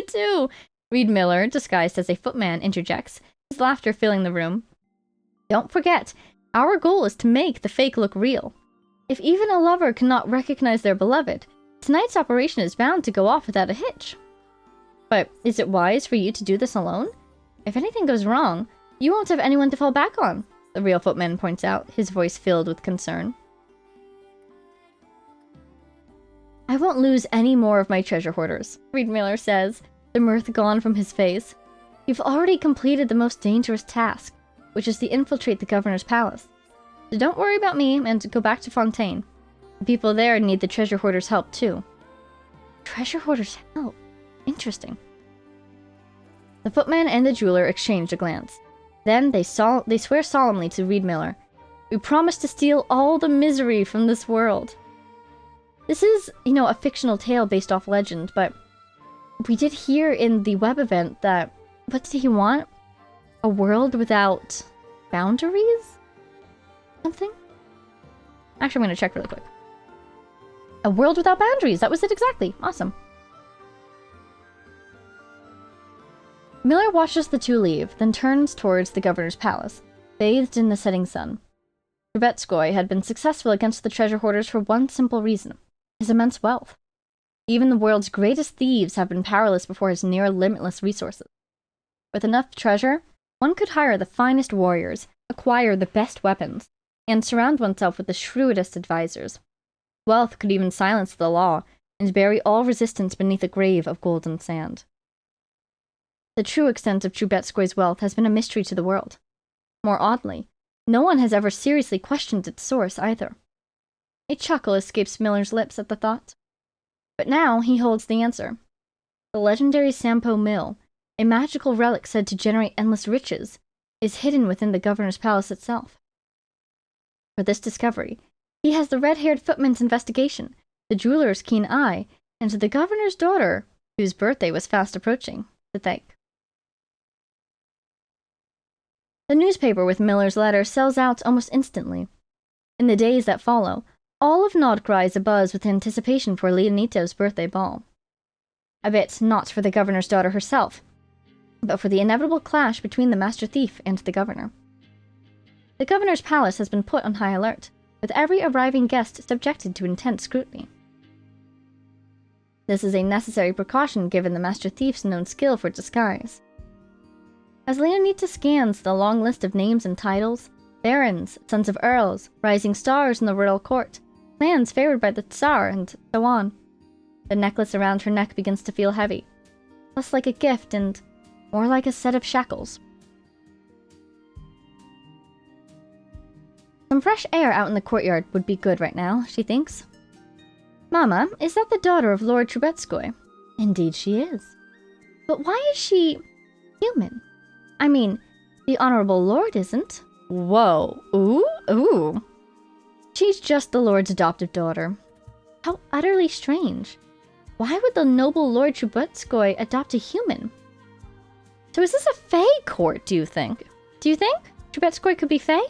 too. Reed Miller, disguised as a footman, interjects, his laughter filling the room. Don't forget, our goal is to make the fake look real. If even a lover cannot recognize their beloved, tonight's operation is bound to go off without a hitch. But is it wise for you to do this alone? If anything goes wrong, you won't have anyone to fall back on, the real footman points out, his voice filled with concern. I won't lose any more of my treasure hoarders, Reed Miller says, the mirth gone from his face. You've already completed the most dangerous task, which is to infiltrate the governor's palace. So don't worry about me and go back to Fontaine. The people there need the treasure hoarders' help too. Treasure hoarders' help? Interesting. The footman and the jeweler exchange a glance. Then they swear solemnly to Reed Miller. We promise to steal all the misery from this world. This is, a fictional tale based off legend, but we did hear in the web event that, what did he want? A world without boundaries? Something? Actually, I'm going to check really quick. A world without boundaries. That was it exactly. Awesome. Miller watches the 2 leave, then turns towards the governor's palace, bathed in the setting sun. Trubetskoy had been successful against the treasure hoarders for one simple reason: his immense wealth. Even the world's greatest thieves have been powerless before his near-limitless resources. With enough treasure, one could hire the finest warriors, acquire the best weapons, and surround oneself with the shrewdest advisors. Wealth could even silence the law and bury all resistance beneath a grave of golden sand. The true extent of Trubetskoy's wealth has been a mystery to the world. More oddly, no one has ever seriously questioned its source either. A chuckle escapes Miller's lips at the thought. But now he holds the answer. The legendary Sampo Mill, a magical relic said to generate endless riches, is hidden within the governor's palace itself. For this discovery, he has the red-haired footman's investigation, the jeweler's keen eye, and the governor's daughter, whose birthday was fast approaching, to thank. The newspaper with Miller's letter sells out almost instantly. In the days that follow, all of Nodcry is abuzz with anticipation for Leonito's birthday ball. I bet not for the governor's daughter herself, but for the inevitable clash between the master thief and the governor. The governor's palace has been put on high alert, with every arriving guest subjected to intense scrutiny. This is a necessary precaution given the master thief's known skill for disguise. As Leonita scans the long list of names and titles, barons, sons of earls, rising stars in the royal court, clans favored by the Tsar, and so on, the necklace around her neck begins to feel heavy, less like a gift and more like a set of shackles. Some fresh air out in the courtyard would be good right now, she thinks. Mama, is that the daughter of Lord Trubetskoy? Indeed she is. But why is she human? I mean, the Honorable Lord isn't. Whoa. Ooh. She's just the Lord's adoptive daughter. How utterly strange. Why would the noble Lord Trubetskoy adopt a human? So is this a Fae court, do you think? Do you think Trubetskoy could be Fae?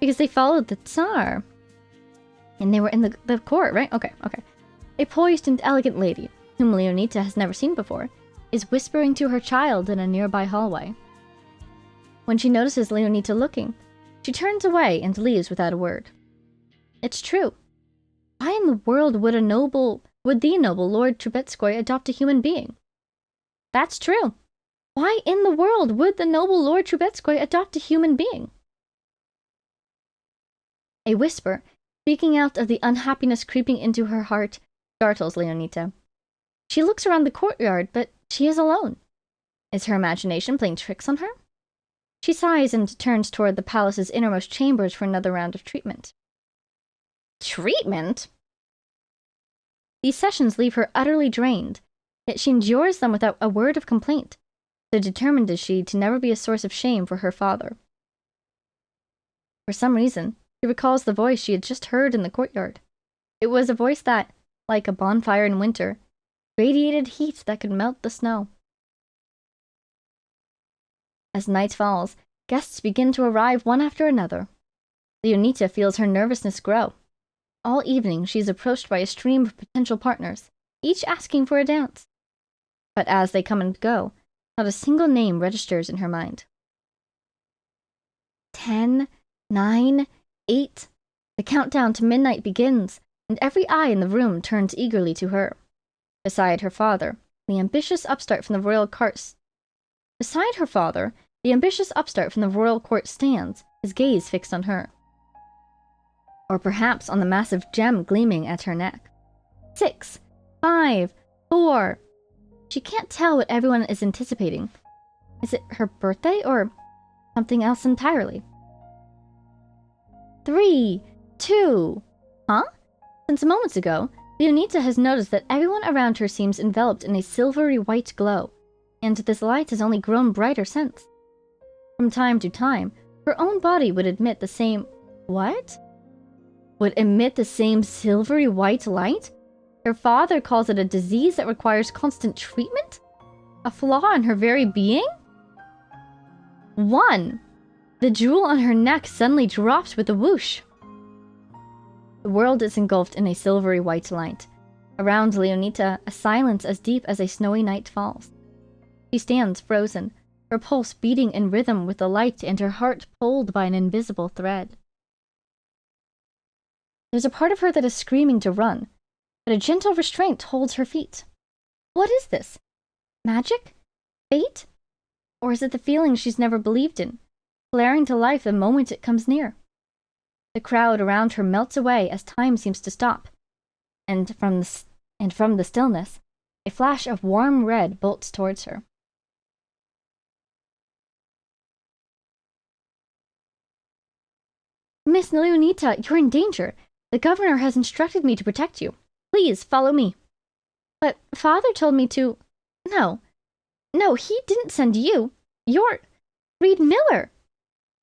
Because they followed the Tsar. And they were in the court, right? Okay. A poised and elegant lady, whom Leonita has never seen before, is whispering to her child in a nearby hallway. When she notices Leonita looking, she turns away and leaves without a word. It's true. Why in the world would the noble Lord Trubetskoy adopt a human being? That's true. Why in the world would the noble Lord Trubetskoy adopt a human being? A whisper, speaking out of the unhappiness creeping into her heart, startles Leonita. She looks around the courtyard, but she is alone. Is her imagination playing tricks on her? She sighs and turns toward the palace's innermost chambers for another round of treatment. Treatment? These sessions leave her utterly drained, yet she endures them without a word of complaint, so determined is she to never be a source of shame for her father. For some reason, she recalls the voice she had just heard in the courtyard. It was a voice that, like a bonfire in winter, radiated heat that could melt the snow. As night falls, guests begin to arrive one after another. Leonita feels her nervousness grow. All evening, she is approached by a stream of potential partners, each asking for a dance. But as they come and go, not a single name registers in her mind. 10, 9, 8. The countdown to midnight begins, and every eye in the room turns eagerly to her. Beside her father, the ambitious upstart from the royal court stands, his gaze fixed on her. Or perhaps on the massive gem gleaming at her neck. 6, 5, 4. She can't tell what everyone is anticipating. Is it her birthday or something else entirely? 3, 2. Huh? Since moments ago, Leonita has noticed that everyone around her seems enveloped in a silvery white glow, and this light has only grown brighter since. From time to time, her own body would emit the same... What? Would emit the same silvery white light? Her father calls it a disease that requires constant treatment? A flaw in her very being? 1. The jewel on her neck suddenly drops with a whoosh. The world is engulfed in a silvery white light. Around Leonita, a silence as deep as a snowy night falls. She stands frozen, her pulse beating in rhythm with the light and her heart pulled by an invisible thread. There's a part of her that is screaming to run, but a gentle restraint holds her feet. What is this? Magic? Fate? Or is it the feeling she's never believed in, flaring to life the moment it comes near? The crowd around her melts away as time seems to stop, and from the stillness, a flash of warm red bolts towards her. Miss Leonita, you're in danger. The governor has instructed me to protect you. Please, follow me. But father told me to... No, he didn't send you. You're... Reed Miller.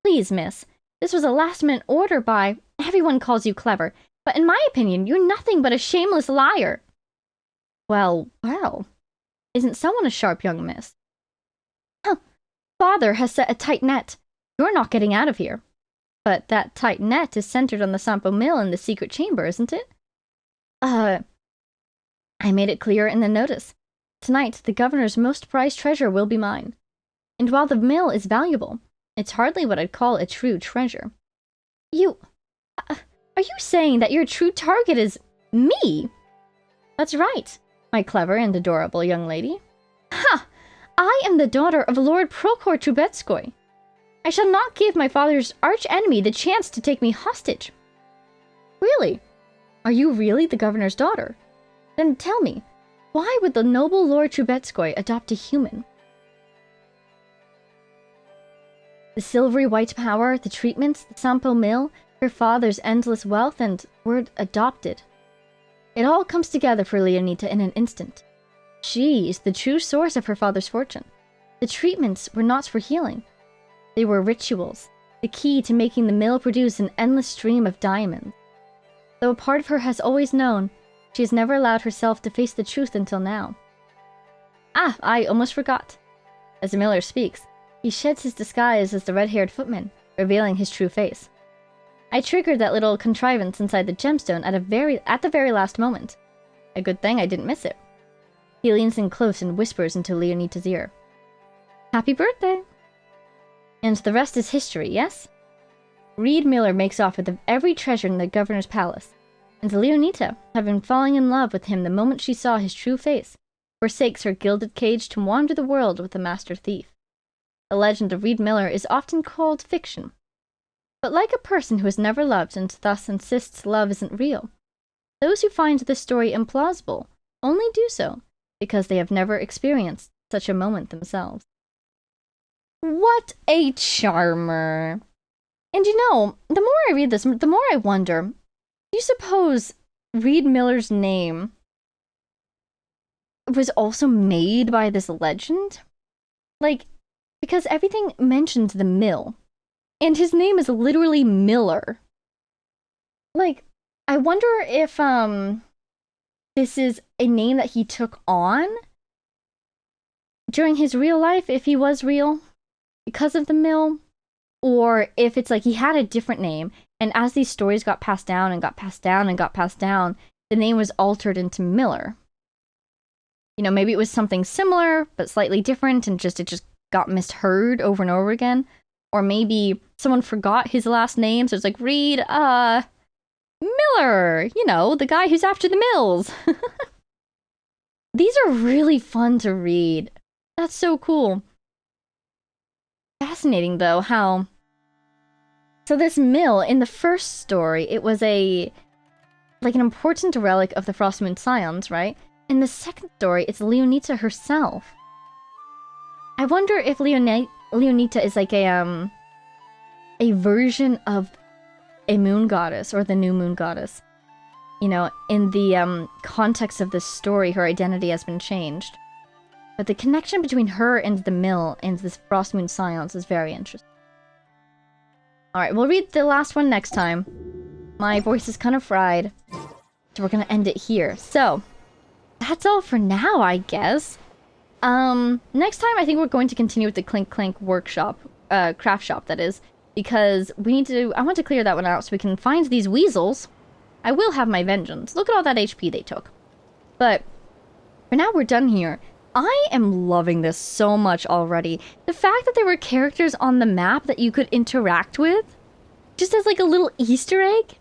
Please, miss. This was a last-minute order by... Everyone calls you clever, but in my opinion, you're nothing but a shameless liar. Well. Isn't someone a sharp young miss? Huh. Father has set a tight net. You're not getting out of here. But that tight net is centered on the Sampo Mill in the secret chamber, isn't it? I made it clear in the notice. Tonight, the governor's most prized treasure will be mine. And while the mill is valuable, it's hardly what I'd call a true treasure. Are you saying that your true target is me? That's right, my clever and adorable young lady. Ha! I am the daughter of Lord Prokhor Trubetskoy. I shall not give my father's arch-enemy the chance to take me hostage. Really? Are you really the governor's daughter? Then tell me, why would the noble Lord Trubetskoy adopt a human? The silvery white power, the treatments, the Sampo Mill, her father's endless wealth, and word adopted. It all comes together for Leonita in an instant. She is the true source of her father's fortune. The treatments were not for healing. They were rituals, the key to making the mill produce an endless stream of diamonds. Though a part of her has always known, she has never allowed herself to face the truth until now. Ah, I almost forgot. As the miller speaks, he sheds his disguise as the red-haired footman, revealing his true face. I triggered that little contrivance inside the gemstone at the very last moment. A good thing I didn't miss it. He leans in close and whispers into Leonita's ear. Happy birthday! And the rest is history, yes? Reed Miller makes off with every treasure in the governor's palace, and Leonita, having fallen in love with him the moment she saw his true face, forsakes her gilded cage to wander the world with the master thief. The legend of Reed Miller is often called fiction. But like a person who has never loved and thus insists love isn't real, those who find this story implausible only do so because they have never experienced such a moment themselves. What a charmer! And you know, the more I read this, the more I wonder, do you suppose Reed Miller's name was also made by this legend? Like, because everything mentions the mill, and his name is literally Miller. Like, I wonder if, this is a name that he took on during his real life, if he was real, because of the mill, or if it's like he had a different name, and as these stories got passed down and got passed down and got passed down, the name was altered into Miller. You know, maybe it was something similar, but slightly different, and it just got misheard over and over again. Or maybe someone forgot his last name, so it's like, Reed, Miller, you know, the guy who's after the mills. These are really fun to read. That's so cool. Fascinating, though, how... So this mill, in the first story, it was an important relic of the Frostmoon Scions, right? In the second story, it's Leonita herself. I wonder if Leonita is like a version of a moon goddess, or the new moon goddess. You know, in the context of this story, her identity has been changed. But the connection between her and the mill and this Frostmoon Scions is very interesting. Alright, we'll read the last one next time. My voice is kind of fried, so we're gonna end it here. So, that's all for now, I guess. Next time I think we're going to continue with the Clink Clank workshop, craft shop that is, because I want to clear that one out so we can find these weasels. I will have my vengeance. Look at all that HP they took. But, for now we're done here. I am loving this so much already. The fact that there were characters on the map that you could interact with, just as like a little Easter egg,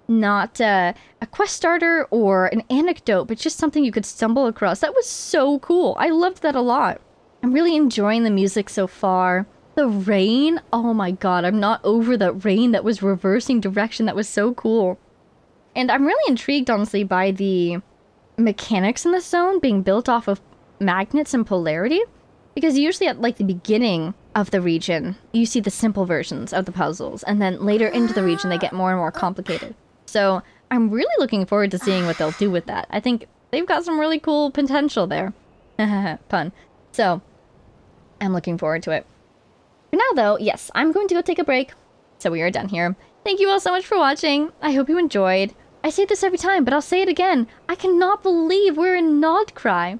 not a quest starter or an anecdote, but just something you could stumble across. That was so cool. I loved that a lot. I'm really enjoying the music so far. The rain, oh my god, I'm not over the rain that was reversing direction. That was so cool. And I'm really intrigued, honestly, by the mechanics in this zone being built off of magnets and polarity, because usually at like the beginning of the region, you see the simple versions of the puzzles, and then later into the region, they get more and more complicated. So I'm really looking forward to seeing what they'll do with that. I think they've got some really cool potential there. Pun. So I'm looking forward to it. For now, though, yes, I'm going to go take a break. So we are done here. Thank you all so much for watching. I hope you enjoyed. I say this every time, but I'll say it again. I cannot believe we're in Nodcry.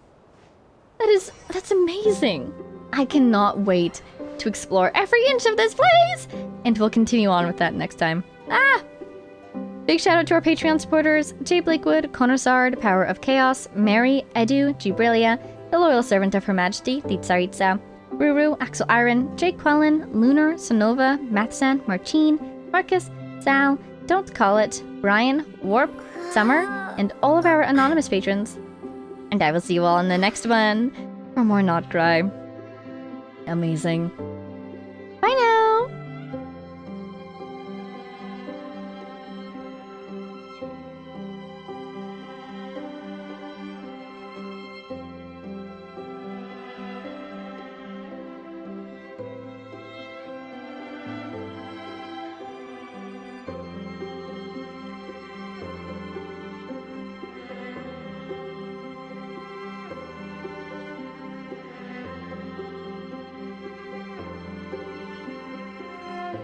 That's amazing. I cannot wait to explore every inch of this place! And we'll continue on with that next time. Big shout out to our Patreon supporters, Jay Blakewood, Konosard, Power of Chaos, Mary, Edu, Gibrilia, the Loyal Servant of Her Majesty, the Tsaritsa, Ruru, Axel Iron, Jake Quellen, Lunar, Sonova, Mathsan, Marcin, Marcus, Sal, Don't Call It, Brian, Warp, Summer, and all of our anonymous patrons. And I will see you all in the next one for more Nodcry. Amazing.